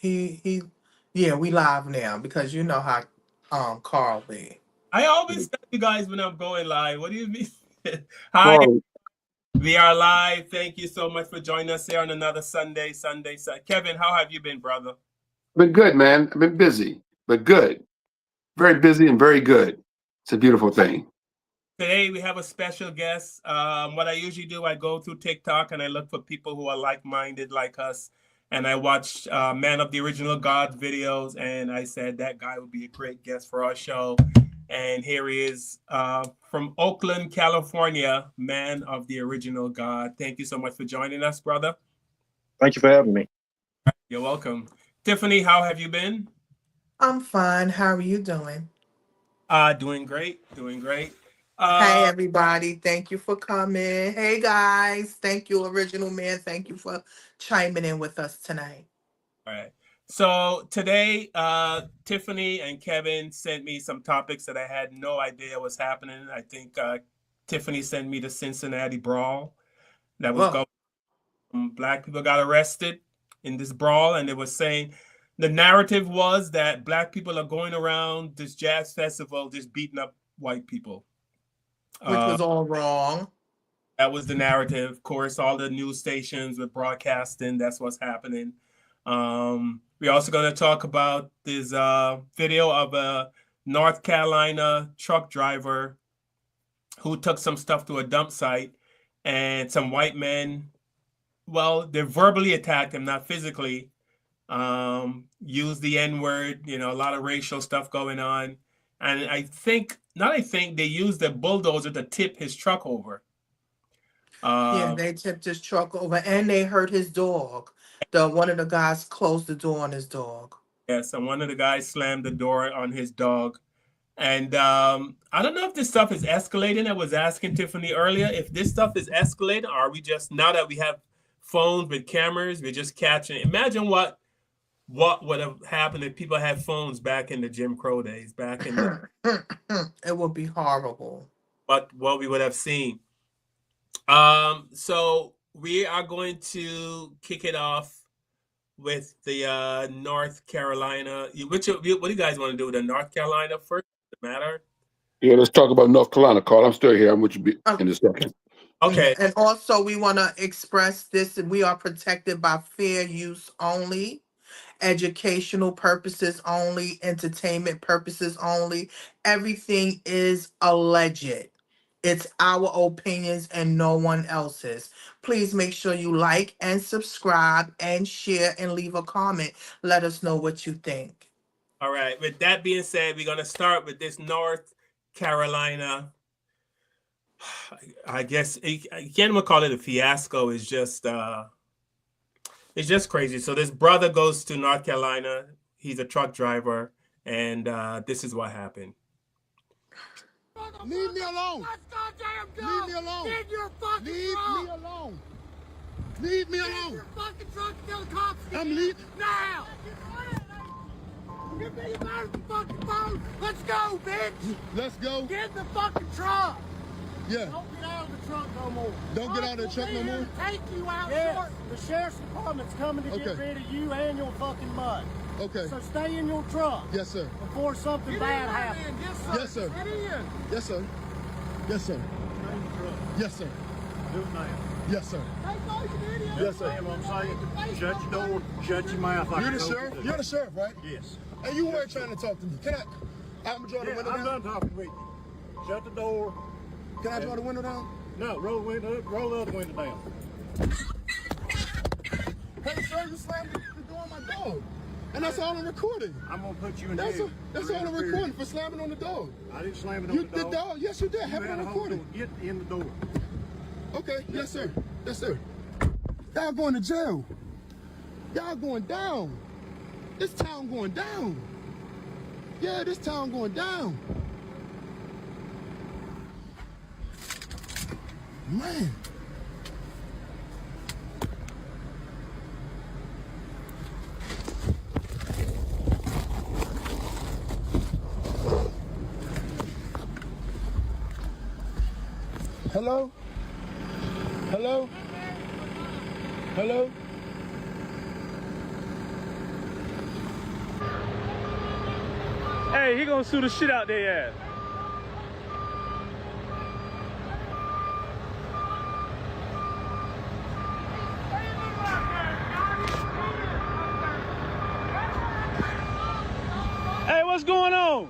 he yeah, we live now because you know how Carl be. I always tell you guys when I'm going live. What do you mean? Hi, Well, we are live. Thank you so much for joining us here on another Sunday. Kevin, how have you been, brother? been good, man. I've been busy, but good. Very busy and very good. It's a beautiful thing. Today we have a special guest. What I usually do, I go through TikTok and I look for people who are like-minded like us. And I watch Man of the Original God videos, and I said that guy would be a great guest for our show. And here he is from Oakland, California, Man of the Original God. Thank you so much for joining us, brother. Thank you for having me. You're welcome. Tiffany, how have you been? I'm fine. How are you doing? Doing great, doing great. Hey Uh, everybody, thank you for coming. Hey guys, thank you, Original Man. Thank you for chiming in with us tonight. all right. So today, Tiffany and Kevin sent me some topics that I had no idea was happening. I think Tiffany sent me the Cincinnati Brawl that was Whoa. going. Black people got arrested in this brawl, and they were saying the narrative was that black people are going around this jazz festival just beating up white people. Which Uh, was all wrong. that was the narrative. Of course, all the news stations were broadcasting. That's what's happening. We're also going to talk about this video of a North Carolina truck driver who took some stuff to a dump site, and some white men, well, they verbally attacked him, not physically. Used the N-word, a lot of racial stuff going on. And they used the bulldozer to tip his truck over. Yeah, Uh, they tipped his truck over and they hurt his dog. The one of the guys closed the door on his dog. yes, and one of the guys slammed the door on his dog. And I don't know if this stuff is escalating. I was asking Tiffany earlier if this stuff is escalating, or are we just, now that we have phones with cameras, we're just catching it. Imagine what would have happened if people had phones back in the Jim Crow days, back in the It would be horrible. what we would have seen. So we are going to kick it off with the North Carolina. What do you guys want to do with the North Carolina first? Does it matter? Yeah, let's talk about North Carolina, Carl. I'm still here. I'm with you Um, in a second. Okay. yeah, and also we want to express this: we are protected by fair use only, educational purposes only, entertainment purposes only. Everything is alleged. It's our opinions and no one else's. Please make sure you like and subscribe and share and leave a comment. Let us know what you think. All right. With that being said, we're gonna start with this North Carolina. I guess I can't even call it a fiasco. It's just crazy. So this brother goes to North Carolina. He's a truck driver, and this is what happened. Leave me alone. Let's goddamn go. Leave me alone. Get in your fucking Leave truck. me alone. Leave me Get in alone. your fucking truck. Tell the cops. to I'm get leaving. in. Now. Give me your fucking phone. Let's go, bitch. Let's go. Get in the fucking truck. Yeah. Don't get out of the truck no more. Don't get out of the We'll truck be no here more? to take you out Yes, short. the sheriff's department's coming to get Okay. rid of you and your fucking mud. Okay. So stay in your truck Yes, sir. before something Get bad in there, happens. then. Yes, sir. Get in. Yes, sir. Yes, sir. Yes, sir. Do it now. Yes, sir. Take all your videos. Yes, sir. Damn, I'm saying, shut your door, shut your mouth. Like You're the I told you sheriff? to. You're the sheriff, right? Yes. And you weren't trying to talk to me. Can I? I'm draw the Yeah, window I'm down. done talking with you. Shut the door. Can I draw the window down? No, roll the window up, roll the other window down. Hey, sir, you slammed the door on my dog. And that's all I'm recording. I'm gonna put you in That's jail. all I'm recording for slamming on the dog. I didn't slam it on You the the dog. dog? Yes, you did. You Have it had on a hold recording. door. Get in the door. Okay, yes, sir. Yes, sir. Y'all going to jail. Y'all going down. This town going down. Yeah, this town going down. Man. Hello? Hello? Hello? Hey, he gonna sue the shit out their ass. Hey, what's going on?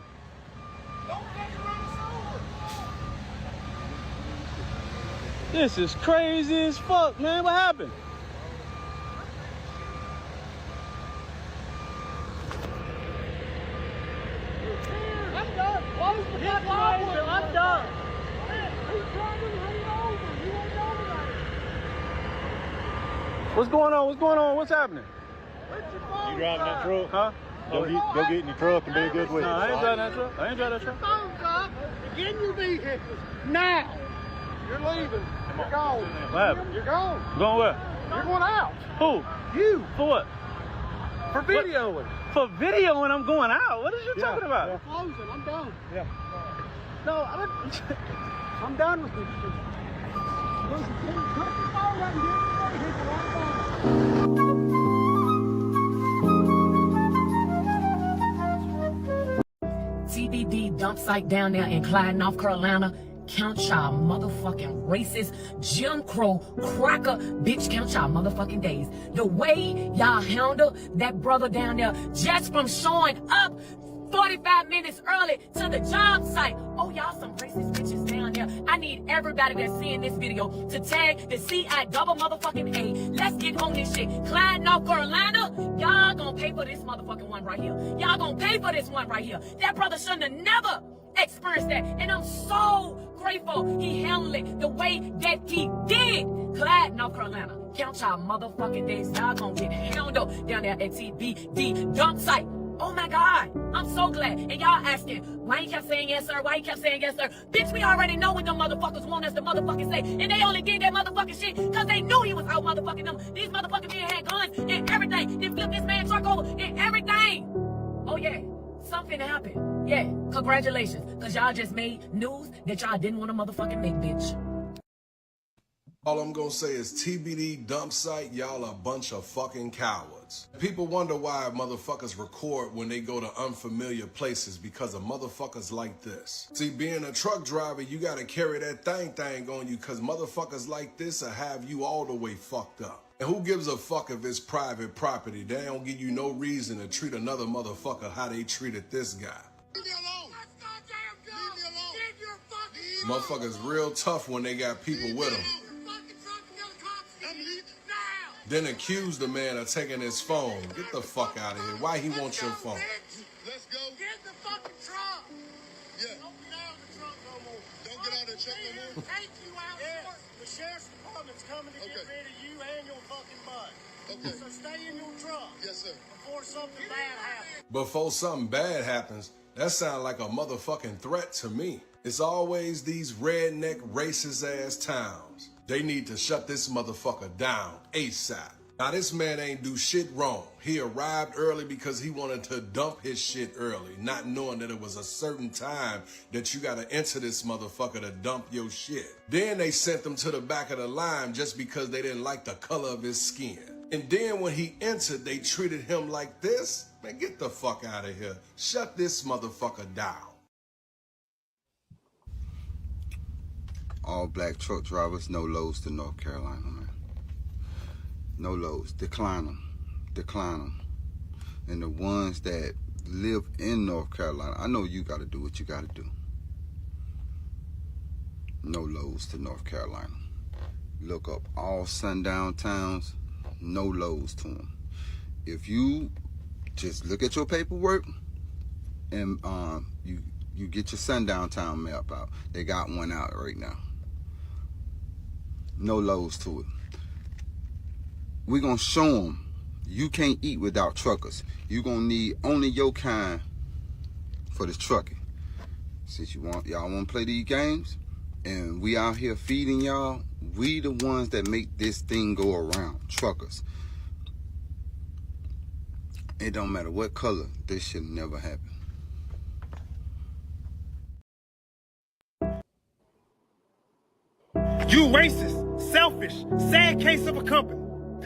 This is crazy as fuck, man. What happened? I'm done. Close the fucking door. I'm done. He's driving right over. You ain't over there. What's going on? What's going on? What's happening? Put your phone You driving that truck? Huh? Go get in your truck and be a good No, witness. I ain't driving that truck. I ain't driving that truck. phones up and get in your vehicle. Now. You're leaving. You're gone. What happened? You're gone. Going where? You're going out. Who? You. For what? For videoing. For video when I'm going out? What is you talking about? I'm closing. I'm done. Yeah. No, I'm done with this shit. Listen, cut your phone right and get it. Hit the right button. TBD dump site down there in Clyde, North Carolina. Count y'all motherfucking racist, Jim Crow, cracker, bitch, count y'all motherfucking days. The way y'all handle that brother down there just from showing up 45 minutes early to the job site. Oh, y'all some racist bitches down there. I need everybody that's seeing this video to tag the CI double motherfucking A. Let's get on this shit. Clyde, North Carolina, y'all gonna pay for this motherfucking one right here. Y'all gonna pay for this one right here. That brother shouldn't have never experienced that. And I'm so grateful he handled it the way that he did. Clyde, North Carolina, count y'all motherfucking days. Y'all gonna get handled down there at TBD dump site. Oh my God, I'm so glad. And y'all asking, why you kept saying yes, sir? Why you kept saying yes, sir? Bitch, we already know what them motherfuckers want us to motherfucking say. And they only did that motherfucking shit because they knew he was out motherfucking them. These motherfucking men had guns and everything. They flipped this man's truck over and everything. Oh yeah, something happened. Yeah, congratulations. Because y'all just made news that y'all didn't want to motherfucking make, bitch. All I'm gonna say is TBD dump site, y'all a bunch of fucking cowards. People wonder why motherfuckers record when they go to unfamiliar places because of motherfuckers like this. See, being a truck driver, you gotta carry that thing on you because motherfuckers like this will have you all the way fucked up. And who gives a fuck if it's private property? They don't give you no reason to treat another motherfucker how they treated this guy. Leave me alone. Let's goddamn go. Leave me alone. Get your fucking Motherfuckers real tough when they got people with them. fucking truck until the cops get you. Now. Then accuse the man of taking his phone. Get the fuck out of here. Why he wants your phone? Bitch. Let's go. Get in the fucking truck. Yeah. Don't get out of the truck no more. Don't get out of the truck no more. Take you out. Yes, the sheriff's department's coming to get Okay. rid of you and your fucking butt. Okay. So stay in your truck Yes, sir. before something bad happens. Before something bad happens, that sounds like a motherfucking threat to me. It's always these redneck racist ass towns. They need to shut this motherfucker down ASAP. Now this man ain't do shit wrong. He arrived early because he wanted to dump his shit early, not knowing that it was a certain time that you gotta enter this motherfucker to dump your shit. Then they sent him to the back of the line just because they didn't like the color of his skin. And then when he entered, they treated him like this? Man, get the fuck out of here. Shut this motherfucker down. All black truck drivers, no loads to North Carolina, man. No loads. Decline them. Decline them. And the ones that live in North Carolina, I know you got to do what you got to do. No loads to North Carolina. Look up all sundown towns, no loads to them. If you just look at your paperwork and you get your sundown town map out. They got one out right now. No loads to it. We're going to show them you can't eat without truckers. You're going to need only your kind for the trucking. Since y'all want to play these games and we out here feeding y'all, we the ones that make this thing go around. Truckers. It don't matter what color, this should never happen. You racist, selfish, sad case of a company.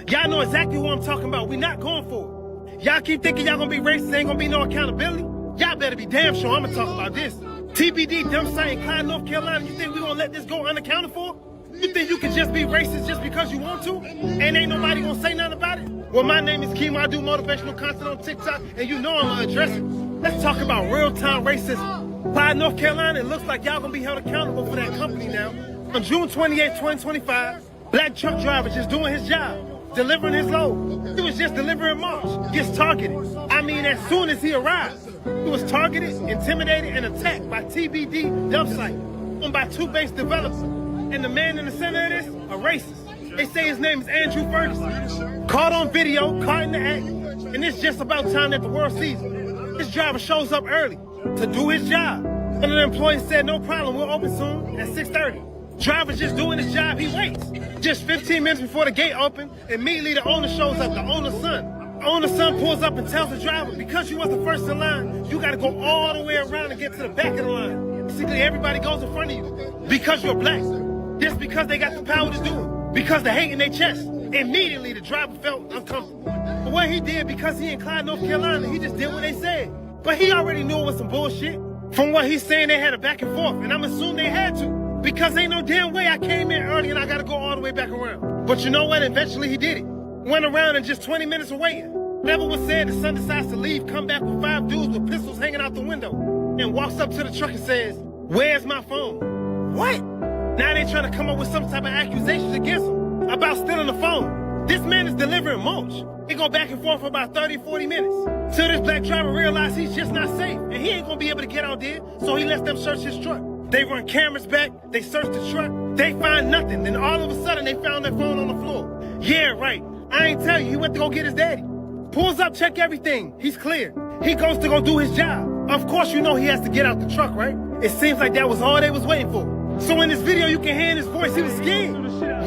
Y'all know exactly who I'm talking about. We not going for it. Y'all keep thinking y'all gonna be racist, ain't gonna be no accountability. Y'all better be damn sure I'm gonna talk about this. TBD dump site in Clyde, North Carolina. You think we gonna let this go unaccounted for? You think you can just be racist just because you want to? And ain't nobody gonna say nothing about it? Well, my name is Keem. I do motivational content on TikTok, and you know I'm gonna address it. Let's talk about real-time racism. Clyde, North Carolina, it looks like y'all gonna be held accountable for that company now. On June 28, 2025, black truck driver just doing his job, delivering his load. He was just delivering mulch, gets targeted. I mean, as soon as he arrived, he was targeted, intimidated, and attacked by TBD dump site, owned by two base developers. And the man in the center of this, a racist. They say his name is Andrew Ferguson. Caught on video, caught in the act, and it's just about time that the world sees him. This driver shows up early to do his job. One of the employees said, no problem, we'll open soon at 6:30. Driver's just doing his job, he waits. Just 15 minutes before the gate open, immediately the owner shows up, the owner's son. The owner's son pulls up and tells the driver, because you was the first in line, you gotta go all the way around and get to the back of the line. Basically, everybody goes in front of you because you're black. Just because they got the power to do it. Because the hate in their chest. Immediately, the driver felt uncomfortable. But what he did, because he in Clyde, North Carolina, he just did what they said. But he already knew it was some bullshit. From what he's saying, they had a back and forth, and I'm assuming they had to. Because ain't no damn way I came in early and I gotta go all the way back around. But you know what? Eventually he did it. Went around in just 20 minutes of waiting. Never was said, the son decides to leave, come back with 5 dudes with pistols hanging out the window, and walks up to the truck and says, where's my phone? What? Now they trying to come up with some type of accusations against him about stealing the phone. This man is delivering mulch. They go back and forth for about 30, 40 minutes. Till this black driver realizes he's just not safe, and he ain't gonna be able to get out there, so he lets them search his truck. They run cameras back, they search the truck, they find nothing. Then all of a sudden they found their phone on the floor. Yeah, right. I ain't tell you, he went to go get his daddy. Pulls up, check everything. He's clear. He goes to go do his job. Of course you know he has to get out the truck, right? It seems like that was all they was waiting for. So in this video, you can hear in his voice, he was scared.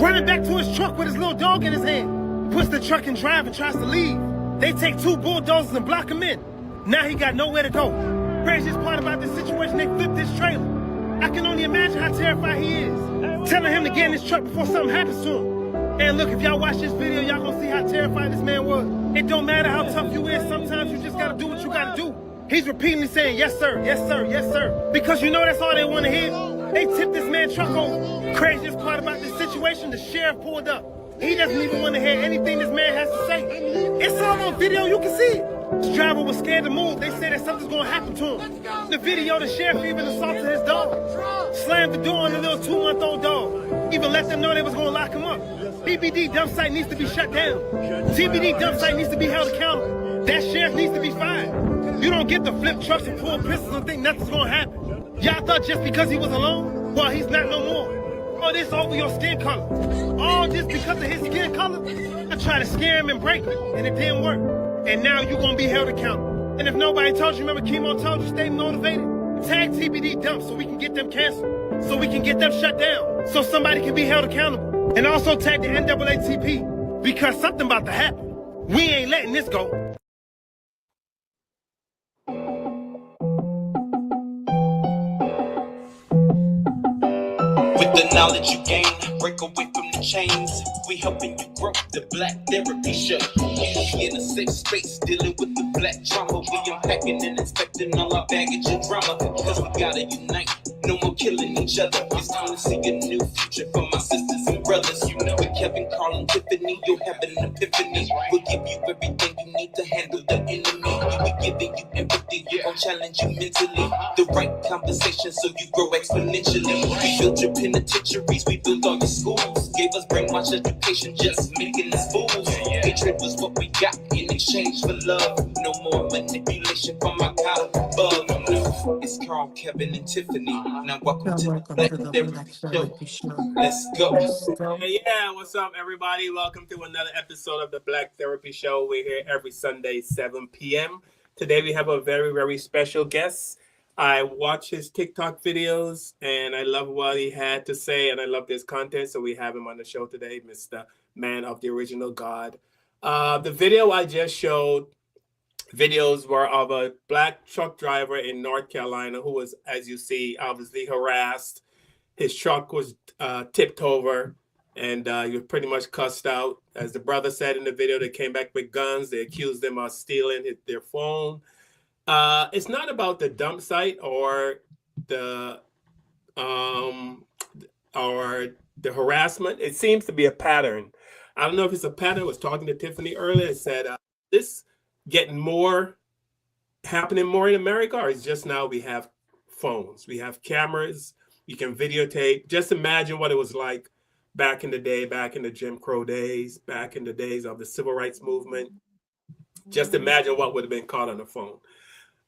Running back to his truck with his little dog in his hand. Puts the truck in drive and tries to leave. They take 2 bulldozers and block him in. Now he got nowhere to go. Craziest part about this situation, they flipped his trailer. I can only imagine how terrified he is. Telling him to get in his truck before something happens to him. And look, if y'all watch this video, y'all gonna see how terrified this man was. It don't matter how tough you is, sometimes you just gotta do what you gotta do. He's repeatedly saying, yes sir, yes sir, yes sir. Because you know that's all they wanna hear. They tipped this man's truck over. Craziest part about this situation, the sheriff pulled up. He doesn't even want to hear anything this man has to say. It's all on video, you can see it. This driver was scared to move. They said that something's gonna happen to him. In the video, the sheriff even assaulted his dog. Slammed the door on the little 2-month-old dog. Even let them know they was gonna lock him up. TBD dump site needs to be shut down. TBD dump site needs to be held accountable. That sheriff needs to be fired. You don't get to flip trucks and pull pistols and think nothing's gonna happen. Y'all thought just because he was alone? Well, he's not no more. All this over your skin color. All this because of his skin color? I tried to scare him and break him, and it didn't work. And now you're gonna be held accountable. And if nobody told you, remember Chemo told you, stay motivated? Tag TBD dump so we can get them canceled. So we can get them shut down. So somebody can be held accountable. And also tag the NAACP. Because something about to happen. We ain't letting this go. With the knowledge you gain, break away from the chains. We helping you grow the Black Therapy Show. We in a safe space, dealing with the black trauma. We unpacking and inspecting all our baggage and drama. Cause we gotta unite, no more killing each other. It's time to see a new future for my sisters and brothers. You know it, Kevin, Carl, and Tiffany. You'll have an epiphany. We'll give you everything you need to handle the enemy. We're giving you empathy, we gon' challenge you mentally. The right conversation so you grow exponentially. We built your penitentiaries, we built all your schools. Gave us brainwash education, just making us fools. Hatred was what we got in exchange for love. No more manipulation from our God above. No, it's Carl, Kevin, and Tiffany. Now welcome to the Black Therapy Show. Let's go. Yeah, what's up, everybody? Welcome to another episode of the Black Therapy Show. We're here every Sunday, 7 p.m. Today we have a very, very special guest. I watch his TikTok videos, and I love what he had to say, and I love his content, so we have him on the show today, Mr. Man of the Original God. The video I just showed, videos were of a black truck driver in North Carolina who was, as you see, obviously harassed. His truck was tipped over, and he was pretty much cussed out. As the brother said in the video, they came back with guns. They accused them of stealing their phone. It's not about the dump site the um or the harassment. It seems to be a pattern. I don't know if it's a pattern. I was talking to Tiffany earlier and said this getting more happening more in America, or it's just now we have phones, we have cameras, you can videotape. Just imagine what it was like back in the day, back in the Jim Crow days, back in the days of the civil rights movement. Just imagine what would have been caught on the phone.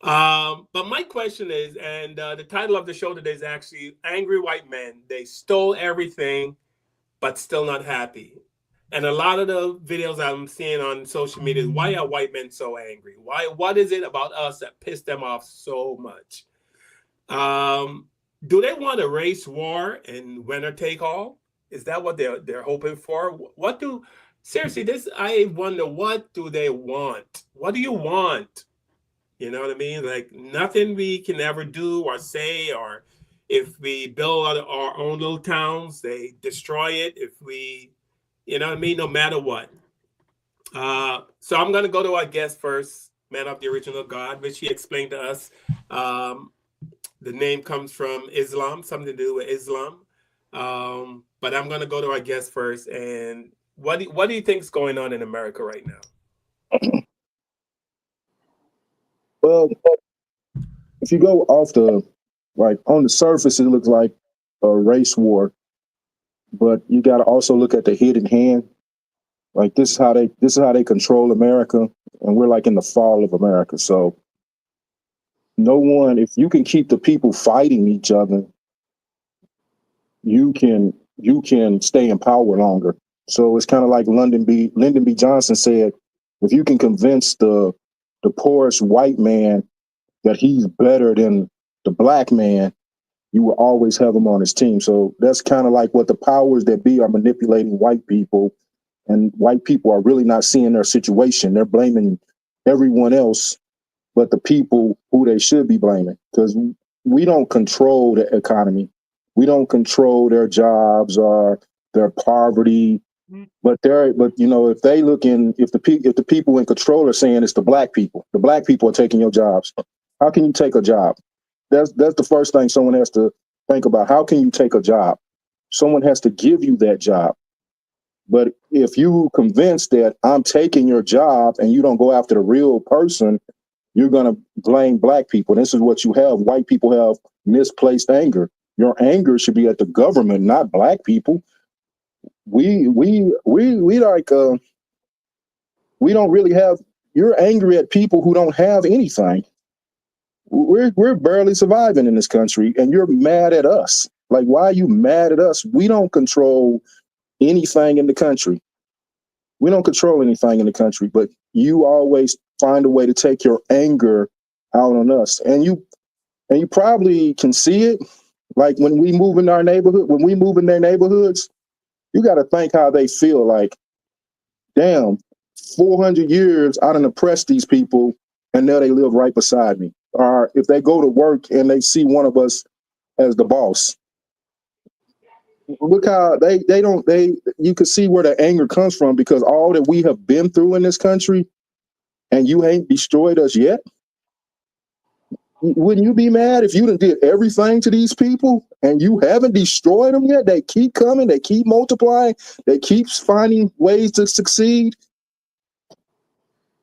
But my question is, and the title of the show today is actually Angry White Men. They stole everything, but still not happy. And a lot of the videos I'm seeing on social media is, why are white men so angry? What is it about us that pissed them off so much? Do they want a race war and winner take all? Is that what they're hoping for? Seriously, I wonder, what do they want? What do you want? You know what I mean? Like, nothing we can ever do or say, or if we build our own little towns, they destroy it. If we, you know what I mean? No matter what. So I'm going to go to our guest first, Man of the Original God, which he explained to us. The name comes from Islam, something to do with Islam. But I'm going to go to our guest first. And what do you think is going on in America right now? Well, if you go off on the surface, it looks like a race war, but you got to also look at the hidden hand. Like, this is how they control America, and we're like in the fall of America. So no one, if you can keep the people fighting each other, you can stay in power longer. So it's kind of like Lyndon B. Johnson said, if you can convince the poorest white man that he's better than the black man, you will always have him on his team. So that's kind of like what the powers that be are manipulating white people, and white people are really not seeing their situation. They're blaming everyone else but the people who they should be blaming, because we don't control the economy. We don't control their jobs or their poverty. But if they look in, if the people in control are saying it's the black people are taking your jobs. How can you take a job? That's the first thing someone has to think about. How can you take a job? Someone has to give you that job. But if you convince that I'm taking your job and you don't go after the real person, you're going to blame black people. This is what you have. White people have misplaced anger. Your anger should be at the government, not black people. We don't really have. You're angry at people who don't have anything. We're barely surviving in this country, and you're mad at us. Like, why are you mad at us? We don't control anything in the country. We don't control anything in the country, but you always find a way to take your anger out on us. And you probably can see it. Like, when we move in our neighborhood, when we move in their neighborhoods, you got to think how they feel. Like, damn, 400 years I done oppressed these people, and now they live right beside me. Or if they go to work and they see one of us as the boss, look how you can see where the anger comes from, because all that we have been through in this country, and you ain't destroyed us yet. Wouldn't you be mad if you done did everything to these people and you haven't destroyed them yet? They keep coming, they keep multiplying, they keep finding ways to succeed.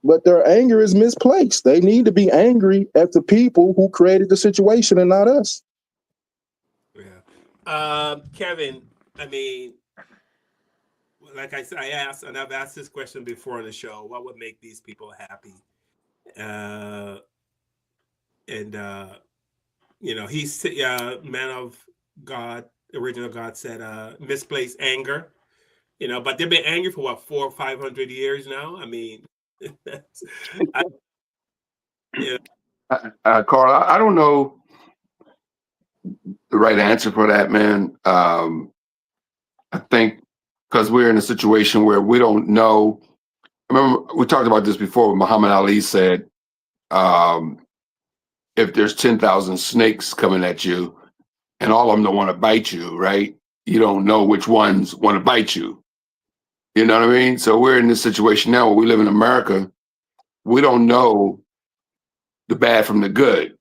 But their anger is misplaced. They need to be angry at the people who created the situation and not us. Yeah. Kevin, I mean, like I said, I've asked this question before on the show, what would make these people happy? He's Man of God, Original God said, misplaced anger. But they've been angry for what, 400 or 500 years now. I mean, Carl, I don't know the right answer for that, man. I think because we're in a situation where we don't know. Remember, we talked about this before. Muhammad Ali said, if there's 10,000 snakes coming at you and all of them don't want to bite you, right? You don't know which ones want to bite you. You know what I mean? So we're in this situation now where we live in America. We don't know the bad from the good.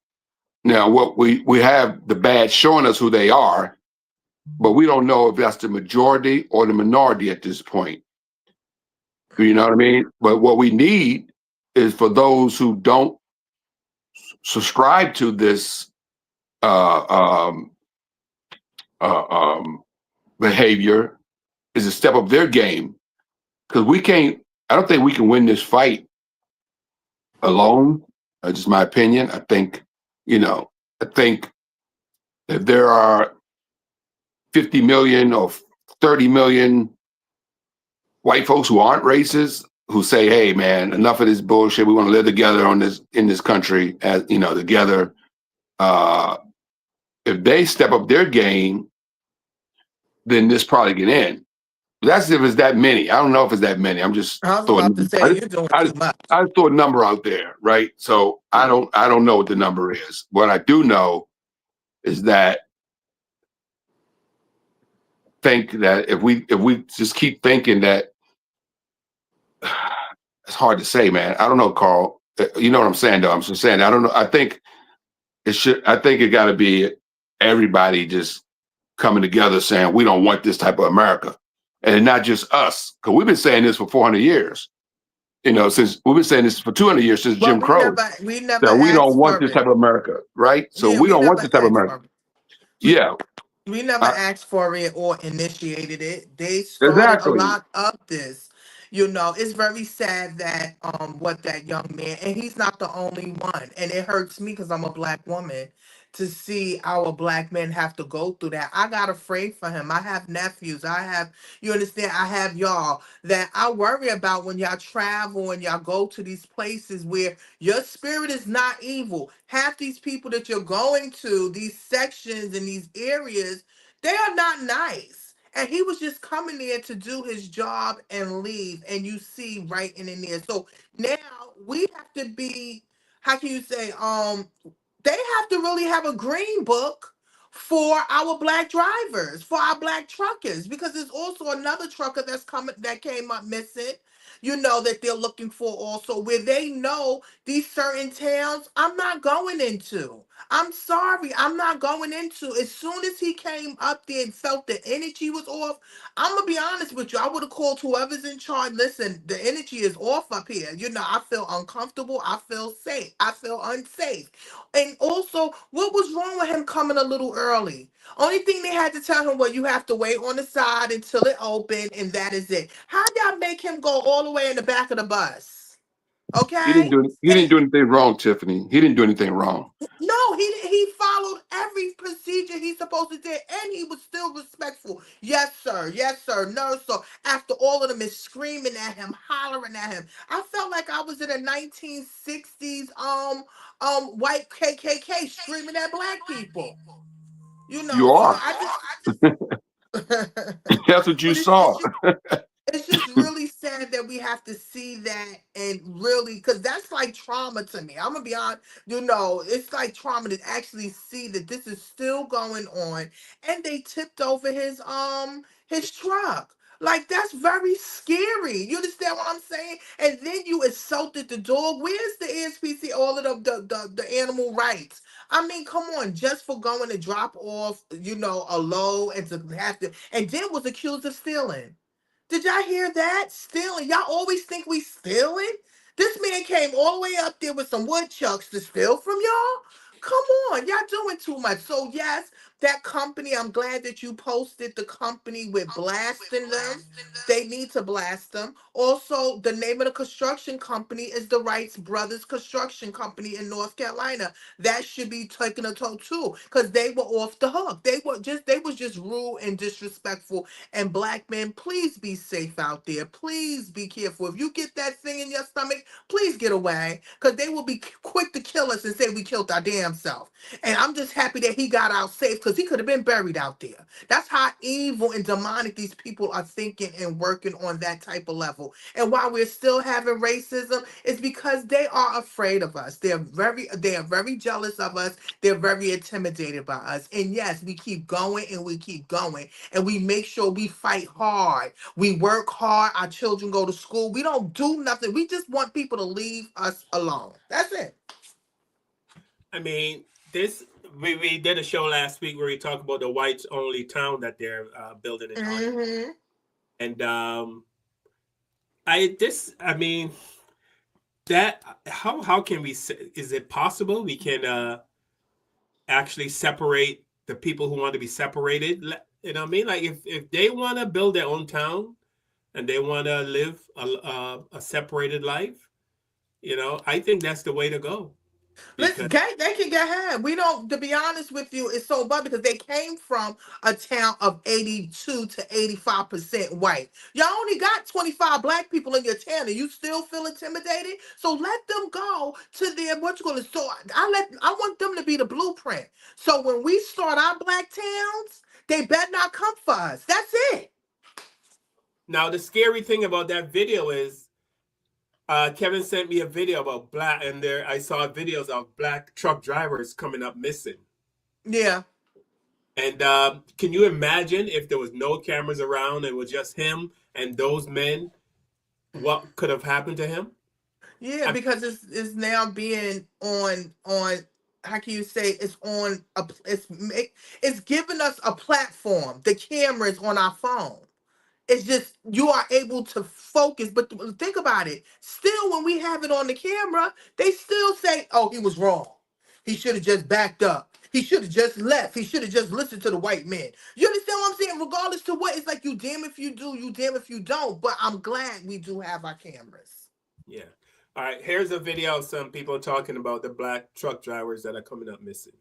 Now, what we have the bad showing us who they are, but we don't know if that's the majority or the minority at this point. You know what I mean? But what we need is for those who don't subscribe to this uh, um, behavior is to step up their game, because we can't. I don't think we can win this fight alone. That's just my opinion. I think, I think if there are 50 million or 30 million white folks who aren't racist, who say, "Hey, man, enough of this bullshit. We want to live together in this country, as together." If they step up their game, then this probably can end. That's if it's that many. I don't know if it's that many. I'm just I was about to throwing. say you're doing too much. I throw a number out there, right? So I don't know what the number is. What I do know is that if we just keep thinking that, it's hard to say, man. I don't know, Carl. You know what I'm saying, though. I'm just saying, I don't know. I think it got to be everybody just coming together saying we don't want this type of America, and not just us, because we've been saying this for 400 years. Since we've been saying this for 200 years, since Jim Crow. We never So we don't asked want for this it. type of America, right? So Yeah, we we don't want never this type of asked America. for it. Yeah, We never asked for it or initiated it. They started a exactly. lot of this. It's very sad that what that young man, and he's not the only one. And it hurts me because I'm a black woman to see our black men have to go through that. I got afraid for him. I have nephews. You understand, I have y'all that I worry about when y'all travel and y'all go to these places where your spirit is not evil. Half these people that you're going to, these sections and these areas, they are not nice. And he was just coming there to do his job and leave. And you see right in there. So now we have to be, how can you say, they have to really have a green book for our black drivers, for our black truckers, because there's also another trucker that came up missing, that they're looking for also, where they know these certain towns I'm not going into. I'm sorry, I'm not going into. As soon as he came up there and felt the energy was off, I'm gonna be honest with you. I would have called whoever's in charge. Listen, the energy is off up here. I feel uncomfortable. I feel safe. I feel unsafe. And also, what was wrong with him coming a little early? Only thing they had to tell him, well, you have to wait on the side until it opened, and that is it. How y'all make him go all the way in the back of the bus? Okay? He didn't do anything wrong, Tiffany. He didn't do anything wrong. No, he followed every procedure he's supposed to do, and he was still respectful. Yes, sir. Yes, sir. No, sir. After all of them is screaming at him, hollering at him, I felt like I was in a 1960s white KKK screaming at black people. You So are. I just That's what you but saw. it's just really sad that we have to see that, and really, because that's like trauma to me. I'm gonna be honest, it's like trauma to actually see that this is still going on, and they tipped over his truck. Like, that's very scary. You understand what I'm saying? And then you assaulted the dog. Where's the ASPC? All of the animal rights. I mean, come on, just for going to drop off, a load, and to have to, and then was accused of stealing. Did y'all hear that? Stealing. Y'all always think we stealing? This man came all the way up there with some woodchucks to steal from y'all? Come on, y'all doing too much. So yes, that company, I'm glad that you posted the company with blasting them. They need to blast them. Also, the name of the construction company is the Wrights Brothers Construction Company in North Carolina. That should be taken a toe too, because they were off the hook. They was just rude and disrespectful. And black men, please be safe out there. Please be careful. If you get that thing in your stomach, please get away, because they will be quick to kill us and say we killed our damn self. And I'm just happy that he got out safe, because he could have been buried out there. That's how evil and demonic these people are thinking and working on that type of level. And while we're still having racism, it's because they are afraid of us. They are very jealous of us. They're very intimidated by us. And yes, we keep going and we keep going. And we make sure we fight hard. We work hard. Our children go to school. We don't do nothing. We just want people to leave us alone. That's it. I mean, this we did a show last week where we talked about the whites only town that they're building in Hollywood, Mm-hmm. and I mean that how can we is it possible we can actually separate the people who want to be separated? You know what I mean? Like if they want to build their own town and they want to live a separated life, I think that's the way to go. Listen, Because they can get ahead. We don't, to be honest with you, it's so bad because they came from a town of 82 to 85% white. Y'all only got 25 black people in your town and you still feel intimidated. So let them go to their, what you gonna, so I want them to be the blueprint. So when we start our black towns, they better not come for us. That's it. now the scary thing about that video is Kevin sent me a video about black, and there I saw videos of black truck drivers coming up missing. Yeah. And can you imagine if there was no cameras around and it was just him and those men? What could have happened to him? Yeah, because it's now being on how can you say it's on a it's giving us a platform. The cameras on our phone. It's just you are able to focus. But think about it. Still, when we have it on the camera, they still say, "Oh, he was wrong. He should have just backed up. He should have just left. He should have just listened to the white men." You understand what I'm saying? Regardless to what, it's like you damn if you do, you damn if you don't. But I'm glad we do have our cameras. Yeah. All right. Here's a video of some people talking about the black truck drivers that are coming up missing.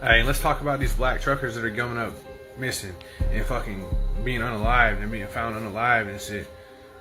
Hey, let's talk about these black truckers that are coming up missing and fucking being unalived and being found unalived and shit.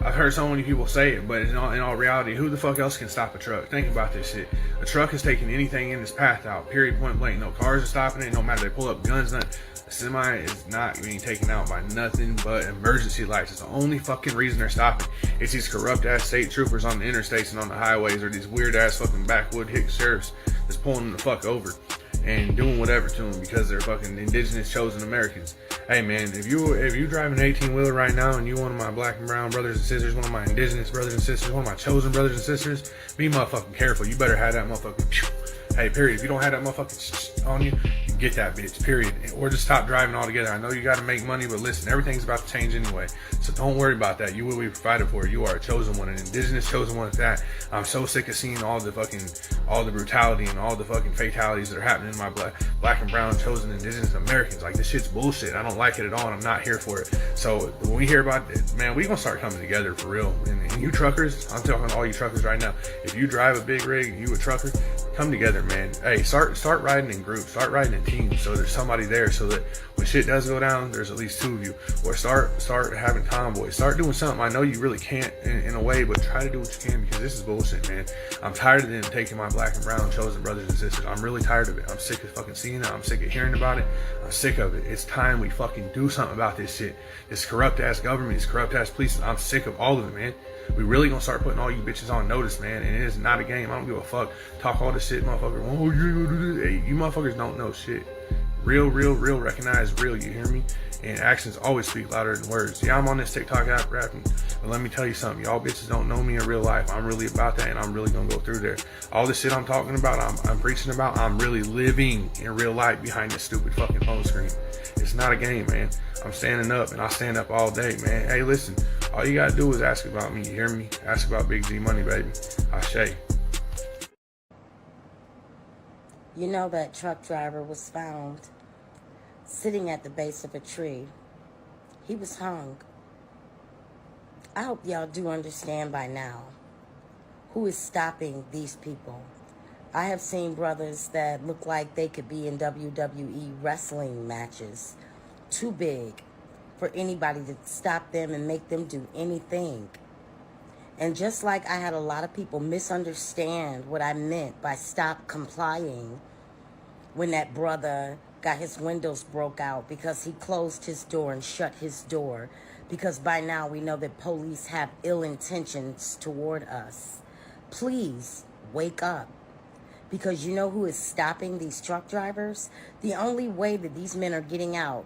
I've heard so many people say it, but in all reality, who the fuck else can stop a truck? Think about this shit. A truck is taking anything in its path out, period, point blank. No cars are stopping it, no matter they pull up guns, nothing. A semi is not being taken out by nothing but emergency lights. It's the only fucking reason they're stopping. It's these corrupt ass state troopers on the interstates and on the highways, or these weird ass fucking backwood hick sheriffs that's pulling them the fuck over and doing whatever to them because they're fucking indigenous chosen Americans. Hey man, if you drive an 18-wheeler right now and you one of my black and brown brothers and sisters, one of my indigenous brothers and sisters, one of my chosen brothers and sisters, be motherfucking careful. You better have that motherfucking hey, period. If you don't have that motherfucking on you, get that bitch, period. Or just stop driving altogether. I know you got to make money, but listen, everything's about to change anyway. So don't worry about that. You will be provided for. You are a chosen one, an indigenous chosen one at that. I'm so sick of seeing all the brutality and all the fucking fatalities that are happening in my black and brown chosen indigenous Americans. Like, this shit's bullshit. I don't like it at all, and I'm not here for it. So when we hear about it, man, we gonna start coming together for real. And you truckers, I'm talking to all you truckers right now. If you drive a big rig and you a trucker, come together, man. Hey, start riding in groups, start riding in teams, so there's somebody there, so that when shit does go down, there's at least two of you. Or start having convoys, start doing something. I know you really can't in a way, but try to do what you can, because this is bullshit, man. I'm tired of them taking my black and brown chosen brothers and sisters. I'm really tired of it. I'm sick of fucking seeing it. I'm sick of hearing about it. I'm sick of it. It's time we fucking do something about this shit. This corrupt ass government, this corrupt ass police. I'm sick of all of it, man. We really gonna start putting all you bitches on notice, man. And it is not a game. I don't give a fuck. Talk all this shit, motherfucker. Oh, hey, you motherfuckers don't know shit. Real, recognize real, you hear me? And actions always speak louder than words. Yeah, I'm on this TikTok app rapping, but let me tell you something. Y'all bitches don't know me in real life. I'm really about that, and I'm really gonna go through there. All this shit I'm talking about, I'm preaching about, I'm really living in real life behind this stupid fucking phone screen. It's not a game, man. I'm standing up, and I stand up all day, man. Hey, listen, all you gotta do is ask about me, you hear me? Ask about Big G Money, baby. Ashe. You know that truck driver was found sitting at the base of a tree. He was hung. I hope y'all do understand by now who is stopping these people. I have seen brothers that look like they could be in WWE wrestling matches, too big for anybody to stop them and make them do anything. And just like I had a lot of people misunderstand what I meant by stop complying when that brother got his windows broke out because he closed his door and shut his door, because by now we know that police have ill intentions toward us. Please wake up, because you know who is stopping these truck drivers? The only way that these men are getting out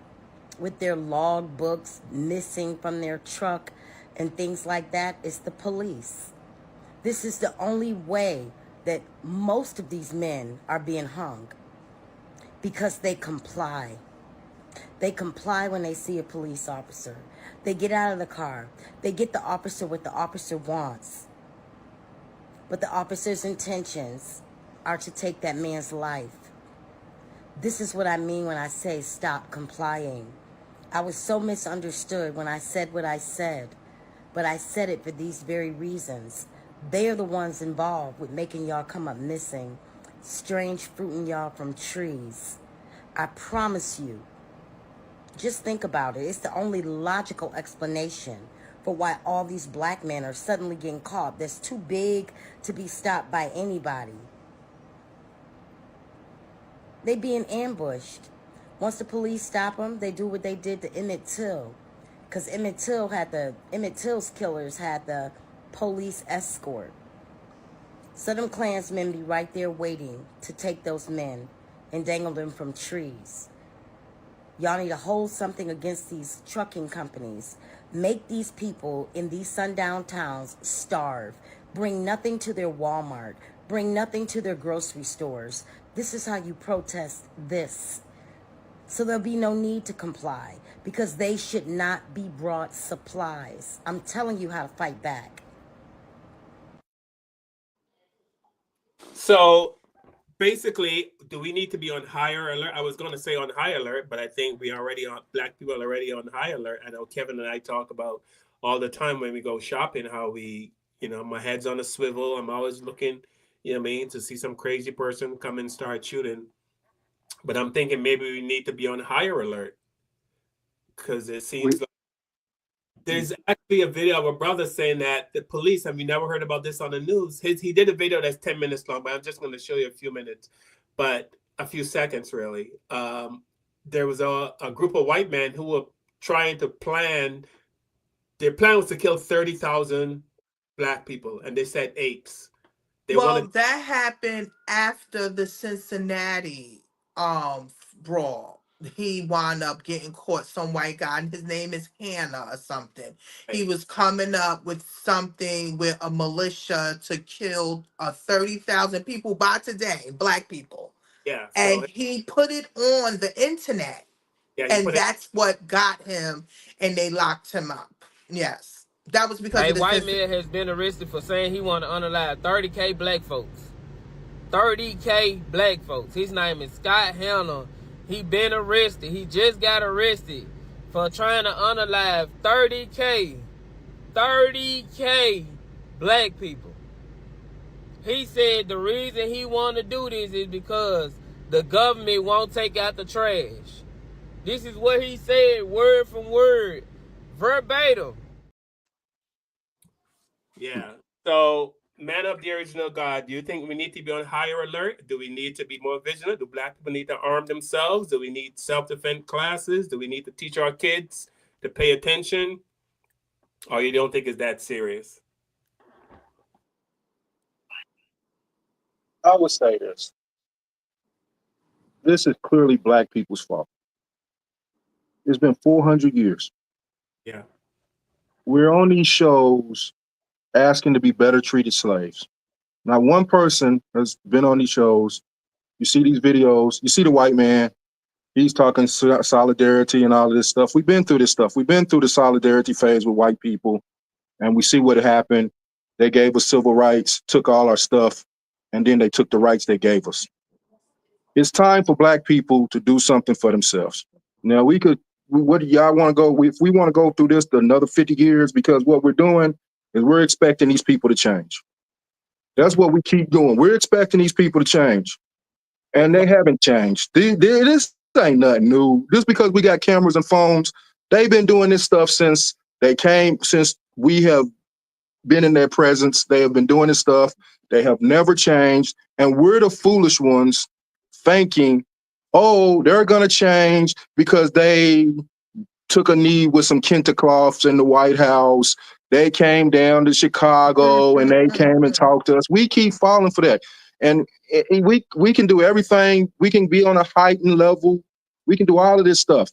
with their log books missing from their truck and things like that is the police. This is the only way that most of these men are being hung because they comply. They comply when they see a police officer. They get out of the car. They get the officer what the officer wants. But the officer's intentions are to take that man's life. This is what I mean when I say stop complying. I was so misunderstood when I said what I said, but I said it for these very reasons. They are the ones involved with making y'all come up missing, strange fruiting y'all from trees. I promise you, just think about it. It's the only logical explanation for why all these black men are suddenly getting caught that's too big to be stopped by anybody. They being ambushed. Once the police stop them, they do what they did to Emmett Till. Because Emmett Till's killers had the police escort. So them Klansmen be right there waiting to take those men and dangle them from trees. Y'all need to hold something against these trucking companies. Make these people in these sundown towns starve. Bring nothing to their Walmart. Bring nothing to their grocery stores. This is how you protest this. So there'll be no need to comply because they should not be brought supplies. I'm telling you how to fight back. So basically, do we need to be on higher alert? I was going to say on high alert, but I think we already on black people are already on high alert. I know Kevin and I talk about all the time when we go shopping how we, my head's on a swivel. I'm always looking, to see some crazy person come and start shooting. But I'm thinking maybe we need to be on higher alert because it seems like there's actually a video of a brother saying that the police, have you never heard about this on the news? He did a video that's 10 minutes long, but I'm just going to show you a few minutes, but a few seconds really. There was a group of white men who were trying to plan. Their plan was to kill 30,000 black people, and they said apes. That happened after the Cincinnati brawl. He wound up getting caught, some white guy, and his name is Hannah or something. He was coming up with something with a militia to kill 30,000 people by today, black people. Yeah. And he put it on the internet. Yeah, and that's what got him, and they locked him up. Yes. That was because a white man has been arrested for saying he want to unalive 30K black folks. 30K black folks. His name is Scott Hanna. He been arrested. He just got arrested for trying to unalive 30K black people. He said the reason he want to do this is because the government won't take out the trash. This is what he said, word from word, verbatim. Yeah. So, man of the original God, do you think we need to be on higher alert? Do we need to be more vigilant? Do black people need to arm themselves? Do we need self-defense classes? Do we need to teach our kids to pay attention? Or you don't think it's that serious? I would say this. This is clearly black people's fault. It's been 400 years. Yeah. We're on these shows asking to be better treated slaves. Not one person has been on these shows. You see these videos, you see the white man, he's talking solidarity and all of this stuff. We've been through this stuff. We've been through the solidarity phase with white people, and we see what happened. They gave us civil rights, took all our stuff, and then they took the rights they gave us. It's time for black people to do something for themselves. Now, what do y'all want to go? If we want to go through this to another 50 years, because what we're doing is we're expecting these people to change. That's what we keep doing. We're expecting these people to change, and they haven't changed. This ain't nothing new. Just because we got cameras and phones, they've been doing this stuff since we have been in their presence. They have been doing this stuff. They have never changed, and we're the foolish ones thinking, oh, they're going to change because they took a knee with some kente cloths in the White House. They came down to Chicago and they came and talked to us. We keep falling for that. And we can do everything. We can be on a heightened level. We can do all of this stuff.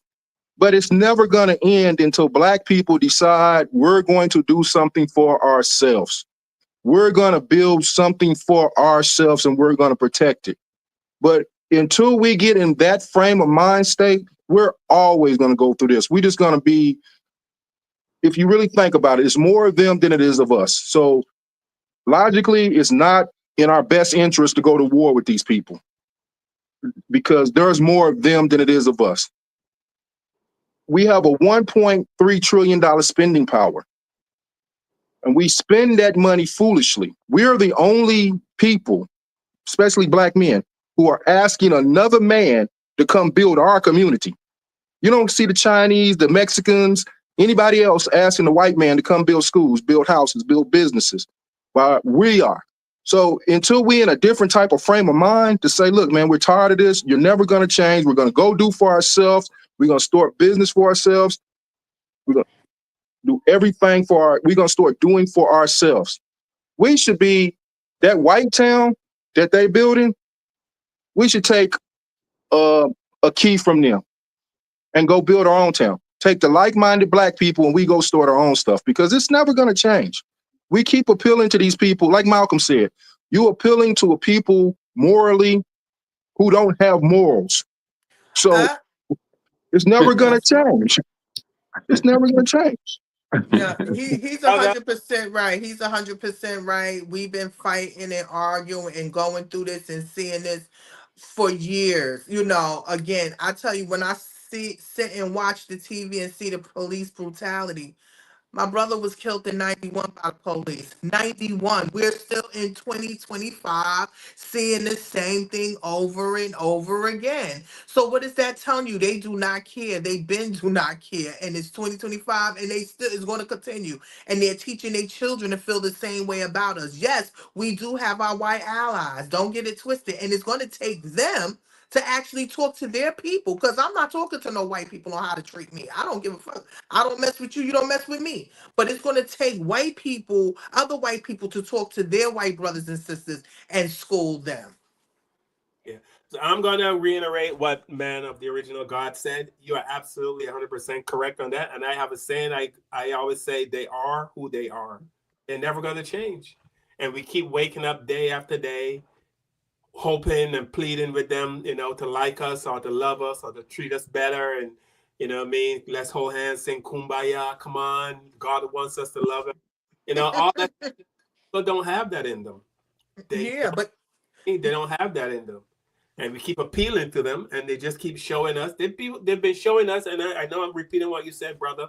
But it's never going to end until black people decide we're going to do something for ourselves. we're going to build something for ourselves and we're going to protect it. But until we get in that frame of mind state, we're always going to go through this. We're just going to be, if you really think about it, it's more of them than it is of us. So logically, it's not in our best interest to go to war with these people because there's more of them than it is of us. We have a $1.3 trillion spending power, and we spend that money foolishly. We're the only people, especially black men, who are asking another man to come build our community. You don't see the Chinese, the Mexicans, anybody else asking the white man to come build schools, build houses, build businesses. While we are. So until we're in a different type of frame of mind to say, look, man, we're tired of this. You're never going to change. We're going to go do for ourselves. We're going to start business for ourselves. We're going to do everything we're going to start doing for ourselves. We should be that white town that they building. We should take a key from them and go build our own town. Take the like-minded black people and we go start our own stuff because it's never going to change. We keep appealing to these people. Like Malcolm said, you appealing to a people morally who don't have morals. So it's never going to change. It's never going to change. Yeah, he's 100% right. He's 100% right. We've been fighting and arguing and going through this and seeing this for years. You know, again, I tell you, when I sit and watch the TV and see the police brutality, my brother was killed in 91 by the police. 91. We're still in 2025 seeing the same thing over and over again. So what is that telling you? They do not care. They been do not care. And it's 2025 and they still is going to continue. And they're teaching their children to feel the same way about us. Yes, we do have our white allies. Don't get it twisted. And it's going to take them to actually talk to their people, because I'm not talking to no white people on how to treat me. I don't give a fuck. I don't mess with you. You don't mess with me. But it's going to take white people, other white people, to talk to their white brothers and sisters and school them. Yeah. So I'm going to reiterate what Man of the Original God said. You are absolutely 100% correct on that. And I have a saying, I always say, they are who they are. They're never going to change. And we keep waking up day after day, hoping and pleading with them, you know, to like us or to love us or to treat us better. And, you know what I mean? Let's hold hands, sing Kumbaya. Come on. God wants us to love him. You know, all that. People don't have that in them. They don't have that in them. And we keep appealing to them, and they just keep showing us. They've been showing us, and I know I'm repeating what you said, brother.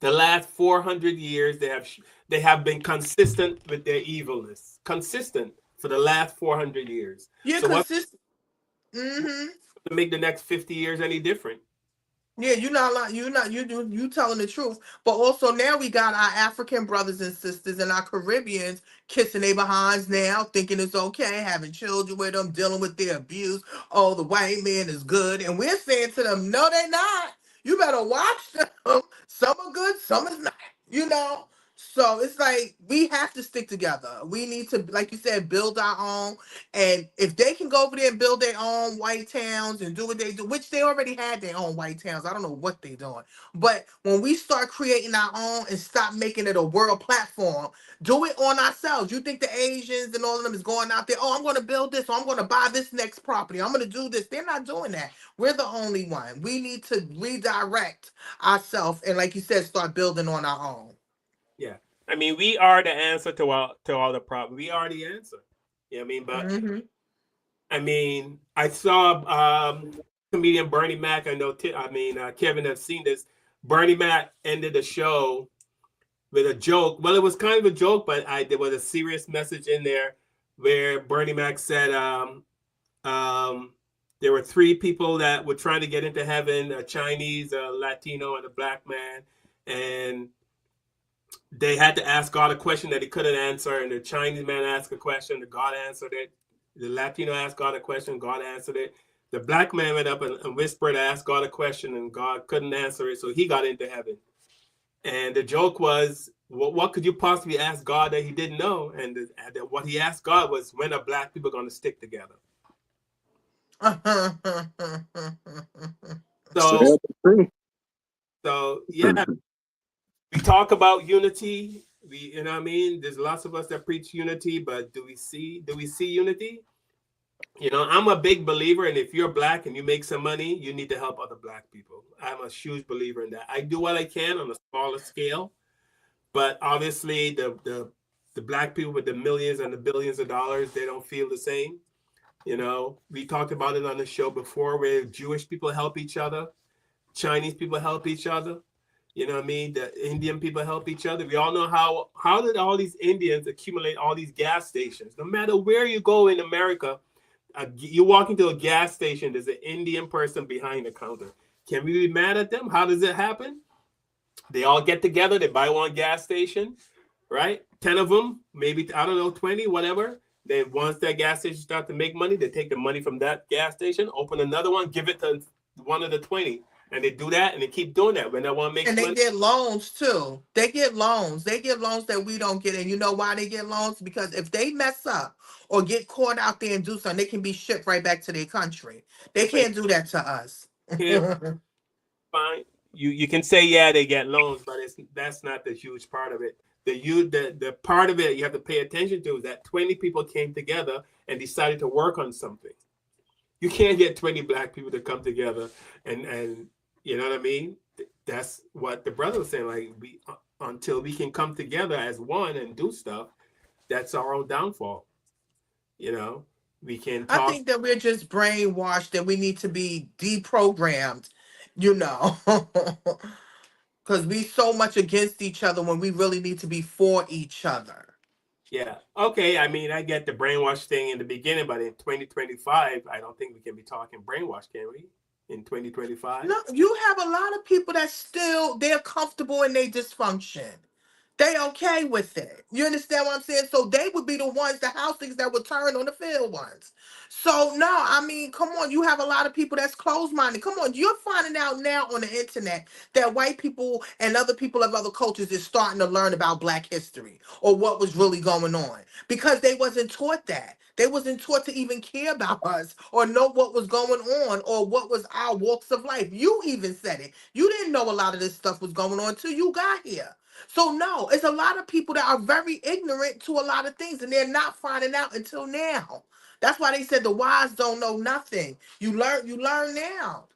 The last 400 years, they have been consistent with their evilness. Consistent for the last 400 years. Yeah, so consistent. To make the next 50 years any different? Yeah, you telling the truth. But also now we got our African brothers and sisters and our Caribbeans kissing their behinds now, thinking it's okay, having children with them, dealing with their abuse. Oh, the white man is good. And we're saying to them, no, they're not. You better watch them. Some are good, some is not, you know? So it's like we have to stick together. We need to, like you said, build our own. And if they can go over there and build their own white towns and do what they do, which they already had their own white towns. I don't know what they're doing. But when we start creating our own and stop making it a world platform, do it on ourselves. You think the Asians and all of them is going out there, oh, I'm going to build this, or I'm going to buy this next property, I'm going to do this. They're not doing that. We're the only one. We need to redirect ourselves and, like you said, start building on our own. Yeah. I mean, we are the answer to all the problems. We are the answer. You know what I mean? But I mean, I saw comedian Bernie Mac. I know, Kevin has seen this. Bernie Mac ended the show with a joke. Well, it was kind of a joke, but there was a serious message in there where Bernie Mac said there were 3 people that were trying to get into heaven: a Chinese, a Latino, and a black man. And they had to ask God a question that he couldn't answer. And the Chinese man asked a question, and God answered it. The Latino asked God a question, God answered it. The black man went up and whispered, asked God a question, and God couldn't answer it, so he got into heaven. And the joke was, what could you possibly ask God that he didn't know? And what he asked God was, when are black people going to stick together? So yeah, we talk about unity. You know what I mean? There's lots of us that preach unity, but do we see unity? You know, I'm a big believer, and if you're black and you make some money, you need to help other black people. I'm a huge believer in that. I do what I can on a smaller scale, but obviously the black people with the millions and the billions of dollars, they don't feel the same. You know, we talked about it on the show before, where Jewish people help each other, Chinese people help each other. You know what I mean? The Indian people help each other. We all know how did all these Indians accumulate all these gas stations? No matter where you go in America, you walk into a gas station, there's an Indian person behind the counter. Can we be mad at them? How does it happen? They all get together, they buy one gas station, right? 10 of them, maybe, I don't know, 20, whatever. Then once that gas station starts to make money, they take the money from that gas station, open another one, give it to one of the 20. And they do that and they keep doing that when that one makes money. And they get loans too. They get loans. They get loans that we don't get. And you know why they get loans? Because if they mess up or get caught out there and do something, they can be shipped right back to their country. They can't do that to us. Fine. You can say, yeah, they get loans, but that's not the huge part of it. The part of it you have to pay attention to is that 20 people came together and decided to work on something. You can't get 20 black people to come together and you know what I mean? That's what the brother was saying. Like, until we can come together as one and do stuff, that's our own downfall. You know, we can talk. I think that we're just brainwashed, that we need to be deprogrammed, you know, because we so much against each other when we really need to be for each other. Yeah. Okay. I mean, I get the brainwash thing in the beginning, but in 2025, I don't think we can be talking brainwash, can we? In 2025? No, you have a lot of people that they're comfortable in their dysfunction. They okay with it. You understand what I'm saying? So they would be the ones, the housings that would turn on the field ones. So no, I mean, come on, you have a lot of people that's closed-minded. Come on, you're finding out now on the internet that white people and other people of other cultures is starting to learn about Black history or what was really going on, because they wasn't taught that. They wasn't taught to even care about us or know what was going on or what was our walks of life. You even said it. You didn't know a lot of this stuff was going on until you got here. So no, it's a lot of people that are very ignorant to a lot of things, and they're not finding out until now. That's why they said the wise don't know nothing. You learn now.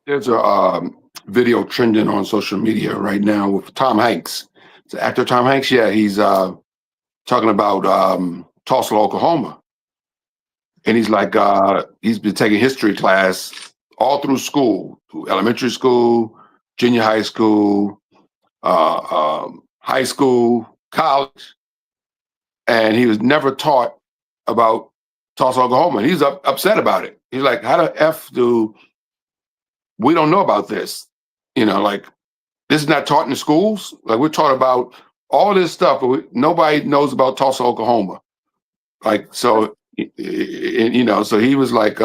There's a video trending on social media right now with Tom Hanks. It's actor Tom Hanks. Yeah, he's talking about Tulsa, Oklahoma. And he's like, he's been taking history class all through school, through elementary school, junior high school, high school, college. And he was never taught about Tulsa, Oklahoma. And he's upset about it. He's like, how the F we don't know about this? You know, like, this is not taught in the schools. Like, we're taught about all this stuff, but nobody knows about Tulsa, Oklahoma. Like, so, you know, so he was like,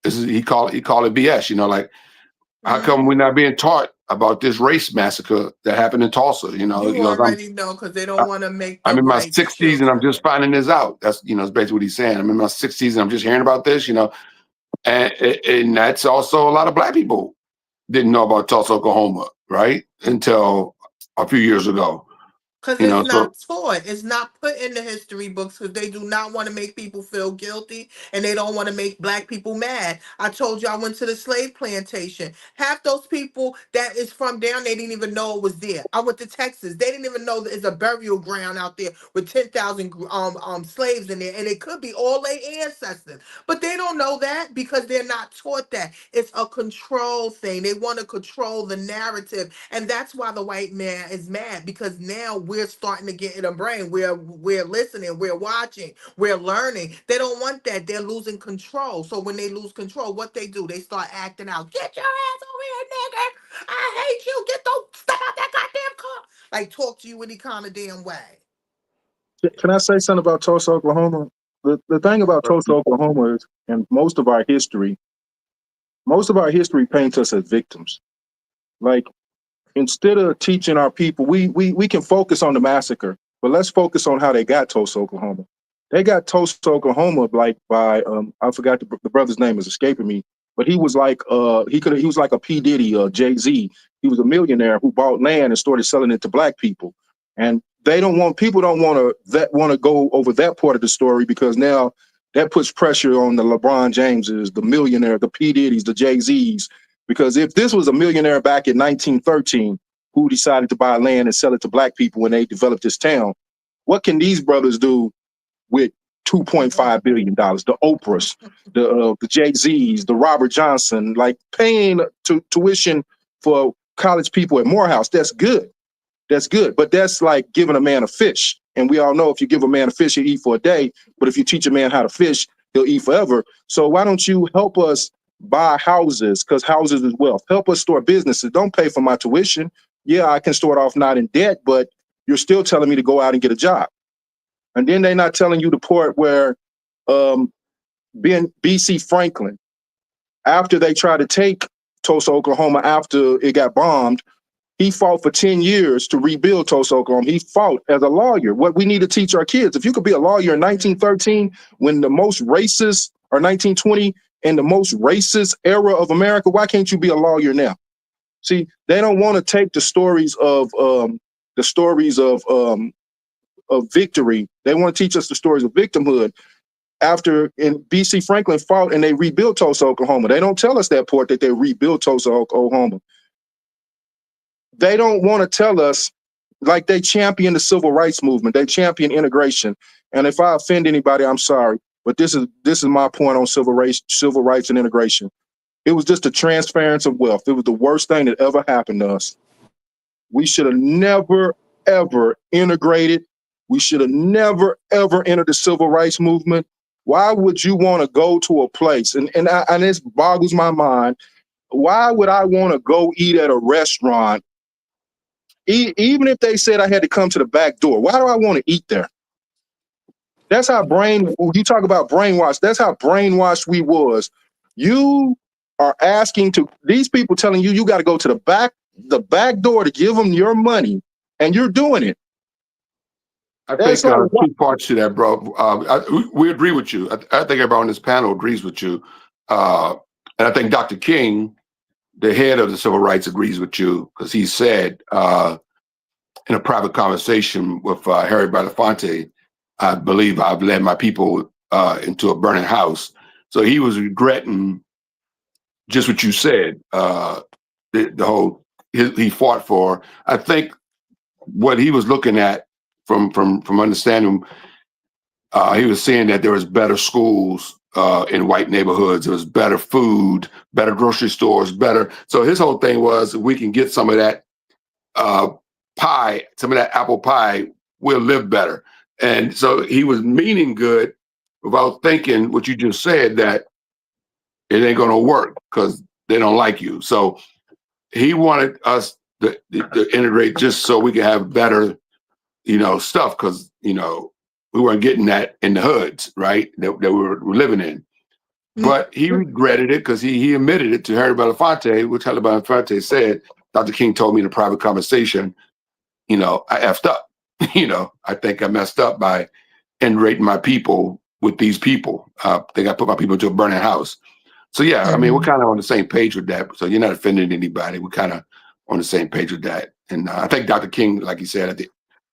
he called it BS, you know, like, how come we're not being taught about this race massacre that happened in Tulsa? You know, you already know, because they don't want to make. I'm in my 60s and I'm just finding this out. That's, you know, that's basically what he's saying. I'm in my 60s and I'm just hearing about this, you know, and that's also a lot of Black people didn't know about Tulsa, Oklahoma, right? Until a few years ago. Because it's not taught. It's not put in the history books, because they do not want to make people feel guilty, and they don't want to make Black people mad. I told you I went to the slave plantation. Half those people that is from down, they didn't even know it was there. I went to Texas. They didn't even know there's a burial ground out there with 10,000 slaves in there, and it could be all their ancestors. But they don't know that because they're not taught that. It's a control thing. They want to control the narrative, and that's why the white man is mad, because now we're starting to get in a brain. We're listening, we're watching, we're learning. They don't want that. They're losing control. So when they lose control, what they do, they start acting out. Get your ass over here, nigga. I hate you. Step out that goddamn car. Like, talk to you any kind of damn way. Can I say something about Tulsa, Oklahoma? The thing about Tulsa, Oklahoma is, and most of our history paints us as victims. Like, instead of teaching our people, we can focus on the massacre, but let's focus on how they got Tulsa, Oklahoma. They got Tulsa, Oklahoma, like by I forgot the brother's name is escaping me, but he was like he was like a P. Diddy, Jay-Z. He was a millionaire who bought land and started selling it to Black people. And they don't want people don't want to go over that part of the story because now that puts pressure on the LeBron Jameses, the millionaire, the P Diddy's, the Jay Z's. Because if this was a millionaire back in 1913 who decided to buy land and sell it to black people when they developed this town, what can these brothers do with $2.5 billion? The Oprahs, the Jay Z's, the Robert Johnson, like paying tuition for college people at Morehouse. That's good. That's good. But that's like giving a man a fish. And we all know if you give a man a fish, he'll eat for a day. But if you teach a man how to fish, he'll eat forever. So why don't you help us buy houses? Because houses is wealth. Help us start businesses. Don't pay for my tuition. Yeah, I can start off not in debt, but you're still telling me to go out and get a job. And then they're not telling you the part where BC Franklin, after they tried to take Tulsa, Oklahoma, after it got bombed, he fought for 10 years to rebuild Tulsa, Oklahoma. He fought as a lawyer. What we need to teach our kids, if you could be a lawyer in 1913, when the most racist, or 1920, in the most racist era of America, why can't you be a lawyer now? See, they don't want to take the stories of victory. They want to teach us the stories of victimhood. After BC Franklin fought and they rebuilt Tulsa, Oklahoma. They don't tell us that part that they rebuilt Tulsa, Oklahoma. They don't want to tell us, like they champion the civil rights movement. They champion integration. And if I offend anybody, I'm sorry. But this is my point on civil rights and integration. It was just a transference of wealth. It was the worst thing that ever happened to us. We should have never, ever integrated. We should have never, ever entered the civil rights movement. Why would you want to go to a place? And this boggles my mind. Why would I want to go eat at a restaurant? Even if they said I had to come to the back door, why do I want to eat there? That's how you talk about brainwash. That's how brainwashed we was. You are asking these people telling you got to go to the back door to give them your money, and you're doing it. I think two parts to that, bro. We agree with you. I think everybody on this panel agrees with you. And I think Dr. King, the head of the civil rights, agrees with you because he said in a private conversation with Harry Belafonte, I believe I've led my people into a burning house. So he was regretting just what you said. The whole he fought for. I think what he was looking at from understanding, he was saying that there was better schools in white neighborhoods. There was better food, better grocery stores, better. So his whole thing was, we can get some of that pie, some of that apple pie, we'll live better. And so he was meaning good without thinking what you just said, that it ain't going to work because they don't like you. So he wanted us to integrate just so we could have better, stuff, because, we weren't getting that in the hoods, right, that we were living in. But he regretted it because he admitted it to Harry Belafonte, which Harry Belafonte said, Dr. King told me in a private conversation, I effed up. I think I messed up by integrating my people with these people. I think I put my people into a burning house. So, yeah, I mean, we're kind of on the same page with that. So you're not offending anybody. We're kind of on the same page with that. And I think Dr. King, like he said, at the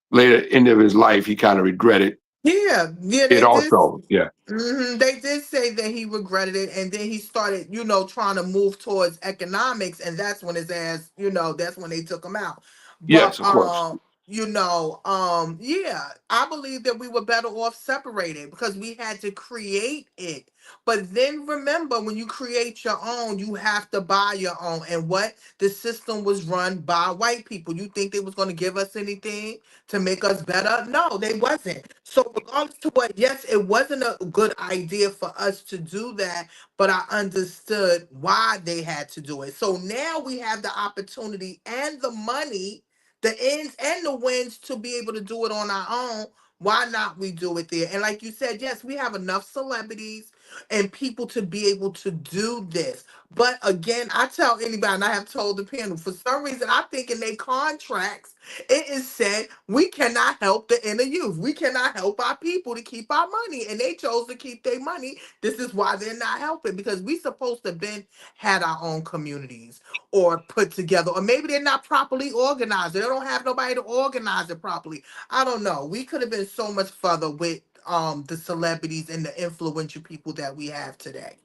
later end of his life, he kind of regretted it also. Yeah. They did say that he regretted it, and then he started, trying to move towards economics, and that's when his ass, that's when they took him out. But, yes, of course. yeah, I believe that we were better off separated because we had to create it. But then remember, when you create your own, you have to buy your own. And what? The system was run by white people. You think they was going to give us anything to make us better? No, they wasn't. So regardless to what, yes, it wasn't a good idea for us to do that, but I understood why they had to do it. So now we have the opportunity and the money, the ends and the wins to be able to do it on our own. Why not we do it there? And like you said, yes, we have enough celebrities. and people to be able to do this. But again, I tell anybody, and I have told the panel, for some reason, I think in their contracts, it is said we cannot help the inner youth. We cannot help our people to keep our money. And they chose to keep their money. This is why they're not helping, because we supposed to have been had our own communities or put together. Or maybe they're not properly organized. They don't have nobody to organize it properly. I don't know. We could have been so much further with the celebrities and the influential people that we have today.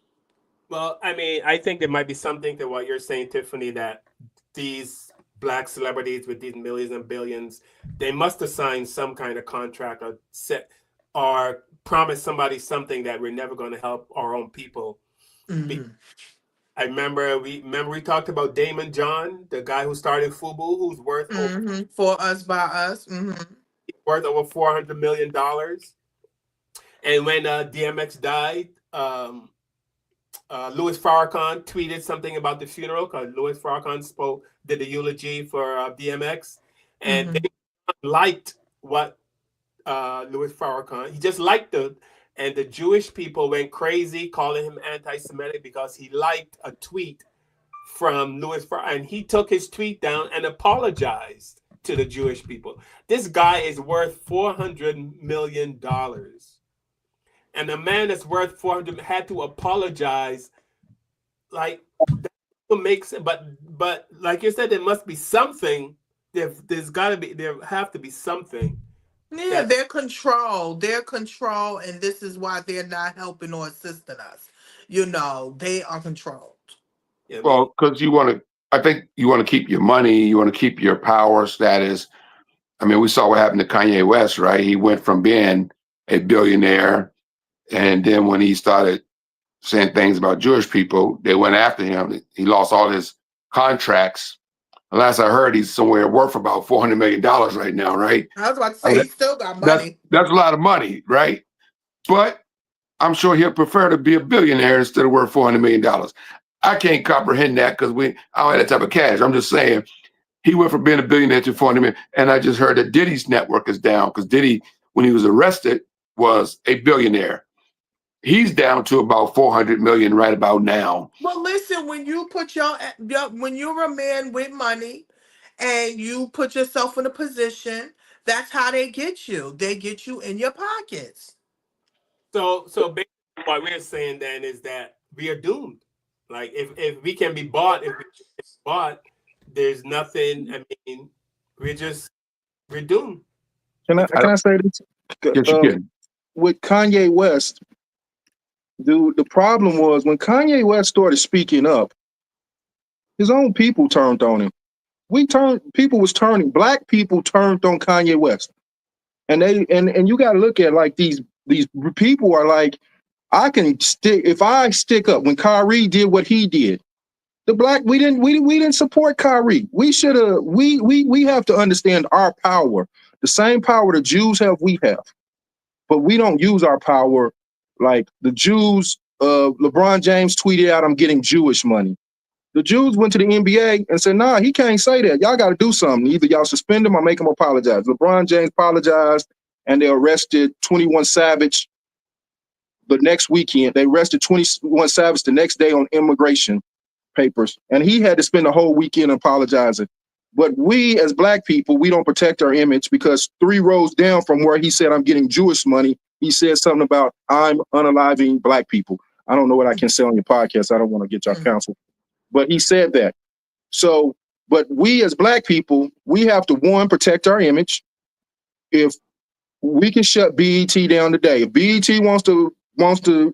Well, I mean, I think there might be something to what you're saying, Tiffany, that these black celebrities with these millions and billions, they must have signed some kind of contract or set or promised somebody something that we're never going to help our own people. Mm-hmm. I remember we talked about Damon John, the guy who started FUBU, who's worth For us by us. Mm-hmm. worth over $400 million. And when DMX died, Louis Farrakhan tweeted something about the funeral, because Louis Farrakhan did the eulogy for DMX, and they liked what Louis Farrakhan. He just liked it, and the Jewish people went crazy calling him anti-Semitic because he liked a tweet from Louis Farrakhan, and he took his tweet down and apologized to the Jewish people. This guy is worth $400 million. And a man that's worth 400 had to apologize. Like, that makes it, but like you said, there must be something. There's got to be, there have to be something. Yeah, they're controlled, and this is why they're not helping or assisting us. You know, they are controlled. Yeah, well, because I think you want to keep your money, you want to keep your power status. I mean, we saw what happened to Kanye West, right? He went from being a billionaire, and then when he started saying things about Jewish people, they went after him. He lost all his contracts. Last I heard, he's somewhere worth about $400 million right now, right? I was about to say, he still got money. That's a lot of money, right? But I'm sure he'll prefer to be a billionaire instead of worth $400 million. I can't comprehend that because I don't have that type of cash. I'm just saying, he went from being a billionaire to $400 million. And I just heard that Diddy's network is down because Diddy, when he was arrested, was a billionaire. He's down to about 400 million right about now. Well, listen, when you put when you're a man with money and you put yourself in a position, that's how they get you. They get you in your pockets. So basically what we're saying then is that we are doomed. Like, if we can be bought, there's nothing. I mean, we're doomed. Can I say this? Yes, you can. With Kanye West, the problem was when Kanye West started speaking up, his own people turned on him. Black people turned on Kanye West. And you got to look at, like, these people are like, if I stick up when Kyrie did what he did, we didn't support Kyrie. We should have, we have to understand our power. The same power the Jews have, we have. But we don't use our power like the Jews. LeBron James tweeted out, "I'm getting Jewish money." The Jews went to the NBA and said, "Nah, he can't say that. Y'all got to do something. Either y'all suspend him or make him apologize." LeBron James apologized, and they arrested 21 Savage the next weekend. They arrested 21 Savage the next day on immigration papers, and he had to spend the whole weekend apologizing. But we, as black people, we don't protect our image because 3 rows down from where he said, "I'm getting Jewish money," he said something about, "I'm unaliving black people." I don't know what I can say on your podcast. I don't want to get your counsel. But he said that. So, but we as black people, we have to, one, protect our image. If we can shut BET down today, if BET wants to,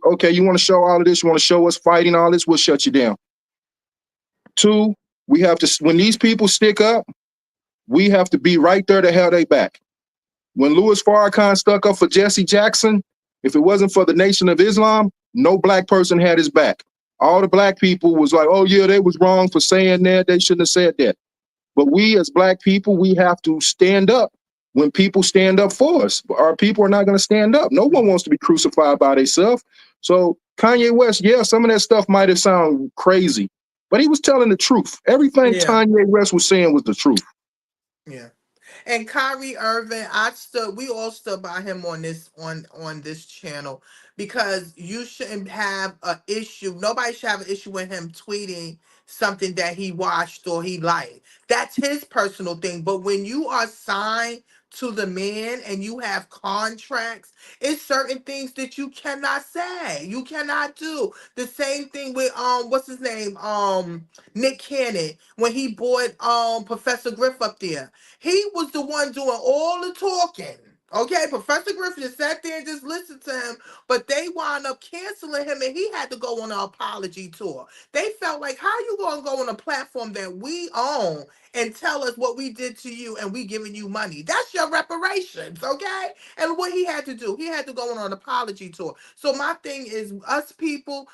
okay, you want to show all of this, you want to show us fighting all this, we'll shut you down. 2, we have to, when these people stick up, we have to be right there to have their back. When Louis Farrakhan stuck up for Jesse Jackson, if it wasn't for the Nation of Islam, no black person had his back. All the black people was like, "Oh yeah, they was wrong for saying that. They shouldn't have said that." But we as black people, we have to stand up when people stand up for us. Our people are not going to stand up. No one wants to be crucified by themselves. So Kanye West, yeah, some of that stuff might have sounded crazy, but he was telling the truth. Everything Kanye West was saying was the truth. Yeah. And Kyrie Irving, we all stood by him on this channel because you shouldn't have an issue. Nobody should have an issue with him tweeting something that he watched or he liked. That's his personal thing. But when you are signed to the man and you have contracts, it's certain things that you cannot say. You cannot do. The same thing with what's his name? Nick Cannon when he bought Professor Griff up there. He was the one doing all the talking. Okay, Professor Griffin just sat there and just listened to him, but they wound up canceling him and he had to go on an apology tour. They felt like, how you gonna go on a platform that we own and tell us what we did to you and we giving you money? That's your reparations, okay? And what he had to do, he had to go on an apology tour. So my thing is, us people,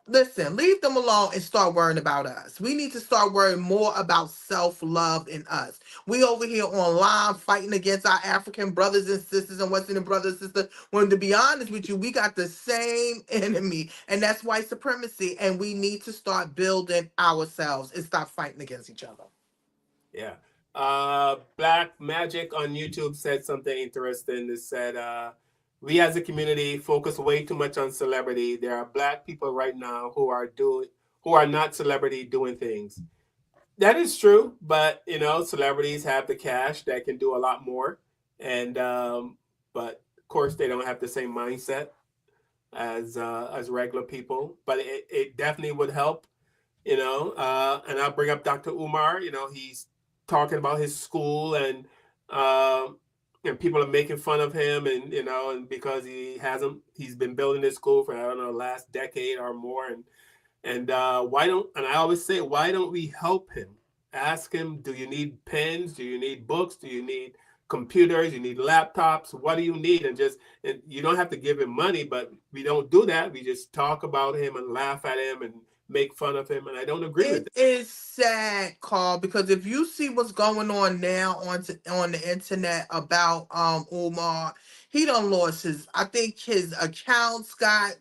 listen, leave them alone and start worrying about us. We need to start worrying more about self-love in us. We over here online fighting against our African brothers and sisters and Western brothers and sisters. When to be honest with you, we got the same enemy, and that's white supremacy. And we need to start building ourselves and stop fighting against each other. Yeah. Black Magic on YouTube said something interesting. It said, we as a community focus way too much on celebrity. There are Black people right now who are not celebrity doing things. That is true, but celebrities have the cash that can do a lot more, and but of course they don't have the same mindset as regular people. But it definitely would help, and I'll bring up Dr. Umar. He's talking about his school and people are making fun of him, and because he's been building this school for, I don't know, last decade or more, and I always say, why don't we help him? Ask him, do you need pens? Do you need books? Do you need computers? You need laptops? What do you need? And you don't have to give him money, but we don't do that. We just talk about him and laugh at him and make fun of him, and I don't agree with It that. is sad, Carl, because if you see what's going on now on the internet about Umar, he done lost I think his accounts got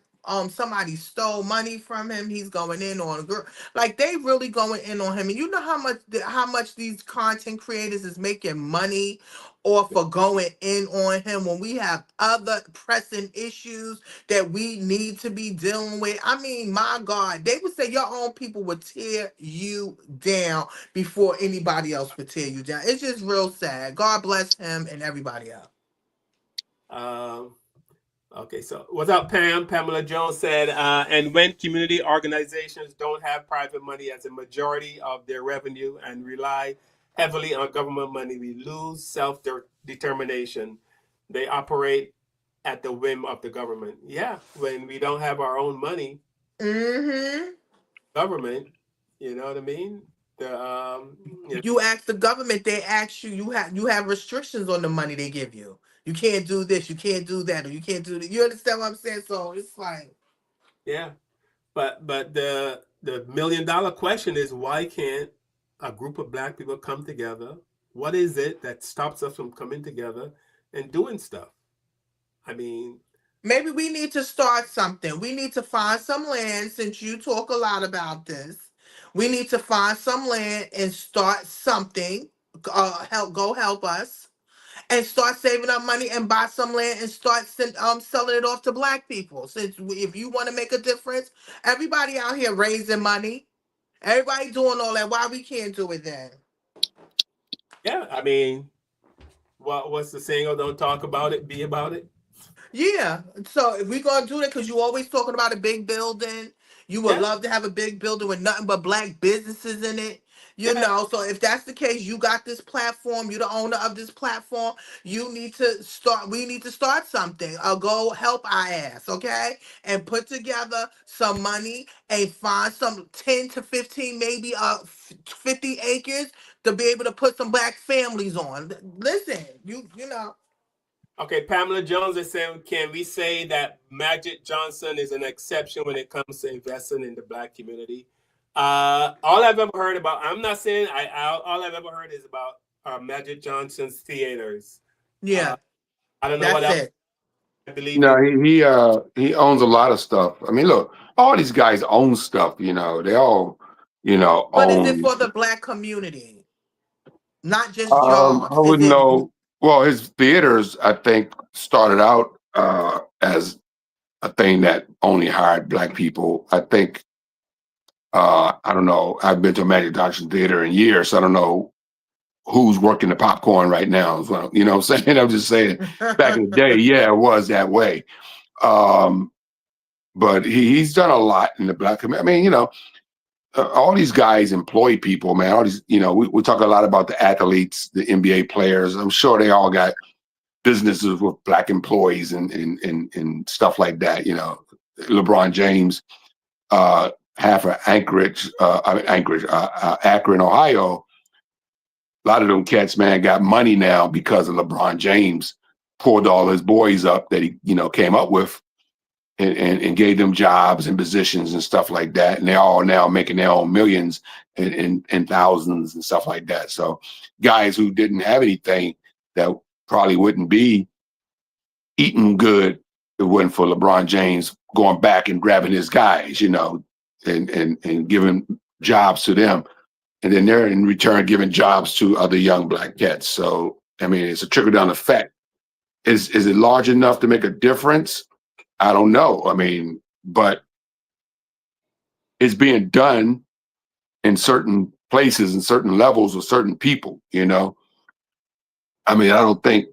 somebody stole money from him. He's going in on a girl. Like, they really going in on him. And you know how much these content creators is making money off of going in on him when we have other pressing issues that we need to be dealing with. I mean, my God, they would say your own people would tear you down before anybody else would tear you down. It's just real sad. God bless him and everybody else. Okay, so what's up, Pam? Pamela Jones said, and when community organizations don't have private money as a majority of their revenue and rely heavily on government money, we lose self-determination. They operate at the whim of the government. Yeah, when we don't have our own money, government, you know what I mean? You ask the government, they ask you have restrictions on the money they give you. You can't do this, you can't do that, or you can't do that. You understand what I'm saying? So it's like, yeah, but the $1 million question is, why can't a group of Black people come together? What is it that stops us from coming together and doing stuff? I mean, maybe we need to start something. We need to find some land, since you talk a lot about this. We need to find some land and start something. Help us. And start saving up money and buy some land and start selling it off to Black people. Since if you want to make a difference, everybody out here raising money, everybody doing all that. Why we can't do it then? yeah, I mean, what's the saying? Oh, don't talk about it, be about it. Yeah. So if we're gonna do that, because you always talking about a big building, you would love to have a big building with nothing but Black businesses in it. So if that's the case, you got this platform, you're the owner of this platform, we need to start something. Go help our ass, okay? And put together some money and find some 10 to 15, maybe 50 acres to be able to put some Black families on. Listen, you know. Okay, Pamela Jones is saying, can we say that Magic Johnson is an exception when it comes to investing in the Black community? All I've ever heard about, I'm not saying all I've ever heard is about Magic Johnson's theaters. Yeah. I don't know what else. I believe. No, he owns a lot of stuff. I mean, look, all these guys own stuff. They all, But own. is it for the Black community? not just jobs. I Is wouldn't it? know. Well, his theaters, I think, started out as a thing that only hired black people. I think, I don't know. I've been to a Magic Johnson theater in years, so I don't know who's working the popcorn right now. So, you know what I'm saying? I'm just saying, back in the day, yeah, it was that way. Um, but he's done a lot in the black community. I mean, you know, all these guys employ people, man. All these, you know, we talk a lot about the athletes, the NBA players. I'm sure they all got businesses with black employees and stuff like that. You know, LeBron James, half of Akron, Ohio. A lot of them cats, man, got money now because of LeBron James pulled all his boys up that he, you know, came up with and gave them jobs and positions and stuff like that. And they're all now making their own millions and thousands and stuff like that. So guys who didn't have anything that probably wouldn't be eating good if it wasn't for LeBron James going back and grabbing his guys, you know, and giving jobs to them. And then they're in return giving jobs to other young black cats. So, I mean, it's a trickle-down effect. Is it large enough to make a difference? I don't know. I mean, but it's being done in certain places and certain levels with certain people, you know? I mean, I don't think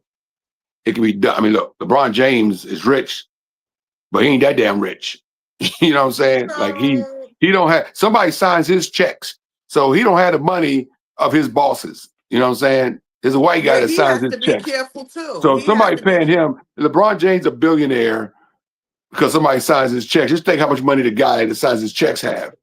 it can be done. I mean, look, LeBron James is rich, but he ain't that damn rich. You know what I'm saying? Like he don't have, somebody signs his checks. So he don't have the money of his bosses. You know what I'm saying? There's a white guy Yeah, that he signs has his to be checks. careful too. So He has somebody to be. paying him, LeBron James a billionaire because somebody signs his checks. Just think how much money the guy that signs his checks have,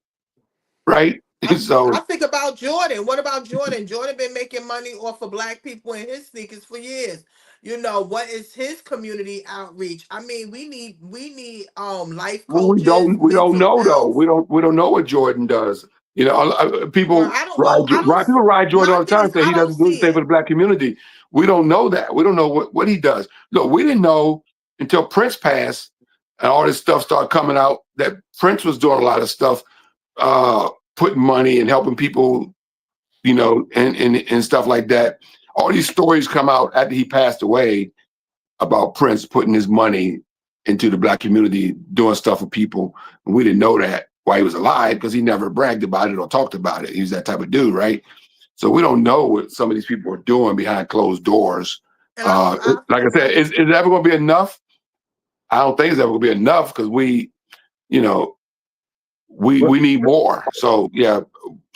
right? I So think about Jordan. What about Jordan? Jordan been making money off of black people in his sneakers for years. You know, what is his community outreach? I mean, we need life well, coaches, we don't mental know though. health. We don't know what Jordan does. You know, Well, people I don't know. People ride Jordan My all the thing time is and say I he don't doesn't do see anything for it. the black community. We don't know that. We don't know what he does. Look, we didn't know until Prince passed and all this stuff started coming out that Prince was doing a lot of stuff, putting money and helping people, you know, and stuff like that. All these stories come out after he passed away about Prince putting his money into the black community, doing stuff for people. And we didn't know that while he was alive because he never bragged about it or talked about it. He's that type of dude, right? So we don't know what some of these people are doing behind closed doors. And I, Like I said, is it ever going to be enough? I don't think it's ever going to be enough because we, you know, we need more. So yeah,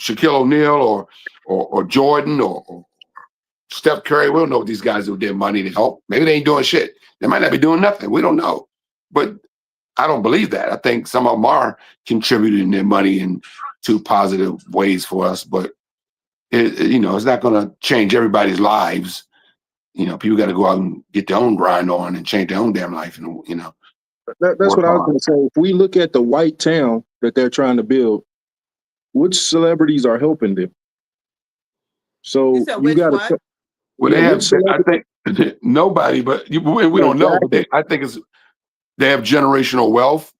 Shaquille O'Neal or Jordan or Steph Curry, we don't know what these guys do with their money to help. Maybe they ain't doing shit. They might not be doing nothing. We don't know. But I don't believe that. I think some of them are contributing their money in two positive ways for us. But you know, it's not going to change everybody's lives. You know, people got to go out and get their own grind on and change their own damn life. And you know, That's work what I was hard. going to say. If we look at the white town that they're trying to build, which celebrities are helping them? you So said you which got what? to, Well, yeah, they which have. I celebrity? think nobody, but we don't know. But Exactly. I think it's they have generational wealth.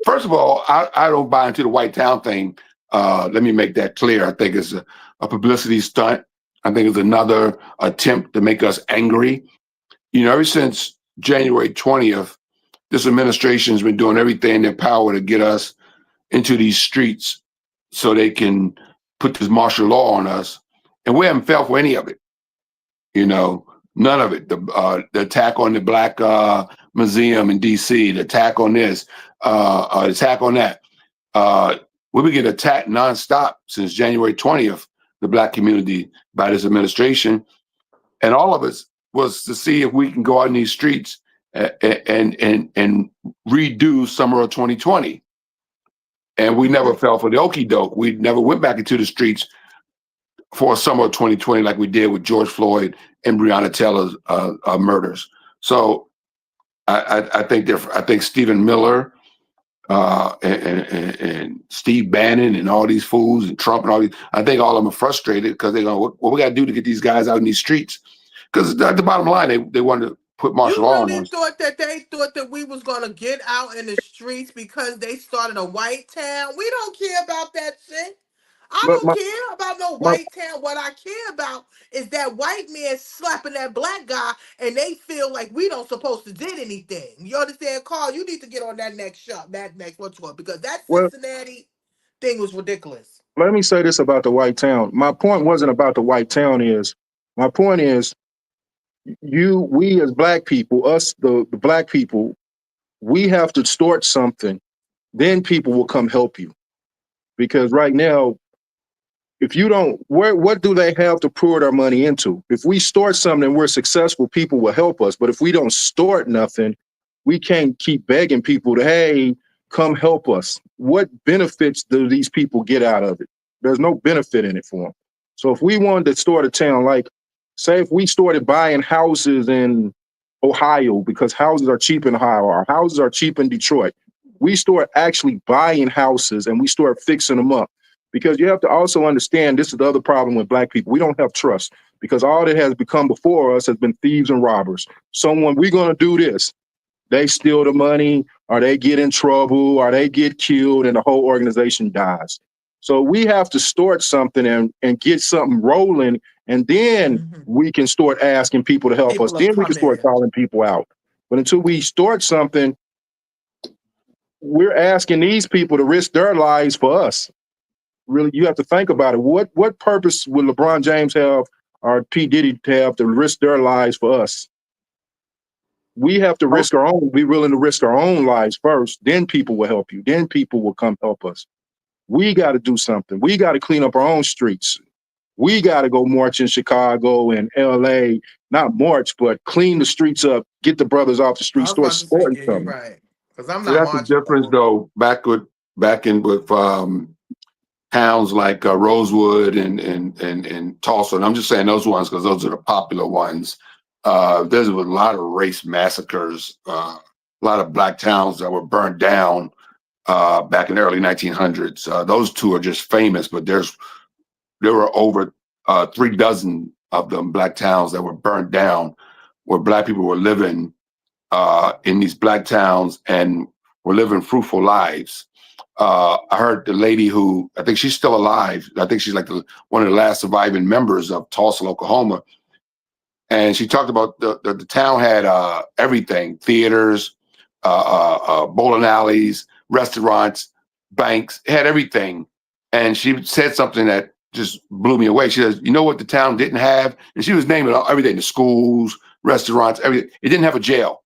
First of all, I don't buy into the white town thing. Let me make that clear. I think it's a publicity stunt. I think it's another attempt to make us angry. You know, ever since January 20th, this administration has been doing everything in their power to get us into these streets so they can put this martial law on us. And we haven't fell for any of it. You know, none of it. The attack on the Black Museum in D.C., the attack on this, attack on that. We've been getting attacked nonstop since January 20th, the Black community, by this administration. And all of us was to see if we can go out in these streets and redo summer of 2020. And we never fell for the okie doke. We never went back into the streets for summer of 2020 like we did with George Floyd and Breonna Taylor's murders. So I think Stephen Miller and Steve Bannon and all these fools and Trump and all these, I think all of them are frustrated because they go, what we got to do to get these guys out in these streets? Because at the bottom line, they wanted to put martial You law on really us. thought that they thought that we was gonna get out in the streets because they started a white town? We don't care about that shit. I my, don't my, care about no my, white town. What I care about is that white man slapping that black guy, and they feel like we don't supposed to did anything. You understand, Carl? You need to get on that next shot, that next what's called, because that well, Cincinnati thing was ridiculous. let me say this about the white town. My point wasn't about the white town. My point is we as black people, us the black people, we have to start something. Then people will come help you because right now, if you don't, what do they have to pour their money into? If we start something and we're successful, people will help us. But if we don't start nothing, we can't keep begging people to, hey, come help us. What benefits do these people get out of it? There's no benefit in it for them. So if we wanted to start a town, like say if we started buying houses in Ohio, because houses are cheap in Ohio, our houses are cheap in Detroit. We start actually buying houses and we start fixing them up. Because you have to also understand, this is the other problem with black people. We don't have trust because all that has become before us has been thieves and robbers. So when we're going to do this, they steal the money or they get in trouble or they get killed and the whole organization dies. So we have to start something and get something rolling, and then we can start asking people to help us. People are Then we can start coming. calling people out. But until we start something, we're asking these people to risk their lives for us. Really, you have to think about it. What purpose would LeBron James have or P. Diddy have to risk their lives for us? We have to risk our own, be willing to risk our own lives first. Then people will help you. Then people will come help us. We got to do something. We got to clean up our own streets. We got to go march in Chicago and LA, not march, but clean the streets up, get the brothers off the street, I was start about to say, supporting yeah, you're something. right. Because I'm So not that's the marching difference, for though. Back in with towns like Rosewood and Tulsa. And I'm just saying those ones because those are the popular ones. There's a lot of race massacres, a lot of black towns that were burned down back in the early 1900s. Those two are just famous, but there were over 3 dozen of them black towns that were burned down, where black people were living in these black towns and were living fruitful lives. I heard the lady who, I think she's still alive. I think she's like one of the last surviving members of Tulsa, Oklahoma. And she talked about the town had everything: theaters, bowling alleys, restaurants, banks. It had everything. And she said something that just blew me away. She says, "You know what the town didn't have?" And she was naming everything: the schools, restaurants, everything. It didn't have a jail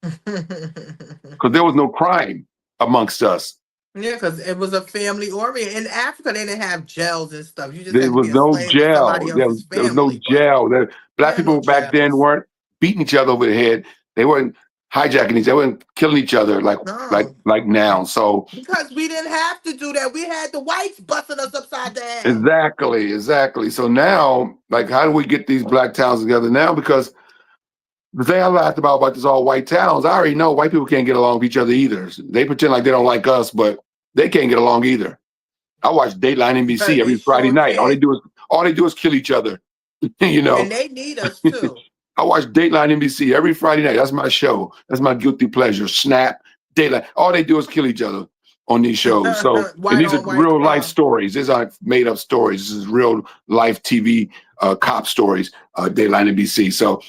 because there was no crime amongst us. Yeah, because it was a family orient. In Africa, they didn't have jails and stuff. You just There had to was be a no slave to jail. somebody There, else's there was no family, but jail. Black there are no people back then jails. weren't beating each other over the head. They weren't hijacking each. They weren't killing each other No, like now. So because we didn't have to do that. We had the whites busting us upside the head. exactly. So now, like, how do we get these black towns together now? Because the thing I laughed about this all white towns, I already know white people can't get along with each other either. They pretend like they don't like us, but they can't get along either. I watch Dateline NBC They every Friday sure night. can. All they do is kill each other. You know. And they need us too. I watch Dateline NBC every Friday night. That's my show. That's my guilty pleasure. Snap, Dateline. All they do is kill each other on these shows. So, and White these are on white real life crime. stories. These aren't made up stories. This is real life TV cop stories. Dateline NBC. So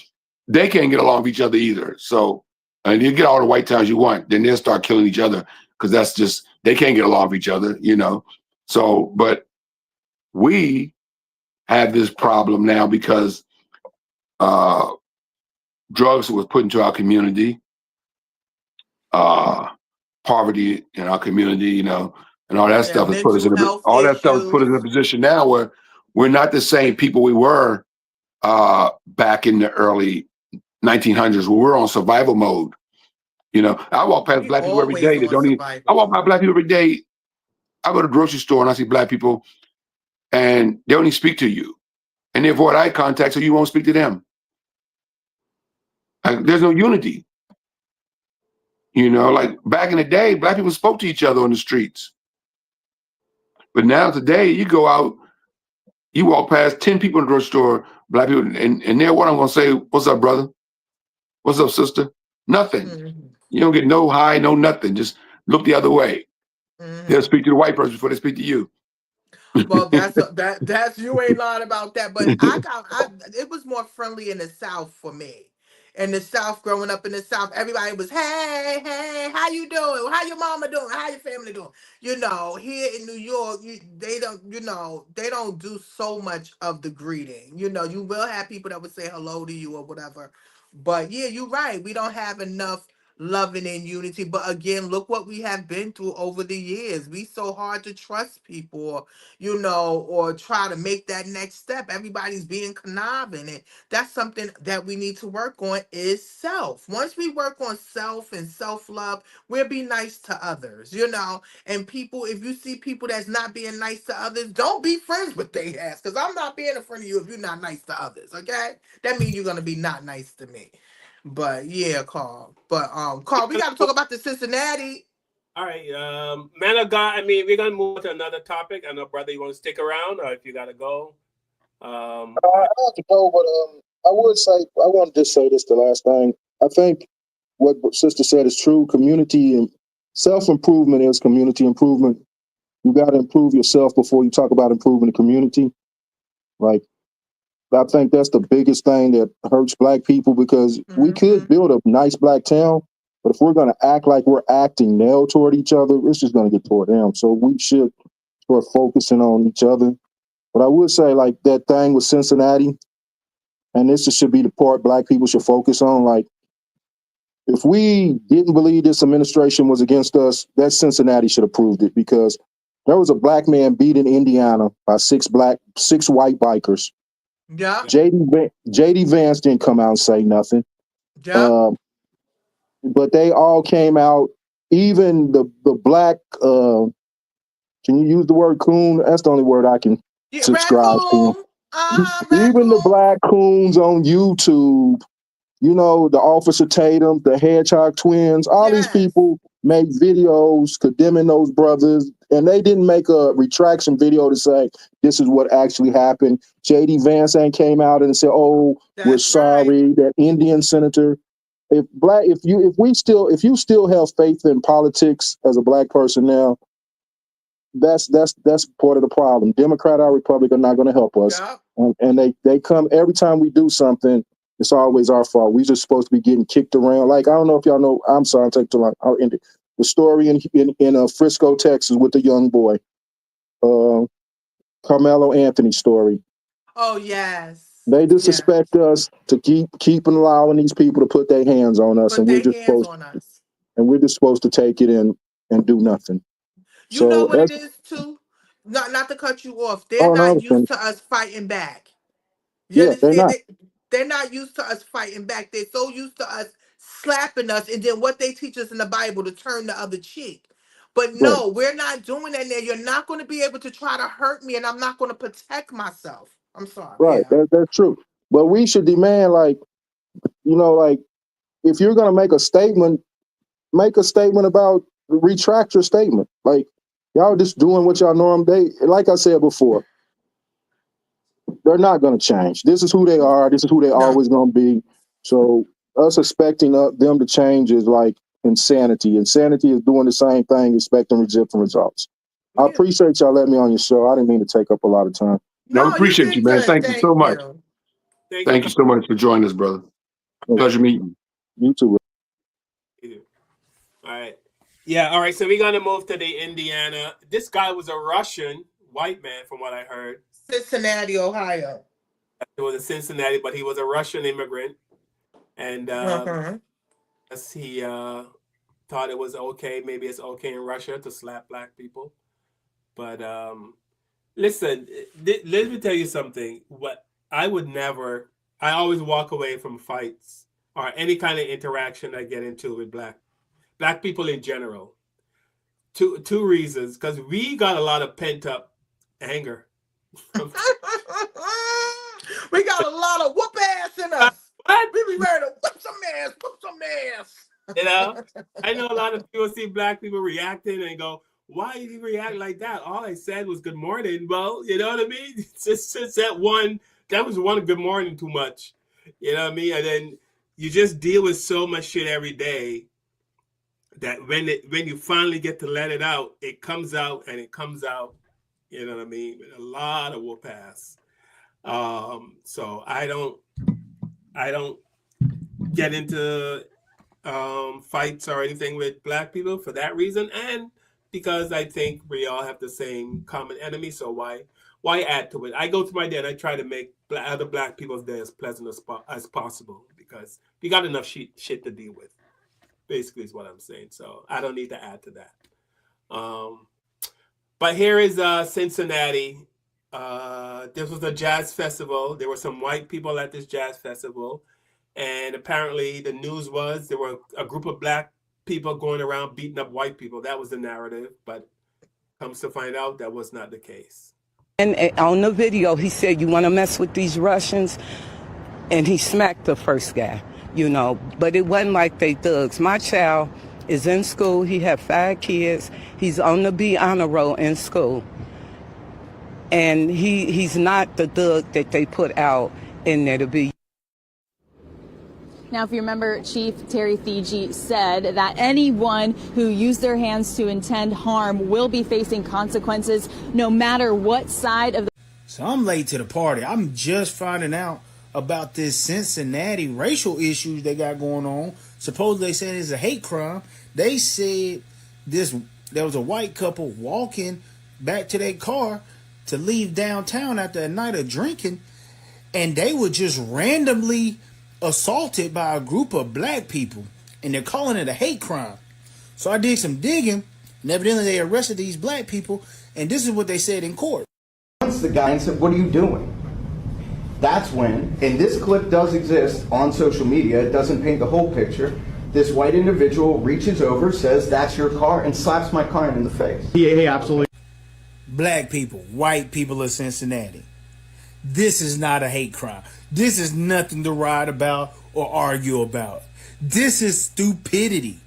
they can't get along with each other either. So, and you get all the white towns you want, then they'll start killing each other because that's just they can't get along with each other. You know. So, but we have this problem now because drugs was put into our community, poverty in our community, you know, and all that Yeah, stuff has put us mental in health all that stuff has put us issues. in a position now where we're not the same people we were back in the early 1900s where we're on survival mode. You know, I walk past We black people every always day that on don't even. I survival walk by mode. black people every day. I go to the grocery store and I see black people, and they don't even speak to you, and they avoid eye contact, so you won't speak to them. There's no unity. You know, like back in the day, black people spoke to each other on the streets. But now today, you go out, you walk past 10 people in the grocery store, black people, and they're one I'm gonna say, "What's up, brother? What's up, sister?" Nothing. Mm-hmm. You don't get no hi, no nothing. Just look the other way. They'll Mm-hmm. speak to the white person before they speak to you. Well, that's you ain't lying about that. But it was more friendly in the South for me. In the South, growing up in the South, everybody was, hey, hey, how you doing? How your mama doing? How your family doing? Here in New York, they don't do so much of the greeting. You will have people that would say hello to you or whatever. But yeah, you're right. We don't have enough loving and unity. But again, look what we have been through over the years. We so hard to trust people, or try to make that next step. Everybody's being conniving. And that's something that we need to work on is self. Once we work on self and self-love, we'll be nice to others. And people, if you see people that's not being nice to others, don't be friends with their ass. Because I'm not being a friend of you if you're not nice to others, okay? That means you're gonna be not nice to me. But yeah, Carl. But Carl, we gotta talk about the Cincinnati. All right, man of God. I mean, we're gonna move on to another topic. I know, brother, you want to stick around, or if you gotta go. I have to go, but I would say I want to just say this the last thing. I think what Sister said is true. Community and self improvement is community improvement. You got to improve yourself before you talk about improving the community. Like I think that's the biggest thing that hurts Black people because we could build a nice Black town, but if we're going to act like we're acting now toward each other, it's just going to get toward them. So we should start focusing on each other. But I would say like that thing with Cincinnati, and this should be the part Black people should focus on. Like if we didn't believe this administration was against us, that Cincinnati should have proved it because there was a Black man beat in Indiana by six white bikers. Yeah. JD Vance didn't come out and say nothing. Yeah. But they all came out. Even the Black. Can you use the word coon? That's the only word I can subscribe to. Even the Black coons on YouTube. The Officer Tatum, the Hedgehog twins, all these people made videos condemning those brothers, and they didn't make a retraction video to say this is what actually happened. JD Vance ain't came out and said, "Oh, we're sorry." That Indian senator. If you still have faith in politics as a Black person now, that's part of the problem. Democrat or Republican are not going to help us, and they come every time we do something. It's always our fault. We just supposed to be getting kicked around. Like I don't know if y'all know. I'm sorry, I'm taking too long. I'll end it. The story in Frisco, Texas, with the young boy, Carmelo Anthony story. Oh yes. They just expect us to keep allowing these people to put their hands on us, and we're just supposed to take it in and do nothing. You know what it is too? Not to cut you off. They're not used to us fighting back. You understand? They're not used to us fighting back. They're so used to us slapping us, and then what they teach us in the Bible to turn the other cheek. But no, we're not doing that now. You're not going to be able to try to hurt me, and I'm not going to protect myself. I'm sorry. Right, that's true. But we should demand, like if you're going to make a statement about retract your statement. Like y'all just doing what y'all normally. Like I said before, they're not going to change. This is who they are. This is who they always going to be. So us expecting them to change is like insanity. Insanity is doing the same thing, expecting different results. I appreciate y'all letting me on your show. I didn't mean to take up a lot of time. No, I appreciate you, man. Thank you so much. Thank you so much for joining us, brother. Pleasure meeting you. You too. All right. Yeah, all right. So we're gonna move to the Indiana. This guy was a Russian white man, from what I heard. Cincinnati, Ohio. It was in Cincinnati, but he was a Russian immigrant, and he thought it was okay. Maybe it's okay in Russia to slap Black people, but listen. Let me tell you something. What I would never. I always walk away from fights or any kind of interaction I get into with Black people in general. Two reasons, because we got a lot of pent up anger. We got a lot of whoop ass in us. What? We be ready to whoop some ass. I know a lot of people see Black people reacting and go, "Why did you react like that? All I said was good morning." Well, you know what I mean? It's just that was one good morning too much. You know what I mean? And then you just deal with so much shit every day that when you finally get to let it out, it comes out You know what I mean? A lot of whoop ass. So I don't get into fights or anything with black people for that reason, and because I think we all have the same common enemy. So why add to it? I go to my day and I try to make other black people's day as pleasant as possible, because we got enough shit to deal with. Basically, is what I'm saying. So I don't need to add to that. But here is Cincinnati. This was a jazz festival. There were some white people at this jazz festival. And apparently the news was there were a group of black people going around beating up white people. That was the narrative. But comes to find out that was not the case. And on the video, he said, "You want to mess with these Russians?" And he smacked the first guy, you know. But it wasn't like they thugs. My child is in school. He had 5 kids. He's on the B honor roll in school. And he's not the thug that they put out in there to be. Now, if you remember, Chief Terry Fiji said that anyone who used their hands to intend harm will be facing consequences no matter what side of the... So I'm late to the party. I'm just finding out about this Cincinnati racial issues they got going on. Supposedly they said it's a hate crime. They said there was a white couple walking back to their car to leave downtown after a night of drinking, and they were just randomly assaulted by a group of black people, and they're calling it a hate crime. So I did some digging, and evidently they arrested these black people, and this is what they said in court. Once the guy said, "What are you doing?" That's when, and this clip does exist on social media, it doesn't paint the whole picture, this white individual reaches over, says, "That's your car," and slaps my client in the face. Yeah, absolutely. Black people, white people of Cincinnati. This is not a hate crime. This is nothing to write about or argue about. This is stupidity.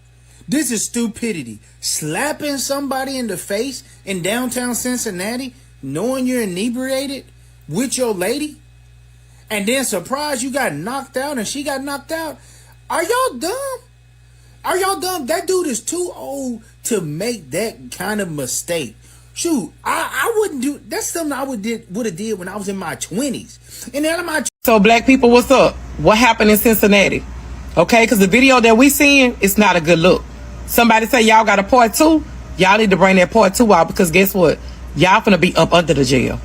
This is stupidity. Slapping somebody in the face in downtown Cincinnati, knowing you're inebriated with your lady, and then surprise you got knocked out and she got knocked out. Are y'all dumb? Are y'all dumb? That dude is too old to make that kind of mistake. Shoot, I wouldn't do. That's something I would have did when I was in my 20s. And out of my So black people, what's up? What happened in Cincinnati? Okay, because the video that we seeing, it's not a good look. Somebody say y'all got a part 2. Y'all need to bring that part 2 out, because guess what? Y'all finna be up under the jail.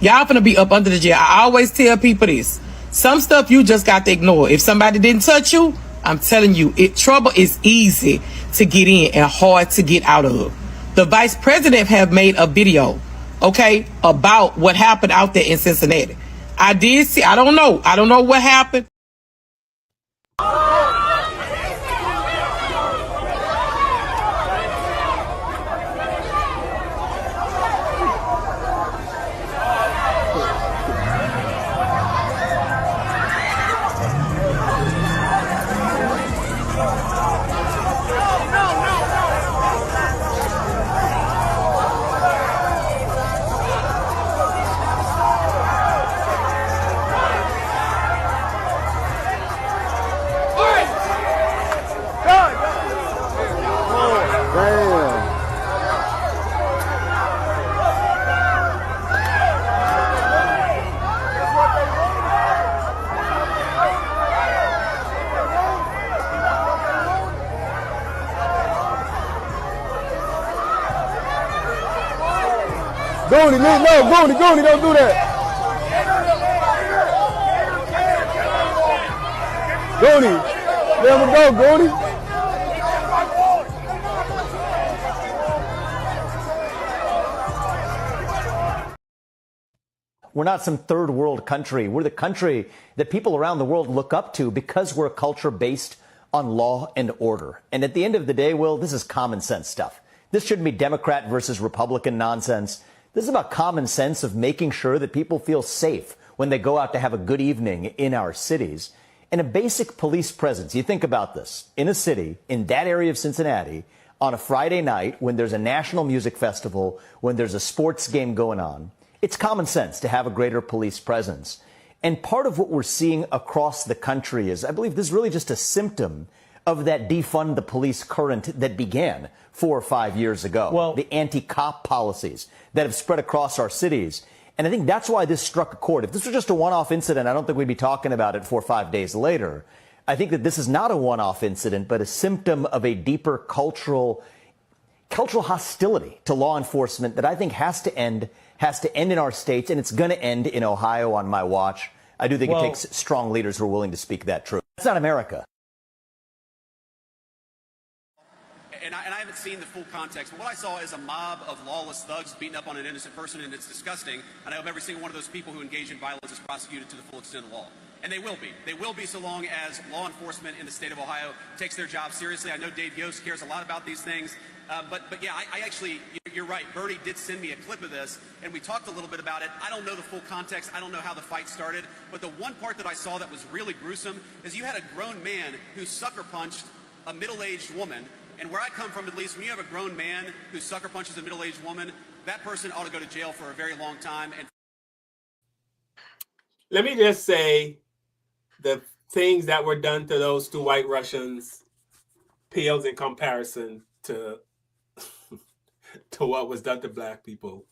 Y'all finna be up under the jail. I always tell people this. Some stuff you just got to ignore. If somebody didn't touch you, I'm telling you, trouble is easy to get in and hard to get out of. The vice president have made a video, okay, about what happened out there in Cincinnati. I did see, I don't know what happened. Goony, no, Goony, don't do that. Goony, let him go, Goony. We're not some third world country. We're the country that people around the world look up to because we're a culture based on law and order. And at the end of the day, Will, this is common sense stuff. This shouldn't be Democrat versus Republican nonsense. This is about common sense of making sure that people feel safe when they go out to have a good evening in our cities. And a basic police presence. You think about this. In a city, in that area of Cincinnati, on a Friday night when there's a national music festival, when there's a sports game going on, it's common sense to have a greater police presence. And part of what we're seeing across the country is, I believe this is really just a symptom of that defund the police current that began 4 or 5 years ago. Well, the anti-cop policies that have spread across our cities. And I think that's why this struck a chord. If this was just a one-off incident, I don't think we'd be talking about it 4 or 5 days later. I think that this is not a one-off incident, but a symptom of a deeper cultural hostility to law enforcement that I think has to end in our states, and it's going to end in Ohio on my watch. I do think it takes strong leaders who are willing to speak that truth. That's not America. And I haven't seen the full context, but what I saw is a mob of lawless thugs beating up on an innocent person, and it's disgusting. And I hope every single one of those people who engage in violence is prosecuted to the full extent of the law. And they will be. They will be so long as law enforcement in the state of Ohio takes their job seriously. I know Dave Yost cares a lot about these things. But yeah, I actually, you're right. Bertie did send me a clip of this, and we talked a little bit about it. I don't know the full context. I don't know how the fight started. But the one part that I saw that was really gruesome is you had a grown man who sucker punched a middle-aged woman. And where I come from, at least, when you have a grown man who sucker punches a middle-aged woman, that person ought to go to jail for a very long time. And let me just say, the things that were done to those 2 white Russians pales in comparison to to what was done to black people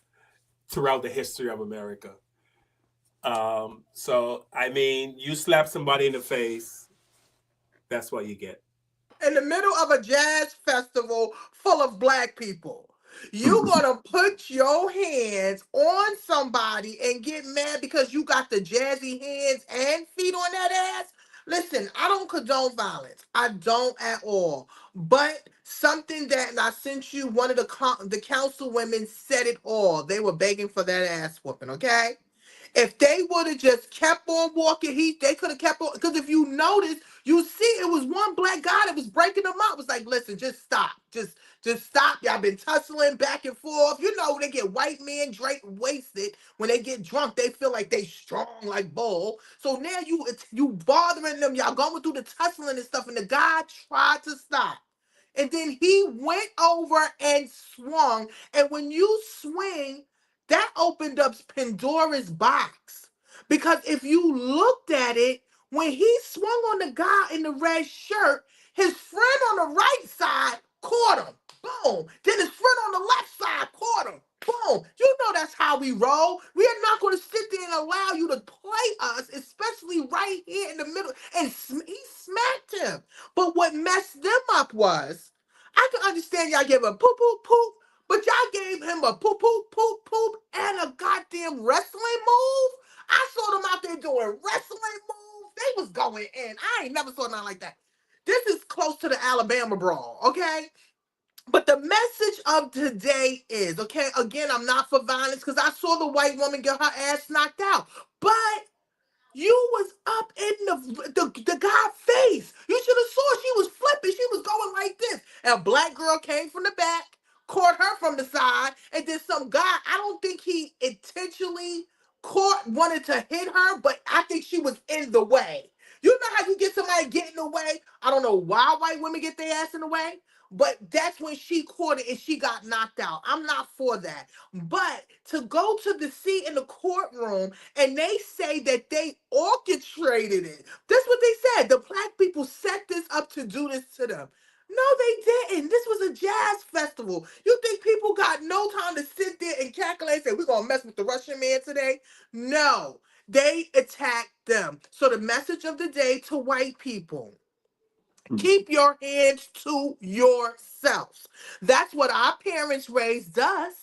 throughout the history of America. So, I mean, you slap somebody in the face, that's what you get. In the middle of a jazz festival full of black people, you're gonna put your hands on somebody and get mad because you got the jazzy hands and feet on that ass? Listen, I don't condone violence. I don't at all. But something that, and I sent you, one of the council women said it all. They were begging for that ass whooping, okay? If they would have just kept on walking, they could have kept on. Because if you notice, you see it was one black guy that was breaking them up. It was like, listen, just stop. Just stop. Y'all been tussling back and forth. You know, they get white men drink wasted. When they get drunk, they feel like they strong like bull. So now you bothering them. Y'all going through the tussling and stuff. And the guy tried to stop. And then he went over and swung. And when you swing, that opened up Pandora's box. Because if you looked at it, when he swung on the guy in the red shirt, his friend on the right side caught him. Boom. Then his friend on the left side caught him. Boom. You know that's how we roll. We are not going to sit there and allow you to play us, especially right here in the middle. And he smacked him. But what messed them up was, I can understand y'all give a poop, poop, poop, but y'all gave him a poop, poop, poop, poop, and a goddamn wrestling move. I saw them out there doing wrestling moves. They was going in. I ain't never saw nothing like that. This is close to the Alabama Brawl, okay? But the message of today is, okay, again, I'm not for violence because I saw the white woman get her ass knocked out. But you was up in the guy's face. You should have saw she was flipping. She was going like this. And a black girl came from the back, caught her from the side, and then some guy, I don't think he intentionally wanted to hit her, but I think she was in the way. You know how you get somebody get in the way? I don't know why white women get their ass in the way, but that's when she caught it and she got knocked out. I'm not for that. But to go to the seat in the courtroom and they say that they orchestrated it. That's what they said. The black people set this up to do this to them. No, they didn't. This was a jazz festival. You think people got no time to sit there and calculate and say, we're going to mess with the Russian man today? No, they attacked them. So the message of the day to white people, keep your hands to yourselves. That's what our parents raised us.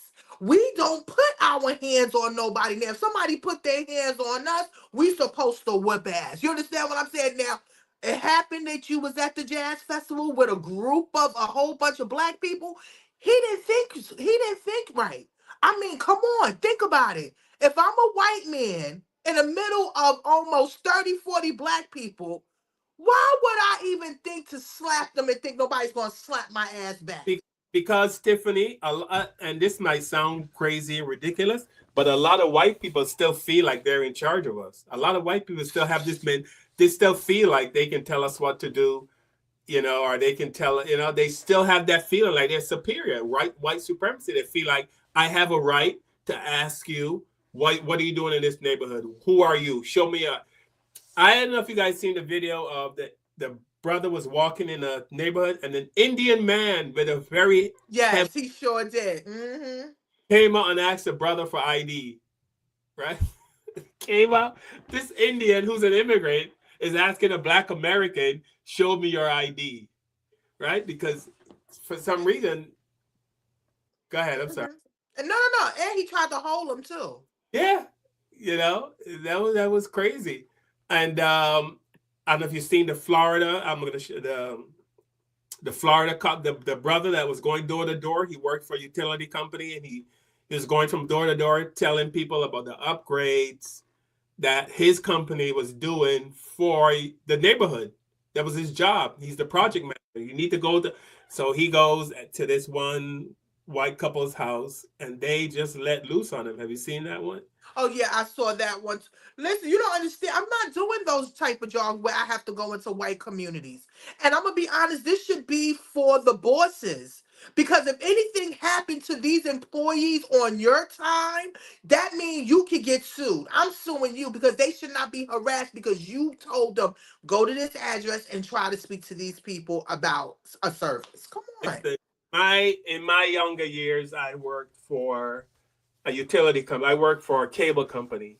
We don't put our hands on nobody. Now, if somebody put their hands on us, we supposed to whip ass. You understand what I'm saying now? It happened that you was at the jazz festival with a group of a whole bunch of black people. He didn't think right. I mean, come on, think about it. If I'm a white man in the middle of almost 30, 40 black people, why would I even think to slap them and think nobody's going to slap my ass back? Because, Tiffany, and this might sound crazy and ridiculous, but a lot of white people still feel like they're in charge of us. A lot of white people still have they still feel like they can tell us what to do, or they can tell, they still have that feeling like they're superior, right? White supremacy. They feel like I have a right to ask you, what are you doing in this neighborhood? Who are you? Show me up. I don't know if you guys seen the video of the brother was walking in a neighborhood, and an Indian man with a very Yes, he sure did. came out and asked the brother for ID, right? Came out. This Indian who's an immigrant is asking a Black American, "Show me your ID," right? Because for some reason, go ahead. I'm sorry. No, and he tried to hold him too. Yeah, that was crazy. And I don't know if you've seen the Florida. I'm gonna show the Florida cop, the brother that was going door to door. He worked for a utility company, and he was going from door to door telling people about the upgrades that his company was doing for the neighborhood. That was his job. He's the project manager. You need to go to. So he goes to this one white couple's house, and they just let loose on him. Have you seen that one? Oh yeah, I saw that once. Listen, you don't understand. I'm not doing those type of jobs where I have to go into white communities. And I'm gonna be honest, this should be for the bosses. Because if anything happened to these employees on your time, that means you could get sued. I'm suing you because they should not be harassed because you told them go to this address and try to speak to these people about a service. Come on. In my younger years, I worked for a utility company. I worked for a cable company,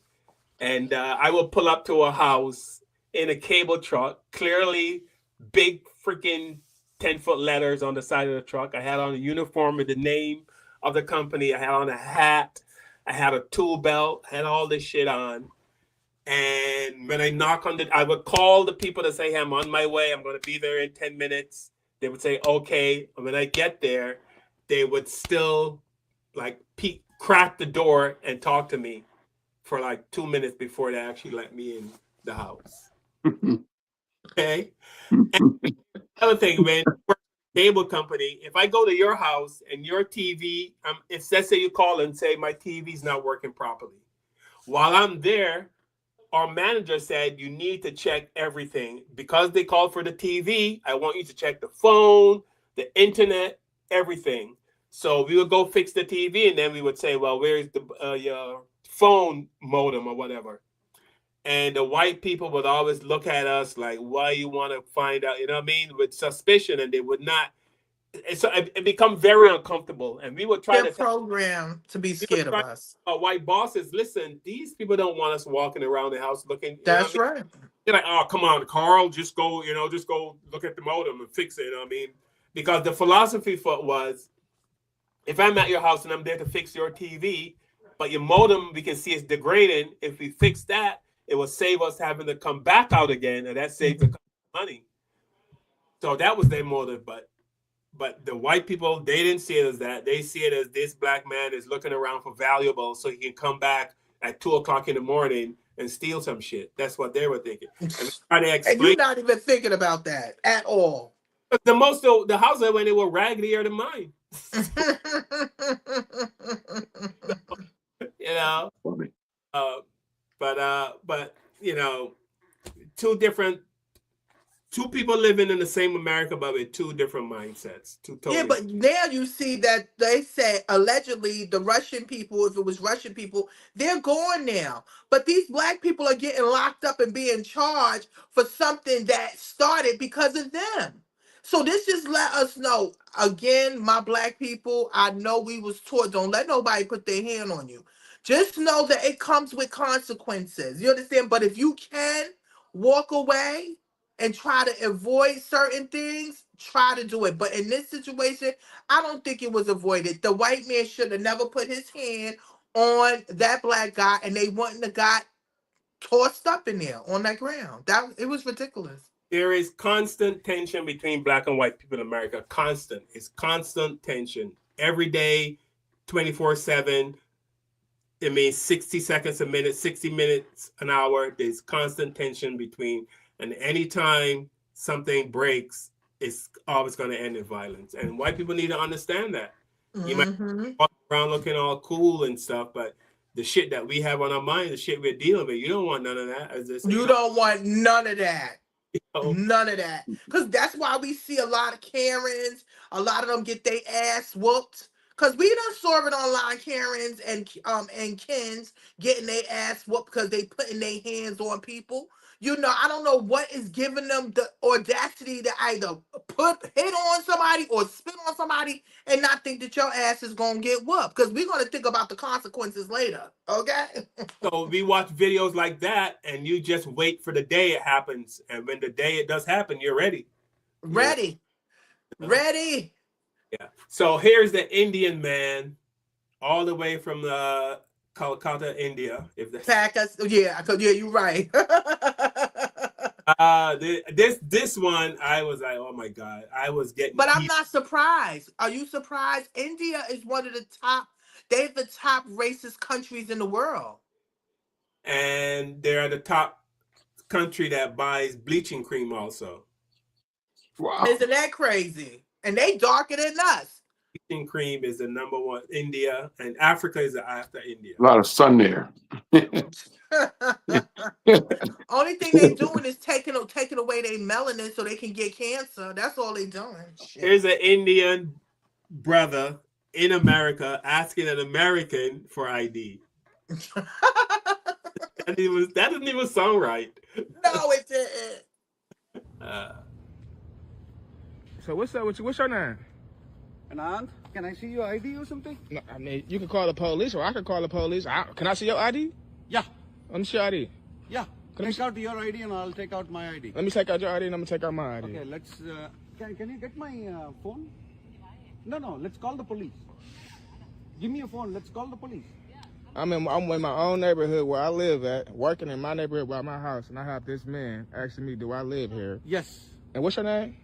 and I will pull up to a house in a cable truck, clearly big freaking 10-foot letters on the side of the truck. I had on a uniform with the name of the company. I had on a hat. I had a tool belt. I had all this shit on. And when I knock on I would call the people to say, hey, I'm on my way. I'm going to be there in 10 minutes. They would say, okay. And when I get there, they would still like crack the door and talk to me for like 2 minutes before they actually let me in the house. Okay. And another thing, man, cable company, if I go to your house and your TV, let's say you call and say my TV's not working properly. While I'm there, our manager said you need to check everything. Because they called for the TV, I want you to check the phone, the internet, everything. So we would go fix the TV, and then we would say, well, where's your phone modem or whatever? And the white people would always look at us like, why you want to find out, you know what I mean, with suspicion, and they would not. So it become very uncomfortable. And we would try to program to be scared of us. Our white bosses, listen, these people don't want us walking around the house looking. That's right. They're like, oh, come on, Carl, just go look at the modem and fix it, you know what I mean? Because the philosophy was, if I'm at your house and I'm there to fix your TV, but your modem, we can see it's degrading. If we fix that, it will save us having to come back out again, and that saves us money. So that was their motive. But the white people, they didn't see it as that. They see it as this black man is looking around for valuables so he can come back at 2:00 in the morning and steal some shit. That's what they were thinking. And you're not even thinking about that at all. The houses when they were raggedier than mine. You know. But you know, two people living in the same America, but with two different mindsets. Yeah, but now you see that they say allegedly the Russian people, if it was Russian people, they're gone now. But these black people are getting locked up and being charged for something that started because of them. So this just let us know, again, my black people, I know we was taught, don't let nobody put their hand on you. Just know that it comes with consequences. You understand? But if you can walk away and try to avoid certain things, try to do it. But in this situation, I don't think it was avoided. The white man should have never put his hand on that black guy, and they wouldn't have got tossed up in there on that ground. It was ridiculous. There is constant tension between black and white people in America. Constant. It's constant tension. Every day, 24/7. It means 60 seconds a minute, 60 minutes an hour. There's constant tension between, and anytime something breaks, it's always going to end in violence. And white people need to understand that. You might walk around looking all cool and stuff, but the shit that we have on our mind, the shit we're dealing with, you don't want none of that. You don't want none of that. None of that. Because that's why we see a lot of Karens, a lot of them get their ass whooped Cause we done saw it online, Karens and Kens getting their ass whooped because they putting their hands on people. You know, I don't know what is giving them the audacity to either hit on somebody or spit on somebody and not think that your ass is gonna get whooped. Cause we're gonna think about the consequences later. Okay. So we watch videos like that, and you just wait for the day it happens, and when the day it does happen, you're ready. Ready. Ready. Yeah. So here's the Indian man, all the way from Calcutta, India. If that's Pack us, yeah, you're right. this one, I was like, oh my god, I was getting. But I'm not surprised. Are you surprised? India is one of the top. They're the top racist countries in the world. And they're the top country that buys bleaching cream also. Wow. Isn't that crazy? And they darker than us. Bleaching cream is the number one. India and Africa is after India. A lot of sun there. Only thing they doing is taking away their melanin so they can get cancer. That's all they doing. Shit. Here's an Indian brother in America asking an American for ID. That doesn't even sound right. No, it didn't. So what's up with you? What's your name? Anand, can I see your ID or something? No, I mean, you can call the police, or I can call the police. Can I see your ID? Yeah. Let me see your ID. Yeah. Take out your ID and I'll take out my ID. Let me take out your ID and I'm gonna take out my ID. Okay, let's. Can you get my phone? No, let's call the police. Give me your phone. Let's call the police. I'm in my own neighborhood where I live at, working in my neighborhood by my house, and I have this man asking me, do I live here? Yes. And what's your name?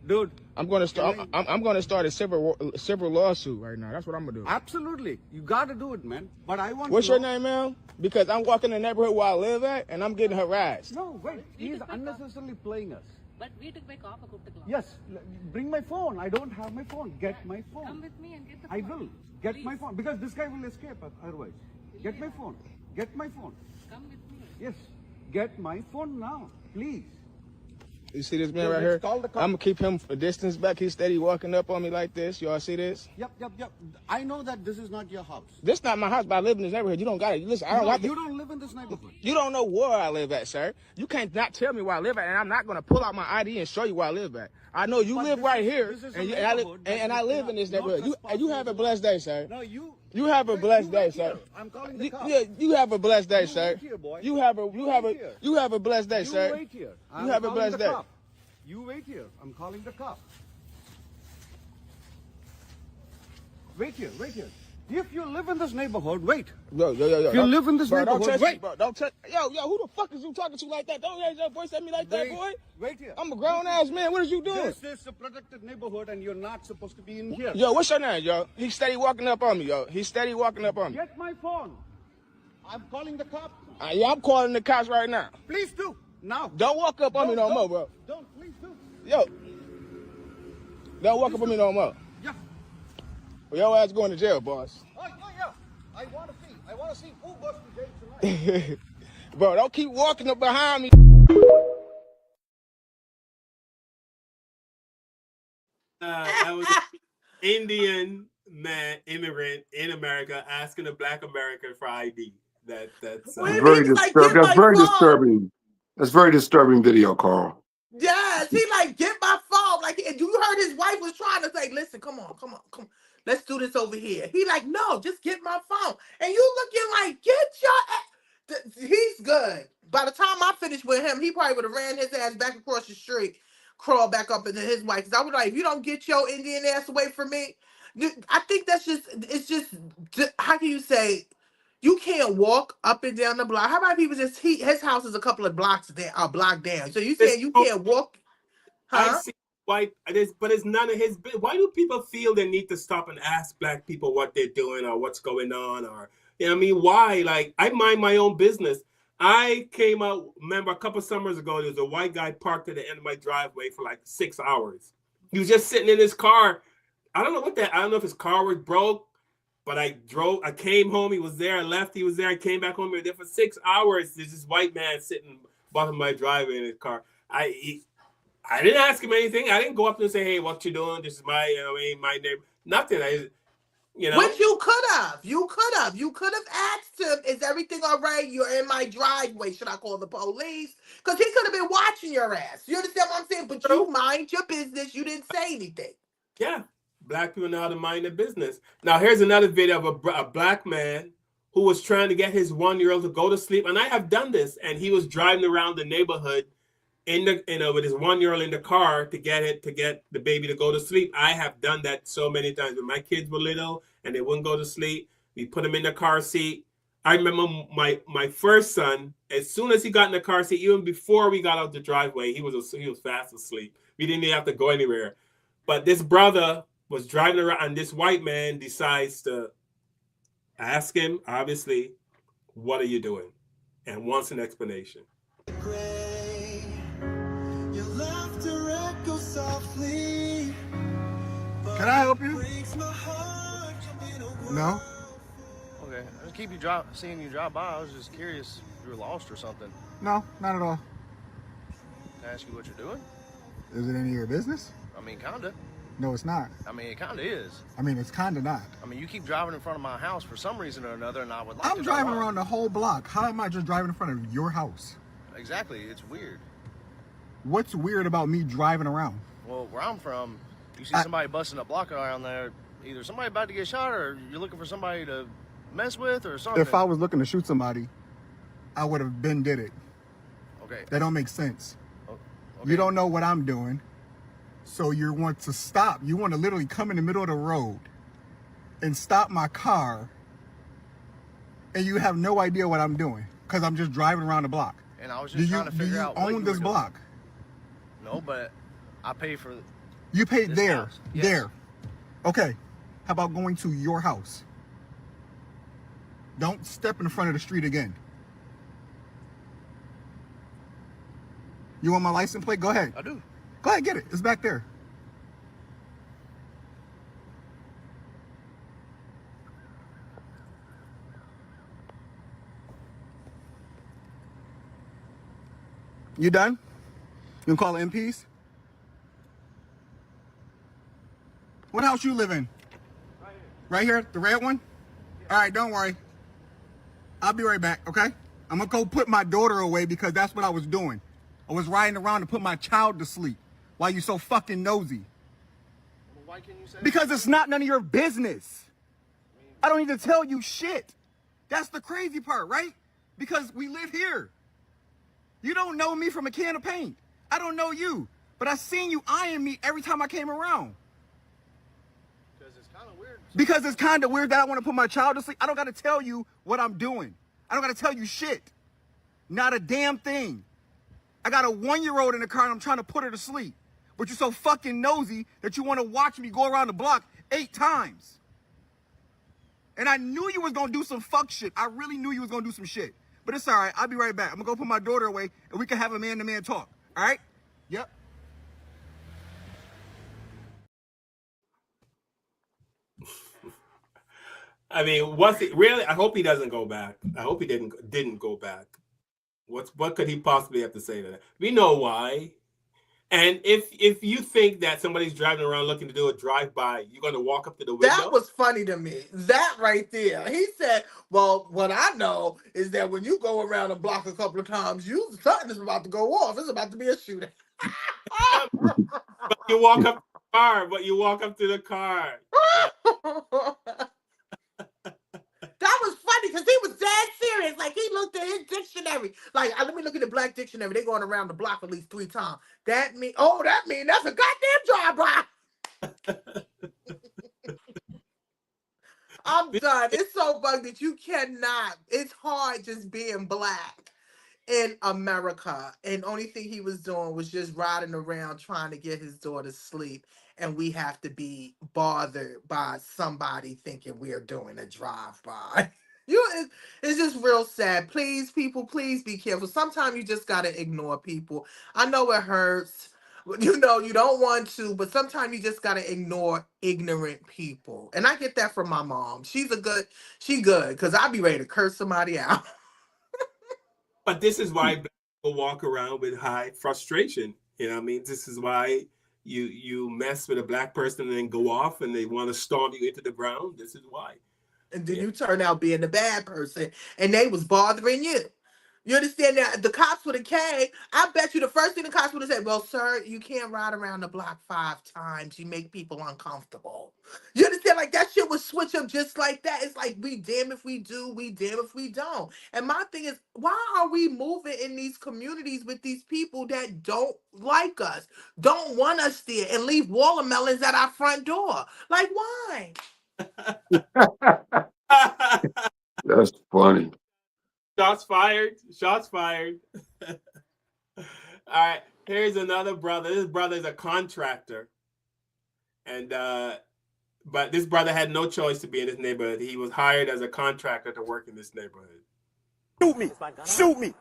Dude, I'm going to start. I'm going to start a civil lawsuit right now. That's what I'm gonna do. Absolutely, you got to do it, man. But I want. What's your name, man? Because I'm walking in the neighborhood where I live at, and I'm getting harassed. No, wait. He's unnecessarily playing us. But we took my copper. Yes, bring my phone. I don't have my phone. Get my phone. Come with me and get the I phone. will get my phone because this guy will escape otherwise. Get my phone. Get my phone. Come with me. Yes, get my phone now, please. You see this man right here? I'm gonna keep him a distance back. He's steady walking up on me like this. Y'all see this? Yep. I know that this is not your house. This not my house, but I live in this neighborhood. You don't got it. Listen, I don't like. You don't live in this neighborhood. You don't know where I live at, sir. You can't not tell me where I live at, and I'm not gonna pull out my ID and show you where I live at. I know you live right here, and I live in this neighborhood. You have a blessed day, sir. No, you. You have a blessed day, sir. I'm calling the cops. You have a blessed day, sir. You have a blessed day, sir. You wait here. You have a blessed day. You wait here. I'm calling the cop. Wait here. If you live in this neighborhood, wait. Yo. If you live in this neighborhood, wait. Bro. Don't touch. Yo, who the fuck is you talking to like that? Don't raise your voice at me like that, boy. Wait here. I'm a grown ass man. What are you doing? This is a protected neighborhood, and you're not supposed to be in here. Yo, what's your name, yo? He's steady walking up on me, yo. Get my phone. I'm calling the cops. Yeah, I'm calling the cops right now. Please do. Now. Don't walk up on me no more, bro. Don't, please do. Yo. Don't walk up on me no more. Yeah. Well, your ass going to jail, boss. Oh, yeah. I want to see who goes to jail tonight. Bro, don't keep walking up behind me. That was an Indian immigrant in America asking a Black American for ID. That's very disturbing. That's very disturbing. That's very disturbing video, Carl. Yes, he like, get my phone. Like, you heard his wife was trying to say, listen, come on. Let's do this over here. He like, no, just get my phone. And you looking like, get your. He's good. By the time I finished with him, he probably would have ran his ass back across the street, crawled back up into his wife. Because I was like, if you don't get your Indian ass away from me, I think it's just, how can you say, you can't walk up and down the block. How about people his house is a couple of blocks down, a block down. So you saying you can't walk? Huh? I see white, but it's none of his business. Why do people feel they need to stop and ask Black people what they're doing or what's going on? Or, you know what I mean? Why? Like, I mind my own business. I came out, remember a couple summers ago, there was a white guy parked at the end of my driveway for like 6 hours. He was just sitting in his car. I don't know if his car was broke. But I came home, he was there, I left, he was there, I came back home, we were there for 6 hours. There's this white man sitting bottom of my driveway in his car. I didn't ask him anything. I didn't go up and say, hey, what you doing? This is my neighbor. Nothing. You know, Which you could have. You could have asked him, "Is everything all right? You're in my driveway. Should I call the police?" Because he could have been watching your ass. You understand what I'm saying? But you mind your business. You didn't say anything. yeah, black people know how to mind their business. Now, here's another video of a black man who was trying to get his 1-year-old to go to sleep, and I have done this. And he was driving around the neighborhood with his 1-year-old in the car to get the baby to go to sleep. I have done that so many times when my kids were little and they wouldn't go to sleep. We put them in the car seat. I remember my first son, as soon as he got in the car seat, even before we got out the driveway, he was fast asleep. We didn't even have to go anywhere. But this brother was driving around, and this white man decides to ask him, obviously, "What are you doing?" and wants an explanation. Can I help you? No. Okay, I just keep seeing you drive by. I was just curious if you were lost or something. No, not at all. Can I ask you what you're doing? Is it any of your business? I mean, kinda. No, it's not. I mean, it kinda is. I mean, it's kinda not. I mean, you keep driving in front of my house for some reason or another, and I would like I'm to driving know why. around the whole block. How am I just driving in front of your house? Exactly, it's weird. What's weird about me driving around? Well, where I'm from, you see somebody busting a block around there, either somebody about to get shot or you're looking for somebody to mess with or something. If I was looking to shoot somebody, I would have been did it. Okay. That don't make sense. Okay. You don't know what I'm doing, so you want to stop. You want to literally come in the middle of the road and stop my car, and you have no idea what I'm doing because I'm just driving around the block. And I was just trying to figure out what you own this were doing. block? No, but I pay for. You paid this there, house. Yes. there. Okay, how about going to your house? Don't step in front of the street again. You want my license plate? Go ahead. I do. Go ahead, get it. It's back there. You done? You can call the MPs? What house you live in? Right here, the red one? All right, don't worry. I'll be right back, okay? I'm gonna go put my daughter away because that's what I was doing. I was riding around to put my child to sleep. Why you so fucking nosy? Well, why can't you say Because it's not none of your business. I don't need to tell you shit. That's the crazy part, right? Because we live here. You don't know me from a can of paint. I don't know you. But I seen you eyeing me every time I came around. Because it's kind of weird that I want to put my child to sleep. I don't got to tell you what I'm doing. I don't got to tell you shit. Not a damn thing. I got a 1-year-old in the car and I'm trying to put her to sleep. But you're so fucking nosy that you want to watch me go around the block 8 times. And I knew you was going to do some fuck shit. I really knew you was going to do some shit. But it's all right. I'll be right back. I'm going to go put my daughter away and we can have a man-to-man talk. All right? Yep. I mean, what's it really? I hope he doesn't go back. I hope he didn't go back. What could he possibly have to say to that? We know why. And if you think that somebody's driving around looking to do a drive-by, you're going to walk up to the window? That was funny to me. That right there. He said, well, what I know is that when you go around a block a couple of times, something is about to go off. It's about to be a shooting. But you walk up to the car. That was funny because he was dead serious. Like, he looked at his dictionary. Like, let me look at the black dictionary. They're going around the block at least 3 times. That mean that's a goddamn drive-by. I'm done. It's so bugged that you cannot. It's hard just being black in America. And only thing he was doing was just riding around trying to get his daughter to sleep. And we have to be bothered by somebody thinking we're doing a drive-by. It's just real sad. Please, people, please be careful. Sometimes you just gotta ignore people. I know it hurts. You know, you don't want to, but sometimes you just gotta ignore ignorant people. And I get that from my mom. She good, because I'd be ready to curse somebody out. But this is why black people walk around with high frustration. You know what I mean? This is why you mess with a black person and then go off and they want to storm you into the ground. This is why. And then you turn out being the bad person, and they was bothering you. You understand that? The cops would have came. I bet you the first thing the cops would have said, well, sir, you can't ride around the block 5 times. You make people uncomfortable. You understand? Like, that shit would switch up just like that. It's like, we damn if we do, we damn if we don't. And my thing is, why are we moving in these communities with these people that don't like us, don't want us there, and leave watermelons at our front door? Like, why? That's funny. Shots fired. Shots fired. All right. Here's another brother. This brother is a contractor. And but this brother had no choice to be in this neighborhood. He was hired as a contractor to work in this neighborhood. Shoot me. Shoot me.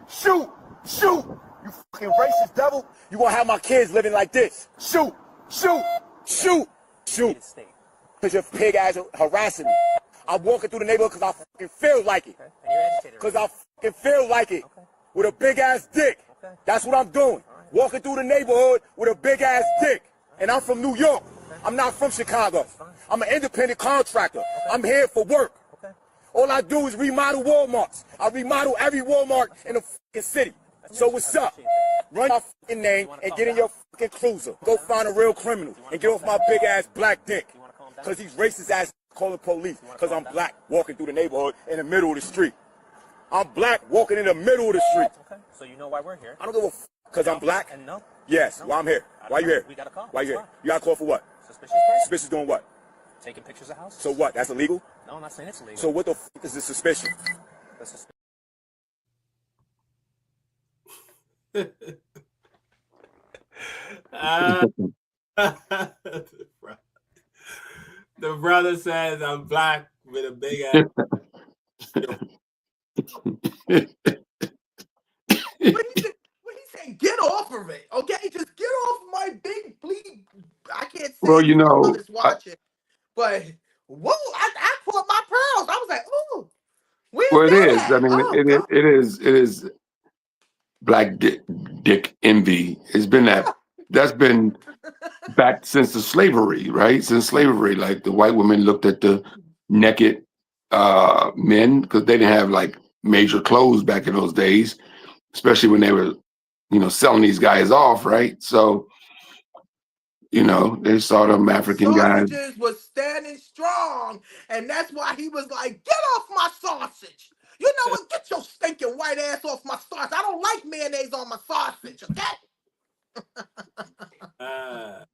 Shoot. Shoot. You fucking racist devil. You gonna have my kids living like this. Shoot. Shoot. Shoot. Shoot. Because your pig ass harassing me. I'm walking through the neighborhood because I fucking feel like it. Because I fucking feel like it. With a big ass dick. That's what I'm doing. Walking through the neighborhood with a big ass dick. And I'm from New York. I'm not from Chicago. I'm an independent contractor. I'm here for work. All I do is remodel Walmarts. I remodel every Walmart in the fucking city. So what's up? Run my fucking name and get in your fucking cruiser. Go find a real criminal and get off my big ass black dick. Because these racist ass calling police because I'm black walking through the neighborhood in the middle of the street. I'm black walking in the middle of the street. Okay, so you know why we're here. I don't give a f because I'm black. And no. Yes, no. well, I'm here. Why you here? We got a call. Why you here? You got a call for what? Suspicious person. Suspicious doing what? Taking pictures of houses. So what? That's illegal? No, I'm not saying it's illegal. So what the f is this suspicion? The brother says I'm black with a big ass. What he saying? Get off of it, okay? Just get off my big bleed. I can't say Well, you know, others watch it, but whoa! I caught my pearls. I was like, ooh, where's well, it that is. at? I mean, Oh, it is black dick envy. It's been that's been back since the slavery, right? Since slavery, like the white women looked at the naked men because they didn't have like major clothes back in those days, especially when they were, you know, selling these guys off, right? So, you know, they saw them African guys. sausages was standing strong, and that's why he was like, "Get off my sausage." You know what? Get your stinking white ass off my sausage. I don't like mayonnaise on my sausage, okay? That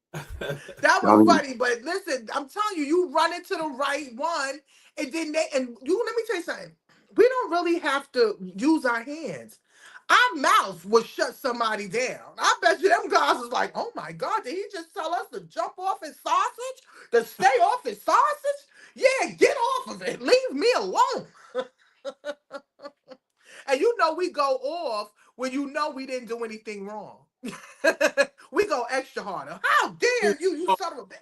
was funny, but listen, I'm telling you, you run into the right one, and then let me tell you something. We don't really have to use our hands. Our mouth will shut somebody down. I bet you them guys was like, oh my God, did he just tell us to jump off his sausage? To stay off his sausage? Yeah, get off of it. Leave me alone. And you know we go off when you know we didn't do anything wrong. We go extra harder. How dare you son of a bitch.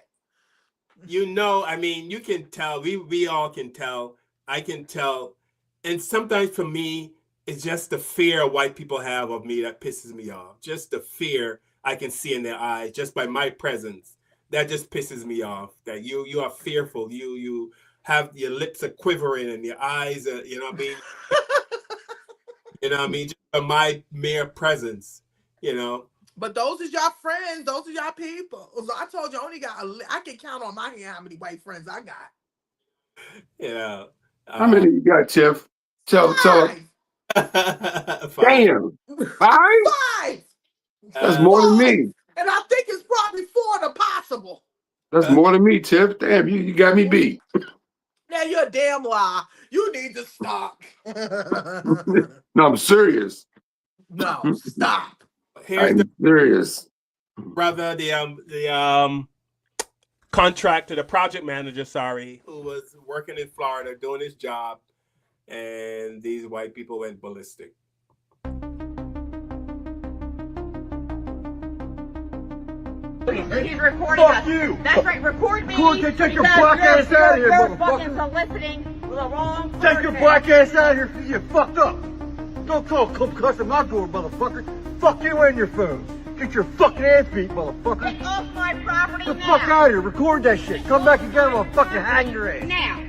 You know, I mean, you can tell. We all can tell. I can tell. And sometimes for me, it's just the fear white people have of me that pisses me off. Just the fear I can see in their eyes, just by my presence. That just pisses me off. That you are fearful. You have your lips are quivering and your eyes are, you know what I mean? You know what I mean? Just by my mere presence, you know. But those is your friends. Those are your people. So I told you, I can count on my hand how many white friends I got. Yeah. How many you got, Tiff? Tell. Five. Damn. 5? 5. That's more than me. And I think it's probably 4 to possible. That's more than me, Tiff. Damn, you got me beat. Now you're a damn lie. You need to stop. No, I'm serious. No, stop. Here's I'm serious. Brother, the contractor, the project manager, who was working in Florida doing his job, and these white people went ballistic. He's recording Fuck us. you. That's right, record me. Take your black ass out of here, You're motherfucker. fucking soliciting with the wrong person. Take your black ass out of here because you're fucked up. Don't come cussing my door, motherfucker. Fuck you and your phone. Get your fucking ass beat, motherfucker. Get off my property Get the now. fuck out of here. Record that shit. Come back again, I'm gonna fucking hang your ass. Now.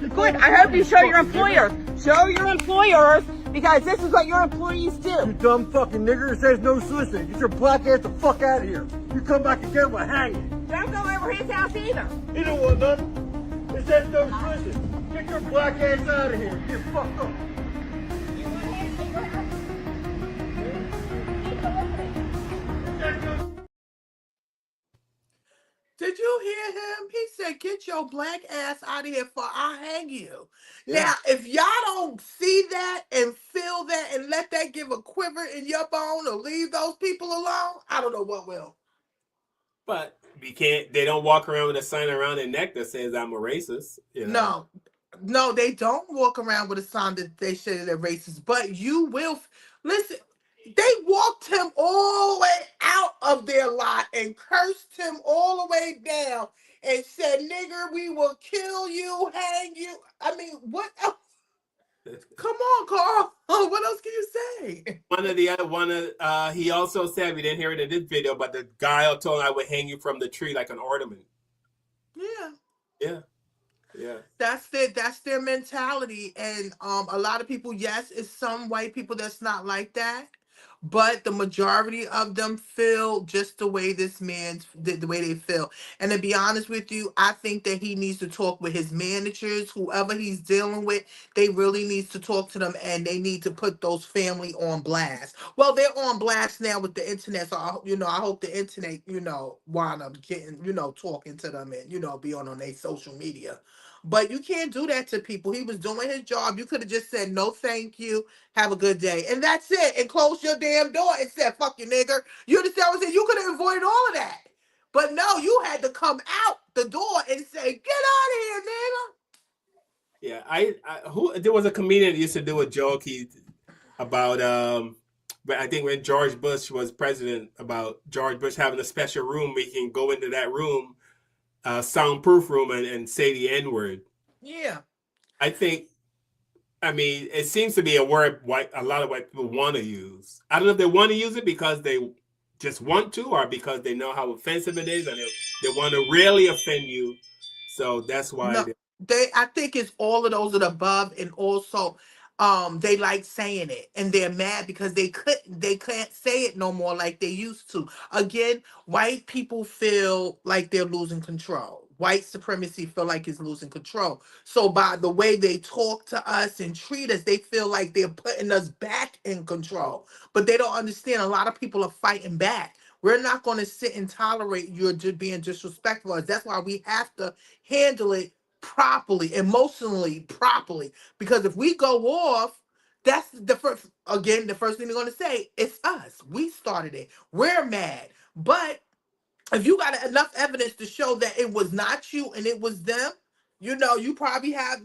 Good. I hope you show your employers. Show your employers, because this is what your employees do. You dumb fucking nigger. It says no soliciting. Get your black ass the fuck out of here. You come back again, we'll hang you. Don't go over his house either. He don't want nothing. It says no soliciting. Get your black ass out of here. Get fucked up. Did you hear him? He said, get your black ass out of here for I'll hang you. Yeah. Now, if y'all don't see that and feel that and let that give a quiver in your bone or leave those people alone, I don't know what will. But they don't walk around with a sign around their neck that says I'm a racist. You know? No, they don't walk around with a sign that they say they're racist, but you will. Listen, they walked him all the way out of their lot and cursed him all the way down and said, nigger, we will kill you, hang you. I mean, what else? Come on, Carl. What else can you say? He also said, we didn't hear it in this video, but the guy told him I would hang you from the tree like an ornament. Yeah. Yeah. That's their mentality. And a lot of people, yes, it's some white people that's not like that. But the majority of them feel just the way this man's the way they feel. And to be honest with you, I think that he needs to talk with his managers, whoever he's dealing with. They really needs to talk to them, and they need to put those family on blast. Well, they're on blast now with the internet, so I hope the internet, wind up getting, talking to them and be on their social media. But you can't do that to people. He was doing his job. You could have just said, no, thank you. Have a good day. And that's it. And close your damn door and said, fuck you, nigger. You understand what I'm saying? You could have avoided all of that. But no, you had to come out the door and say, get out of here, nigga. Yeah, there was a comedian that used to do a joke about but I think when George Bush was president, about George Bush having a special room where he can go into that room, soundproof room, and say the N-word. Yeah. It seems to be a word a lot of white people want to use. I don't know if they want to use it because they just want to, or because they know how offensive it is and they want to really offend you. So that's why. No, I think it's all of those of the above, and also they like saying it, and they're mad because they can't say it no more like they used to. Again, white people feel like they're losing control. White supremacy feel like it's losing control. So by the way they talk to us and treat us, they feel like they're putting us back in control. But they don't understand, a lot of people are fighting back. We're not going to sit and tolerate you just being disrespectful. That's why we have to handle it properly, emotionally properly. Because if we go off, that's the first thing they're going to say, it's us. We started it. We're mad. But if you got enough evidence to show that it was not you and it was them, you probably have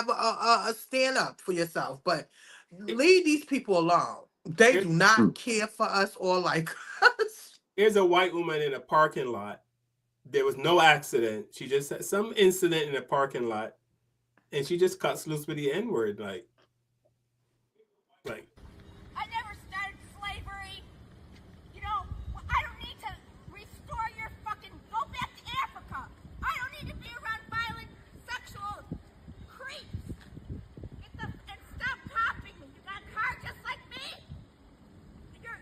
a stand up for yourself. But leave these people alone. They do not care for us or like us. Here's a white woman in a parking lot. There was no accident. She just had some incident in a parking lot, and she just cuts loose with the N-word, like. I never started slavery. I don't need to restore your fucking. Go back to Africa. I don't need to be around violent sexual creeps. And stop copying me. You got a car just like me. You're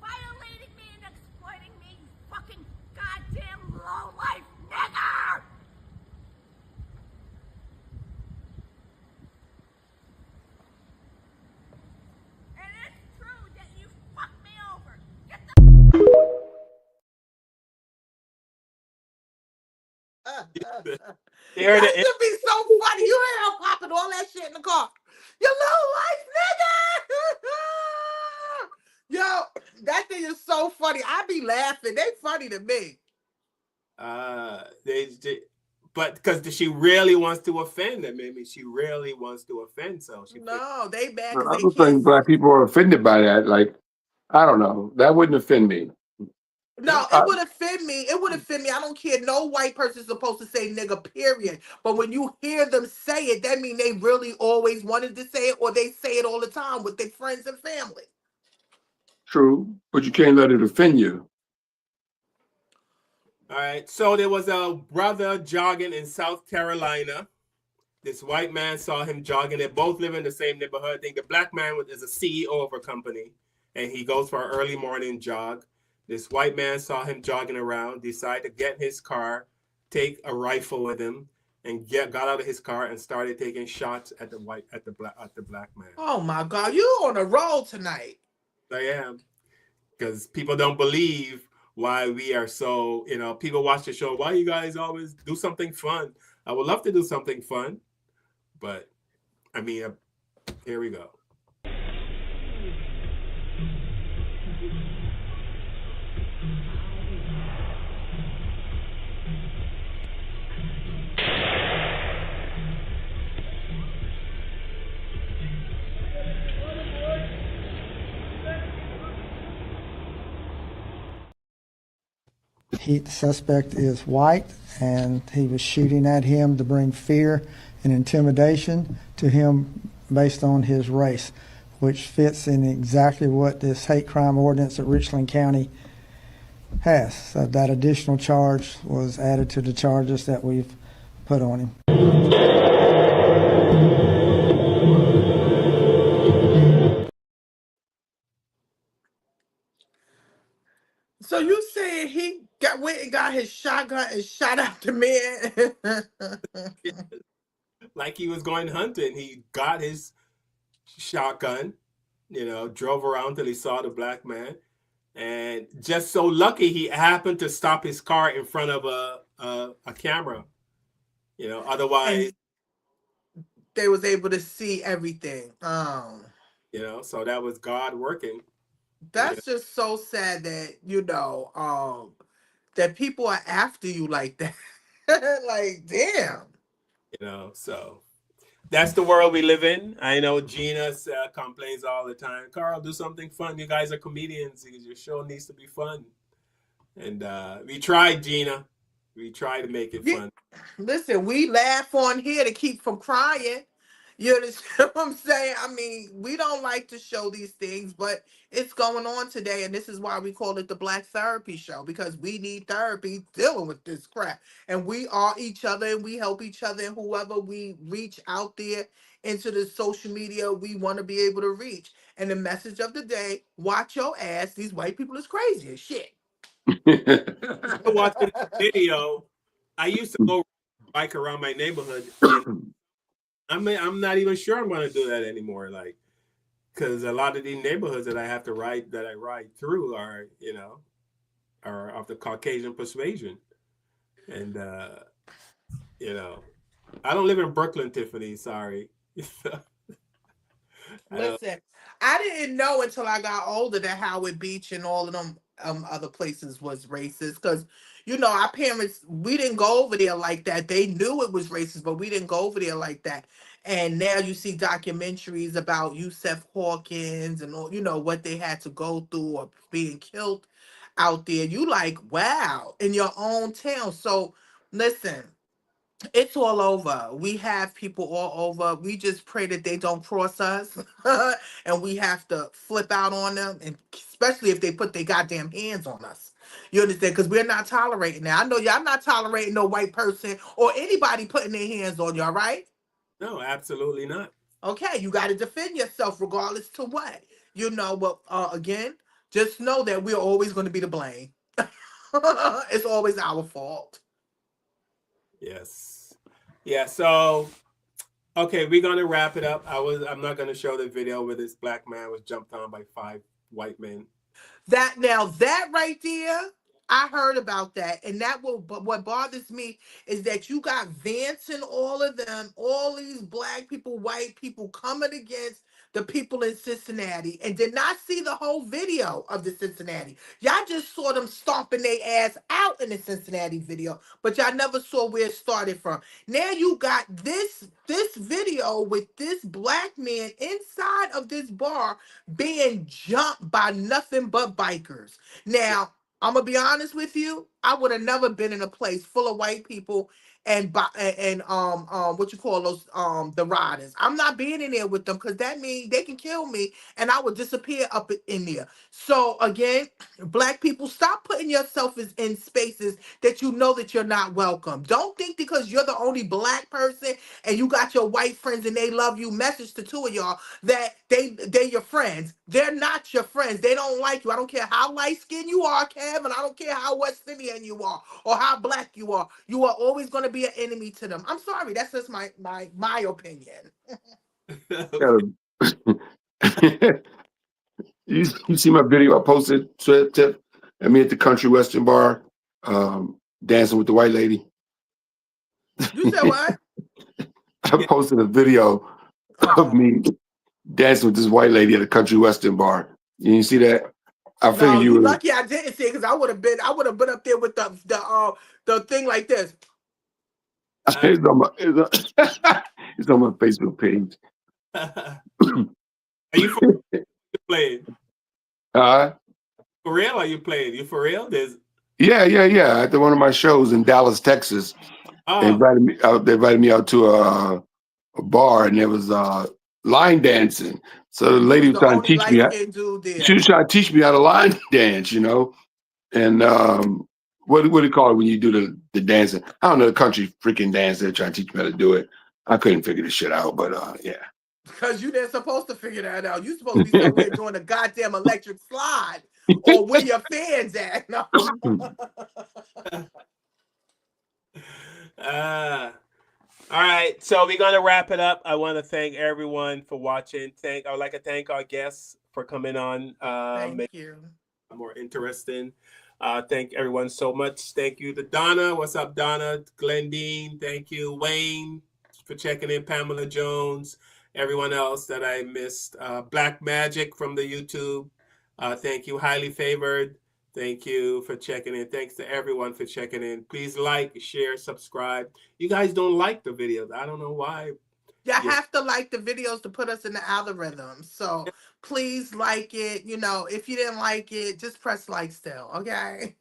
violating me and exploiting me. You fucking goddamn low life nigger. That should be so funny. You hear her popping all that shit in the car. You low life nigga. Yo, that thing is so funny. I be laughing. They funny to me. But because she really wants to offend them. She really wants to offend. So they bad. I don't think black people are offended by that. Like, I don't know. That wouldn't offend me. No, it would offend me. It would offend me. I don't care. No white person's supposed to say nigga, period. But when you hear them say it, that mean they really always wanted to say it, or they say it all the time with their friends and family. True, but you can't let it offend you. All right. So there was a brother jogging in South Carolina. This white man saw him jogging. They both live in the same neighborhood. I think the black man is a CEO of a company, and he goes for an early morning jog. This white man saw him jogging around, decided to get in his car, take a rifle with him, and got out of his car and started taking shots at the black man. Oh my God, you on a roll tonight. I am, because people don't believe why we are so. People watch the show. Why you guys always do something fun? I would love to do something fun, but I mean, here we go. The suspect is white, and he was shooting at him to bring fear and intimidation to him based on his race, which fits in exactly what this hate crime ordinance that Richland County has. So that additional charge was added to the charges that we've put on him. So you saying he went and got his shotgun and shot out the man? Like he was going hunting. He got his shotgun, drove around till he saw the black man. And just so lucky he happened to stop his car in front of a camera. Otherwise and they was able to see everything. So that was God working. That's just so sad that, that people are after you like that. Like, damn. So that's the world we live in. I know Gina complains all the time. Carl, do something fun. You guys are comedians. Your show needs to be fun. And we tried, Gina. We tried to make it fun. Listen, we laugh on here to keep from crying. You understand what I'm saying? I mean, we don't like to show these things, but it's going on today, and this is why we call it the Black Therapy Show, because we need therapy dealing with this crap. And we are each other, and we help each other, and whoever we reach out there into the social media, we want to be able to reach. And the message of the day, watch your ass. These white people is crazy as shit. Watching the video, I used to go bike around my neighborhood. I'm not even sure I'm going to do that anymore. Like, because a lot of these neighborhoods that I ride through are of the Caucasian persuasion, and I don't live in Brooklyn, Tiffany. Sorry. Listen, I didn't know until I got older that Howard Beach and all of them other places was racist, because our parents, we didn't go over there like that. They knew it was racist, but we didn't go over there like that. And now you see documentaries about Yusef Hawkins and all, what they had to go through or being killed out there. You like, wow, in your own town. So listen, it's all over. We have people all over. We just pray that they don't cross us. And we have to flip out on them, and especially if they put their goddamn hands on us. You understand? Because we're not tolerating that. I know y'all not tolerating no white person or anybody putting their hands on y'all, right? No, absolutely not. Okay, you got to defend yourself regardless to what. But again, just know that we're always going to be to blame. It's always our fault. Yes. Yeah, so okay, we're gonna wrap it up. I'm not gonna show the video where this black man was jumped on by 5 white men. That right there, I heard about that. And what bothers me is that you got Vance and all of them, all these black people, white people coming against the people in Cincinnati, and did not see the whole video of the Cincinnati. Y'all just saw them stomping their ass out in the Cincinnati video, but y'all never saw where it started from. Now you got this video with this black man inside of this bar being jumped by nothing but bikers. Now, I'm gonna be honest with you. I would have never been in a place full of white people and what you call those the riders. I'm not being in there with them because that means they can kill me and I would disappear up in there. So again, black people, stop putting yourself in spaces that you know that you're not welcome. Don't think because you're the only black person and you got your white friends and they love you. Message to two of y'all that they're your friends. They're not your friends. They don't like you. I don't care how light skinned you are, Kev, and I don't care how West Indian you are or how black you are. You are always going to be an enemy to them. I'm sorry. That's just my opinion. You see my video I posted, Tiff, and me at the Country Western Bar, dancing with the white lady. You said what? I posted a video of me dancing with this white lady at a Country Western Bar. You see that? I No, figured you you lucky I didn't see it because I would have been up there with the thing like this. it's on my Facebook page. Are you playing? For real? Are you playing? You for real? Yeah. At one of my shows in Dallas, Texas, they invited me out. They invited me out to a bar, and there was line dancing. So the lady was trying to teach me. She was trying to teach me how to line dance, you know. And what do you call it when you do the dancing? I don't know, the country freaking dance. They're trying to teach me how to do it. I couldn't figure this shit out, but yeah. Because you didn't supposed to figure that out. You supposed to be somewhere doing a goddamn electric slide or where your fans at. No. All right, so we're gonna wrap it up. I want to thank everyone for watching. I would like to thank our guests for coming on. Thank you. More interesting. Thank everyone so much. Thank you to Donna. What's up, Donna? Glendine. Thank you, Wayne, for checking in. Pamela Jones. Everyone else that I missed. Black Magic from the YouTube. Thank you, Highly Favored. Thank you for checking in. Thanks to everyone for checking in. Please like, share, subscribe. You guys don't like the videos. I don't know why. You have to like the videos to put us in the algorithm. So please like it. You know, if you didn't like it, just press like still, okay?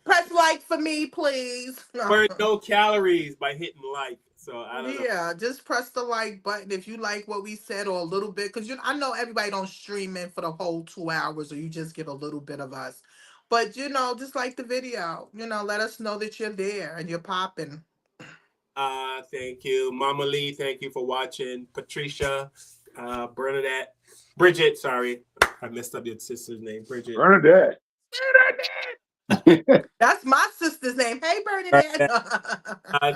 Press like for me, please. Burn no calories by hitting like. So I don't know. Yeah, just press the like button if you like what we said or a little bit. Because I know everybody don't stream in for the whole 2 hours or you just get a little bit of us. But, just like the video. Let us know that you're there and you're popping. Thank you. Mama Lee, thank you for watching. Patricia, Bridget, sorry. I messed up your sister's name. Bridget. Bernadette. That's my sister's name. Hey, Bernadette.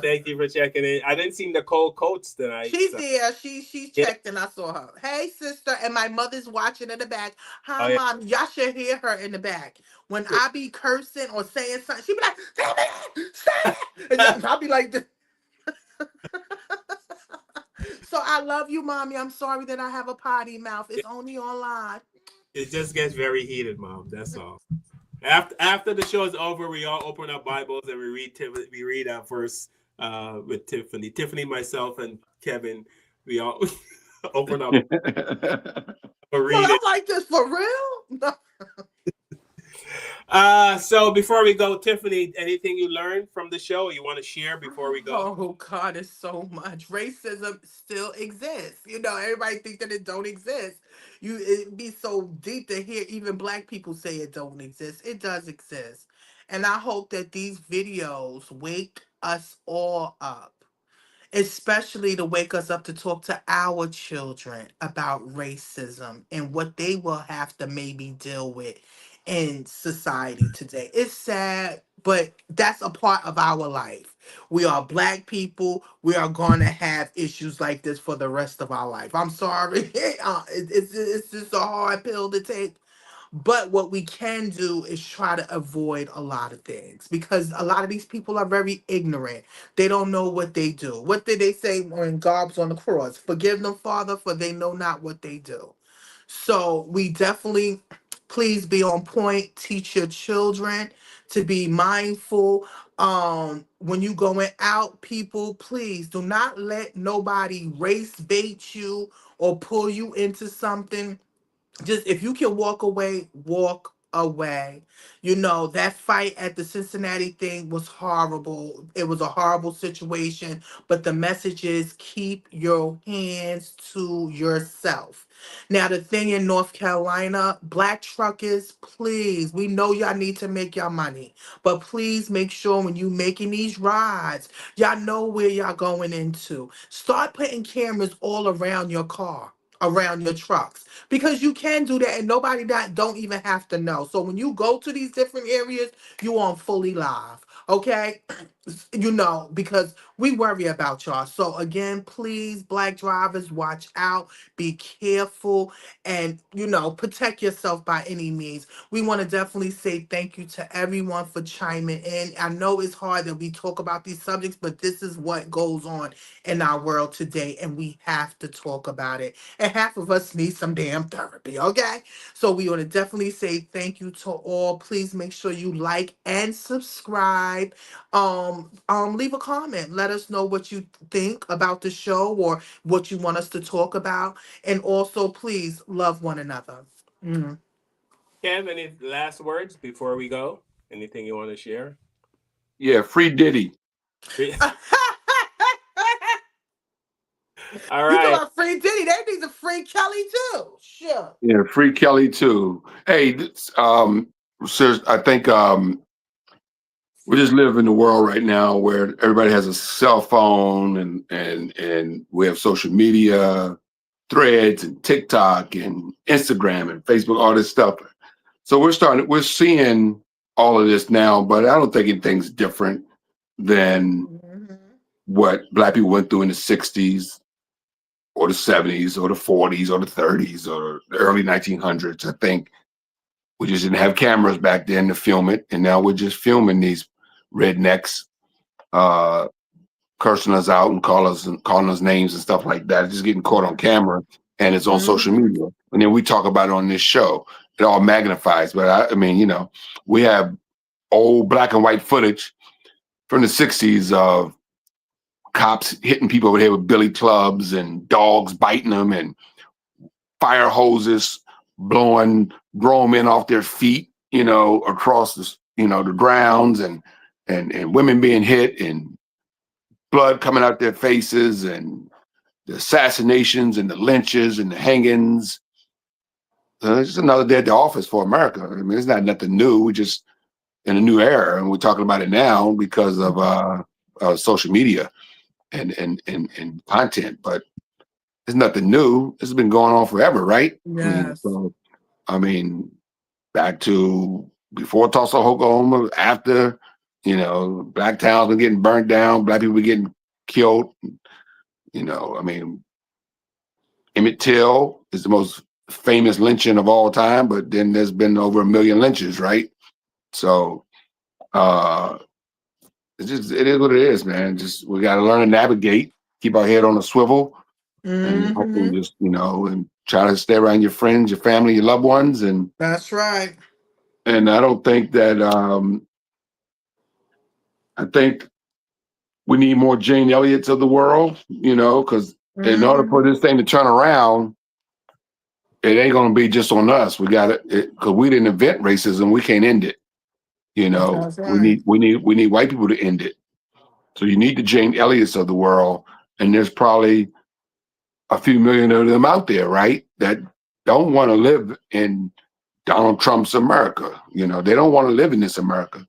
Thank you for checking in. I didn't see Nicole Coates tonight. She's there. She's checked and I saw her. Hey, sister. And my mother's watching in the back. Hi, Mom. Y'all should hear her in the back. When I be cursing or saying something, she be like, stop it. And I'll be like this. So I love you, Mommy. I'm sorry that I have a potty mouth. It's only online. It just gets very heated, Mom. That's all. After the show is over, we all open our Bibles and we read our verse with Tiffany. Tiffany, myself, and Kevin, we all open up. I'm like this for real? So before we go, Tiffany, anything you learned from the show you want to share before we go? Oh God, it's so much. Racism still exists. Everybody think that it don't exist. It'd be so deep to hear even black people say it don't exist. It does exist. And I hope that these videos wake us all up. Especially to wake us up to talk to our children about racism and what they will have to maybe deal with in society today. It's sad, but that's a part of our life. We are black people. We are going to have issues like this for the rest of our life. I'm sorry. It's just a hard pill to take. But what we can do is try to avoid a lot of things because a lot of these people are very ignorant. They don't know what they do. What did they say when God was on the cross? Forgive them, Father, for they know not what they do. So we definitely, please be on point. Teach your children to be mindful. When you going out, people, please do not let nobody race bait you or pull you into something just if you can walk away, walk away. You know, that fight at the Cincinnati thing was horrible. It was a horrible situation, but the message is keep your hands to yourself. Now, the thing in North Carolina, black truckers, please, we know y'all need to make y'all money, but please make sure when you making these rides, y'all know where y'all going into. Start putting cameras all around your car, around your trucks, because you can do that and nobody that don't even have to know. So when you go to these different areas, you on fully live, okay? You know, because we worry about y'all. So again, please, black drivers, watch out, be careful, and you know, protect yourself by any means. We want to definitely say thank you to everyone for chiming in. I know it's hard that we talk about these subjects, but this is what goes on in our world today, and we have to talk about it. And half of us need some damn therapy, okay? So we want to definitely say thank you to all. Please make sure you like and subscribe. Leave a comment. Let us know what you think about the show or what you want us to talk about. And also, please love one another. Mm. Kev, any last words before we go? Anything you want to share? Yeah, free Diddy. All You talking right. about free Diddy? They need to free Kelly too. Sure. Yeah, free Kelly too. Hey, I think we just live in a world right now where everybody has a cell phone and we have social media, threads and TikTok and Instagram and Facebook, all this stuff. So we're seeing all of this now, but I don't think anything's different than what Black people went through in the 60s or the 70s or the 40s or the 30s or the early 1900s. I think we just didn't have cameras back then to film it, and now we're just filming these rednecks cursing us out and calling us names and stuff like that. It's just getting caught on camera, and it's on social media. And then we talk about it on this show. It all magnifies. But I mean, you know, we have old black and white footage from the 60s of cops hitting people over the head with billy clubs and dogs biting them and fire hoses blowing grown men off their feet, you know, across the, you know, the grounds and women being hit and blood coming out their faces and the assassinations and the lynches and the hangings. It's just another day at the office for America. I mean, it's not nothing new. We're just in a new era, and we're talking about it now because of social media and content. But it's nothing new. This has been going on forever, right? Yes. I mean, back to before Tulsa, Oklahoma, after, you know, black towns were getting burnt down, black people were getting killed. You know, I mean, Emmett Till is the most famous lynching of all time, but then there's been over 1 million lynches, right? So it is what it is, man. Just we got to learn to navigate, keep our head on a swivel, and just, you know, and try to stay around your friends, your family, your loved ones, and That's right. And I don't think that I think we need more Jane Elliott's of the world, you know, because in order for this thing to turn around, it ain't gonna be just on us. We got it because we didn't invent racism. We can't end it. You know, That's right. we need white people to end it. So you need the Jane Elliott's of the world, and there's probably a few million of them out there, right? That don't want to live in Donald Trump's America. You know, they don't want to live in this America.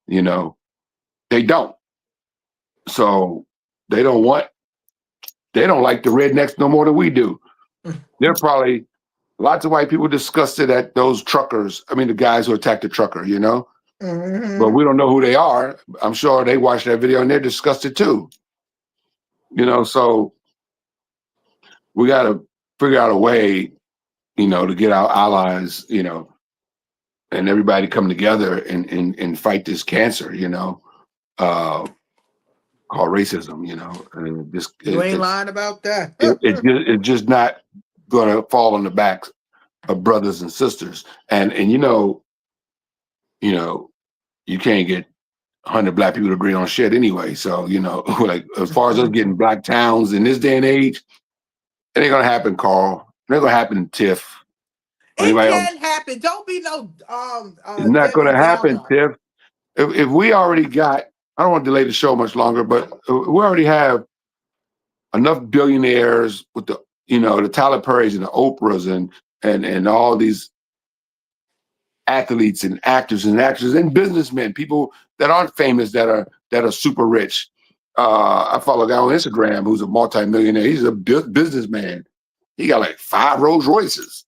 You know, they don't. So they don't like the rednecks no more than we do. There are probably lots of white people disgusted at those truckers. I mean, the guys who attacked the trucker, you know, but we don't know who they are. I'm sure they watched that video and they're disgusted too. You know, so we got to figure out a way, you know, to get our allies, you know, and everybody come together and fight this cancer, you know, called racism, you know. And You ain't lying about that. it's just not gonna fall on the backs of brothers and sisters. And you know, you can't get 100 black people to agree on shit anyway. So, you know, like as far as us getting black towns in this day and age, it ain't gonna happen, Carl. It ain't gonna happen in Tiff. It Anybody else? can happen. Don't be no It's not going Debbie to happen, Downer. Tiff. If we already got, I don't want to delay the show much longer, but we already have enough billionaires with the, the Tyler Perrys and the Oprahs and all these athletes and actors and actresses and businessmen, people that aren't famous that are super rich. I follow a guy on Instagram who's a multimillionaire. He's a businessman. He got like 5 Rolls Royces.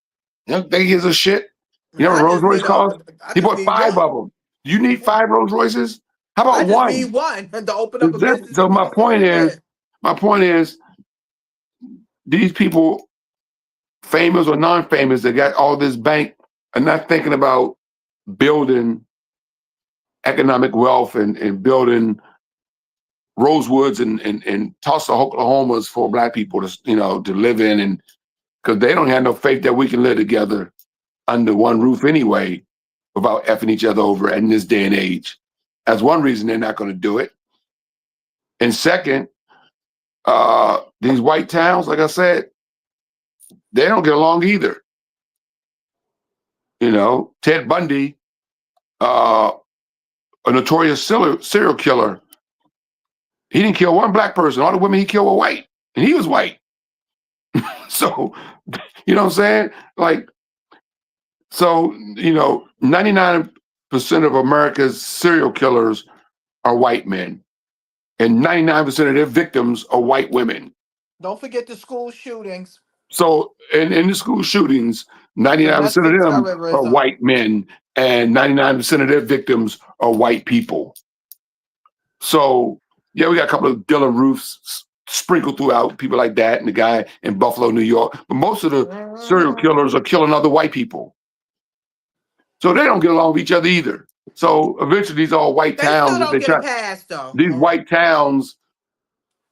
You don't think he gives a shit? You know what a I Rolls just Royce need costs? I He just bought need 5 one. of them. You need 5 Rolls Royces? How I about just one? need one to open up a business So and get me started with. my point is, these people, famous or non-famous, that got all this bank, are not thinking about building economic wealth and building Rosewoods and Tulsa, Oklahomas for Black people to live in, and because they don't have no faith that we can live together under one roof anyway, without effing each other over in this day and age. That's one reason they're not going to do it. And second, these white towns, like I said, they don't get along either. Ted Bundy, a notorious serial killer, he didn't kill one Black person. All the women he killed were white, and he was white. So, you know what I'm saying? Like, so, 99% of America's serial killers are white men, and 99% of their victims are white women. Don't forget the school shootings. So, in the school shootings, 99% Domestic of them are terrorism. white men, and 99% of their victims are white people. So, yeah, we got a couple of Dylan Roofs sprinkled throughout, people like that, and the guy in Buffalo, New York. But most of the serial killers are killing other white people. So they don't get along with each other either. So eventually these all white They still towns, don't get a pass though. these white towns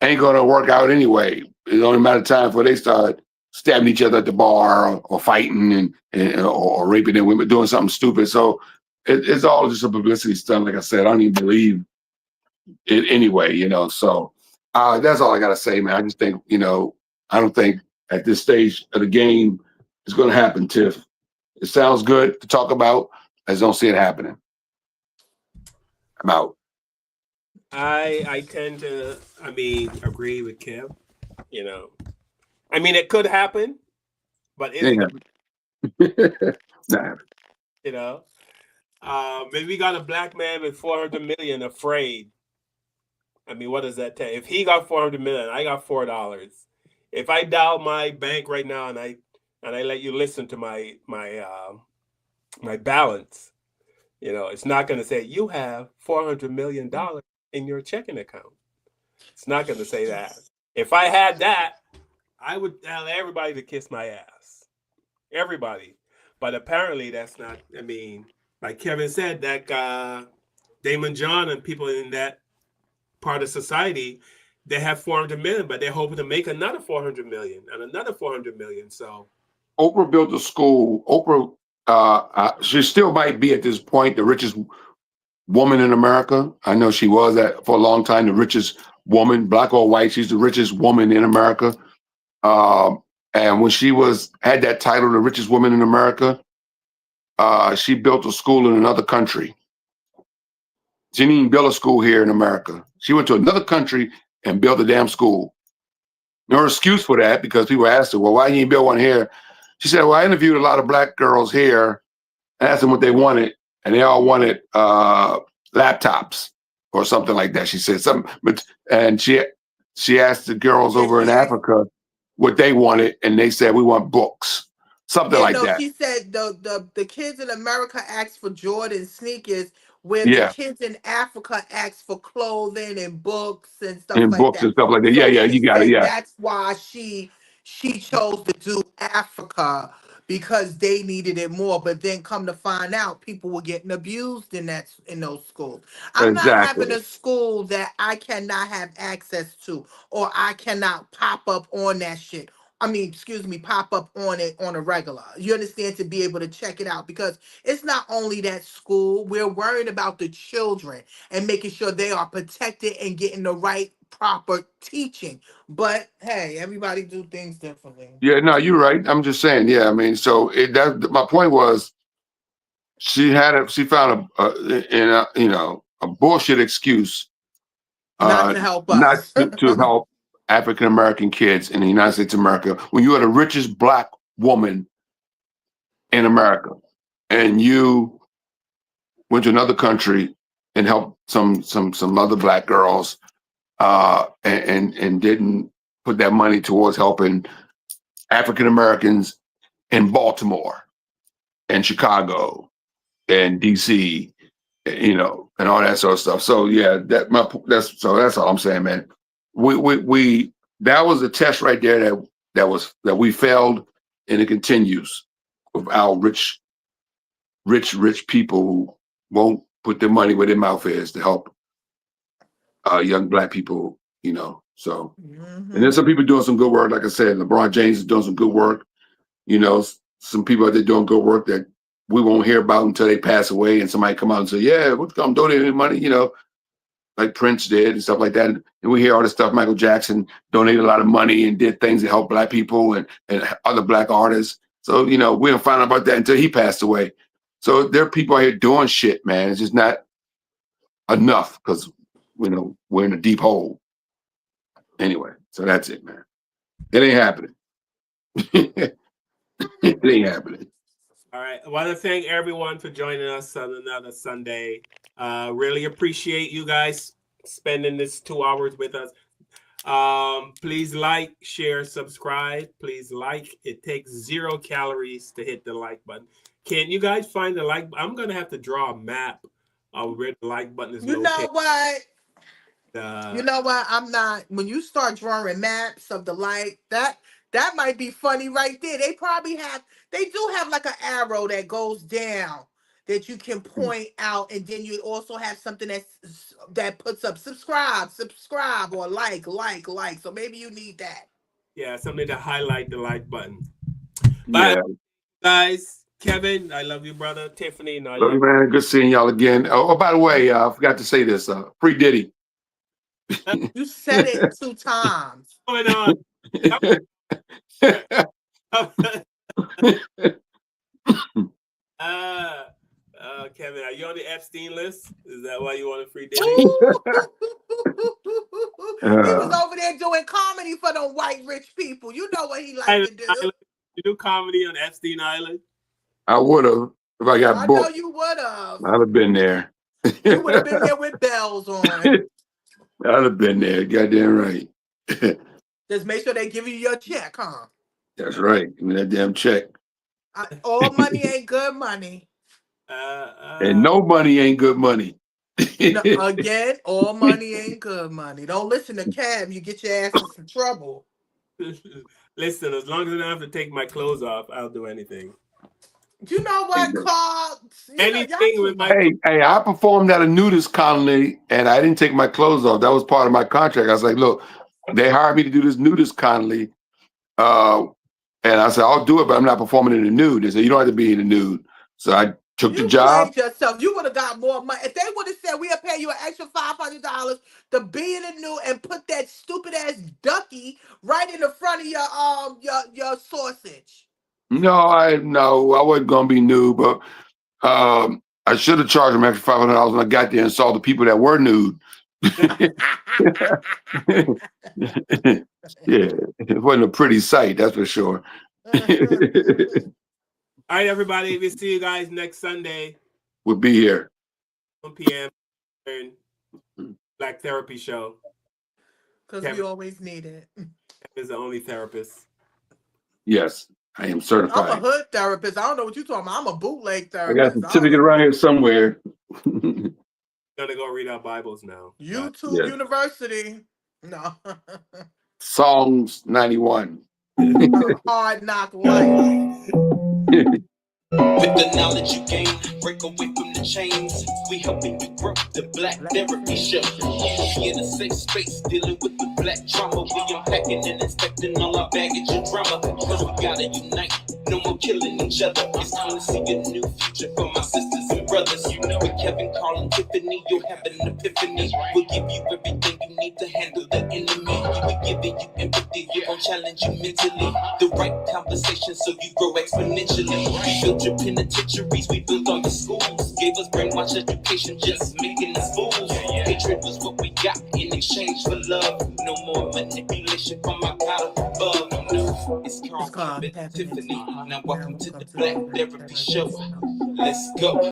ain't gonna work out anyway. It's only a matter of time before they start stabbing each other at the bar or fighting or raping their women, doing something stupid. So it's all just a publicity stunt. Like I said, I don't even believe it anyway, So that's all I gotta say, man. I just think, I don't think at this stage of the game it's gonna happen, Tiff. It sounds good to talk about. I just don't see it happening. I'm out. I tend to agree with Kev. It could happen, but is it? Nah. Maybe we got a Black man with 400 million afraid. What does that take? If he got 400 million, I got $4. If I dial my bank right now and I let you listen to my balance, it's not going to say you have $400 million in your checking account. It's not going to say that. If I had that, I would tell everybody to kiss my ass. Everybody. But apparently that's not, like Kevin said, that Damon John and people in that part of society, they have 400 million, but they're hoping to make another 400 million and another 400 million. So Oprah built a school. Oprah, she still might be at this point the richest woman in America. I know she was for a long time the richest woman, Black or white. She's the richest woman in America. And when she had that title, the richest woman in America, she built a school in another country. She didn't even build a school here in America. She went to another country and built a damn school. No excuse for that, because people asked her, well, why didn't you build one here? She said, well, I interviewed a lot of Black girls here and asked them what they wanted, and they all wanted laptops or something like that. She said something, and she asked the girls over in Africa what they wanted, and they said, we want books. Something like that. She said the kids in America asked for Jordan sneakers, where the kids in Africa asked for clothing and books and stuff And like books that. and stuff like that. So Yeah, she you got it. said Yeah. that's why she chose to do Africa, because they needed it more. But then come to find out, people were getting abused in those schools. I'm not having a school that I cannot have access to, or I cannot pop up on that shit. Pop up on it on a regular. You understand? To be able to check it out, because it's not only that school. We're worried about the children and making sure they are protected and getting the right proper teaching. But hey, everybody do things differently. Yeah, no, you're right. I'm just saying. Yeah, I mean, so my point was, she found a bullshit excuse Not to help not us. to help African American kids in the United States of America when you are the richest Black woman in America, and you went to another country and helped some other Black girls, and didn't put that money towards helping African Americans in Baltimore and Chicago and DC, and all that sort of stuff. So yeah, that's all I'm saying, man. We that was a test right there that we failed, and it continues with our rich people who won't put their money where their mouth is to help young Black people, So, and there's some people doing some good work. Like I said, LeBron James is doing some good work. Some people out there doing good work that we won't hear about until they pass away, and somebody come out and say, "Yeah, we're going to donate money," like Prince did and stuff like that. And we hear all this stuff. Michael Jackson donated a lot of money and did things to help Black people and other Black artists. So, we don't find out about that until he passed away. So there are people out here doing shit, man. It's just not enough because, we're in a deep hole. Anyway, so that's it, man. It ain't happening. It ain't happening. All right. I want to thank everyone for joining us on another Sunday. Really appreciate you guys spending this 2 hours with us. Please like, share, subscribe. Please like. It takes 0 calories to hit the like button. Can you guys find the like? I'm going to have to draw a map of where the like button is located. You know what? I'm not. When you start drawing maps of the like, that might be funny right there. They do have like an arrow that goes down that you can point out, and then you also have something that puts up subscribe or like. So maybe you need that. Yeah, something to highlight the like button. Yeah. Bye, guys. Kevin, I love you, brother. Tiffany, no, I Love you, man. Good seeing y'all again. Oh, by the way, I forgot to say this. Free Diddy. You said it 2 times. What's going on? Kevin, are you on the Epstein list? Is that why you want a free Diddy? He was over there doing comedy for them white rich people. You know what he liked to do. You do comedy on Epstein Island? I would have if I got booked. I know you would have. I'd have been there. You would have been there with bells on. I'd have been there. Goddamn right. Just make sure they give you your check, huh? That's right. Give me that damn check. All money ain't good money. And no money ain't good money. No, again, all money ain't good money. Don't listen to Kev. You get your ass in some trouble. Listen, as long as I don't have to take my clothes off, I'll do anything. You know what, Carl? Anything with my Hey, I performed at a nudist colony and I didn't take my clothes off. That was part of my contract. I was like, look, they hired me to do this nudist colony. And I said, I'll do it, but I'm not performing in the nude. They said, you don't have to be in the nude. So I took the job. Yourself. You would have got more money. If they would have said, we'll pay you an extra $500 to be in the nude and put that stupid ass ducky right in the front of your sausage. No, I wasn't gonna be nude, but I should have charged them extra $500 when I got there and saw the people that were nude. Yeah, it wasn't a pretty sight, that's for sure. All right, everybody. We'll see you guys next Sunday. We'll be here. 1 p.m. Black Therapy Show. Because we always need it. Kevin's the only therapist. Yes, I am certified. I'm a hood therapist. I don't know what you're talking about. I'm a bootleg I therapist. got a certificate around here somewhere. Gonna go read our Bibles now. YouTube University. No. Songs 91. Hard knock life. With the knowledge you gain, break away from the chains. We helping you grow the Black Therapy Show. We in a safe space, dealing with the black trauma. We unpacking and inspecting all our baggage and drama. Cause we gotta unite, no more killing each other. It's time to see a new future for my sisters and brothers. With Kevin, Carl, and Tiffany, you'll have an epiphany. We'll give you everything you need to handle the giving you empathy. We're gonna challenge you mentally. The right conversation so you grow exponentially. We built your penitentiaries, we built all your schools. Gave us brainwashed education, just making us fools. Hatred was what we got in exchange for love. No more manipulation from our God above. No, it's called Kevin Tiffany. Now welcome to the Black Therapy Show. Let's go.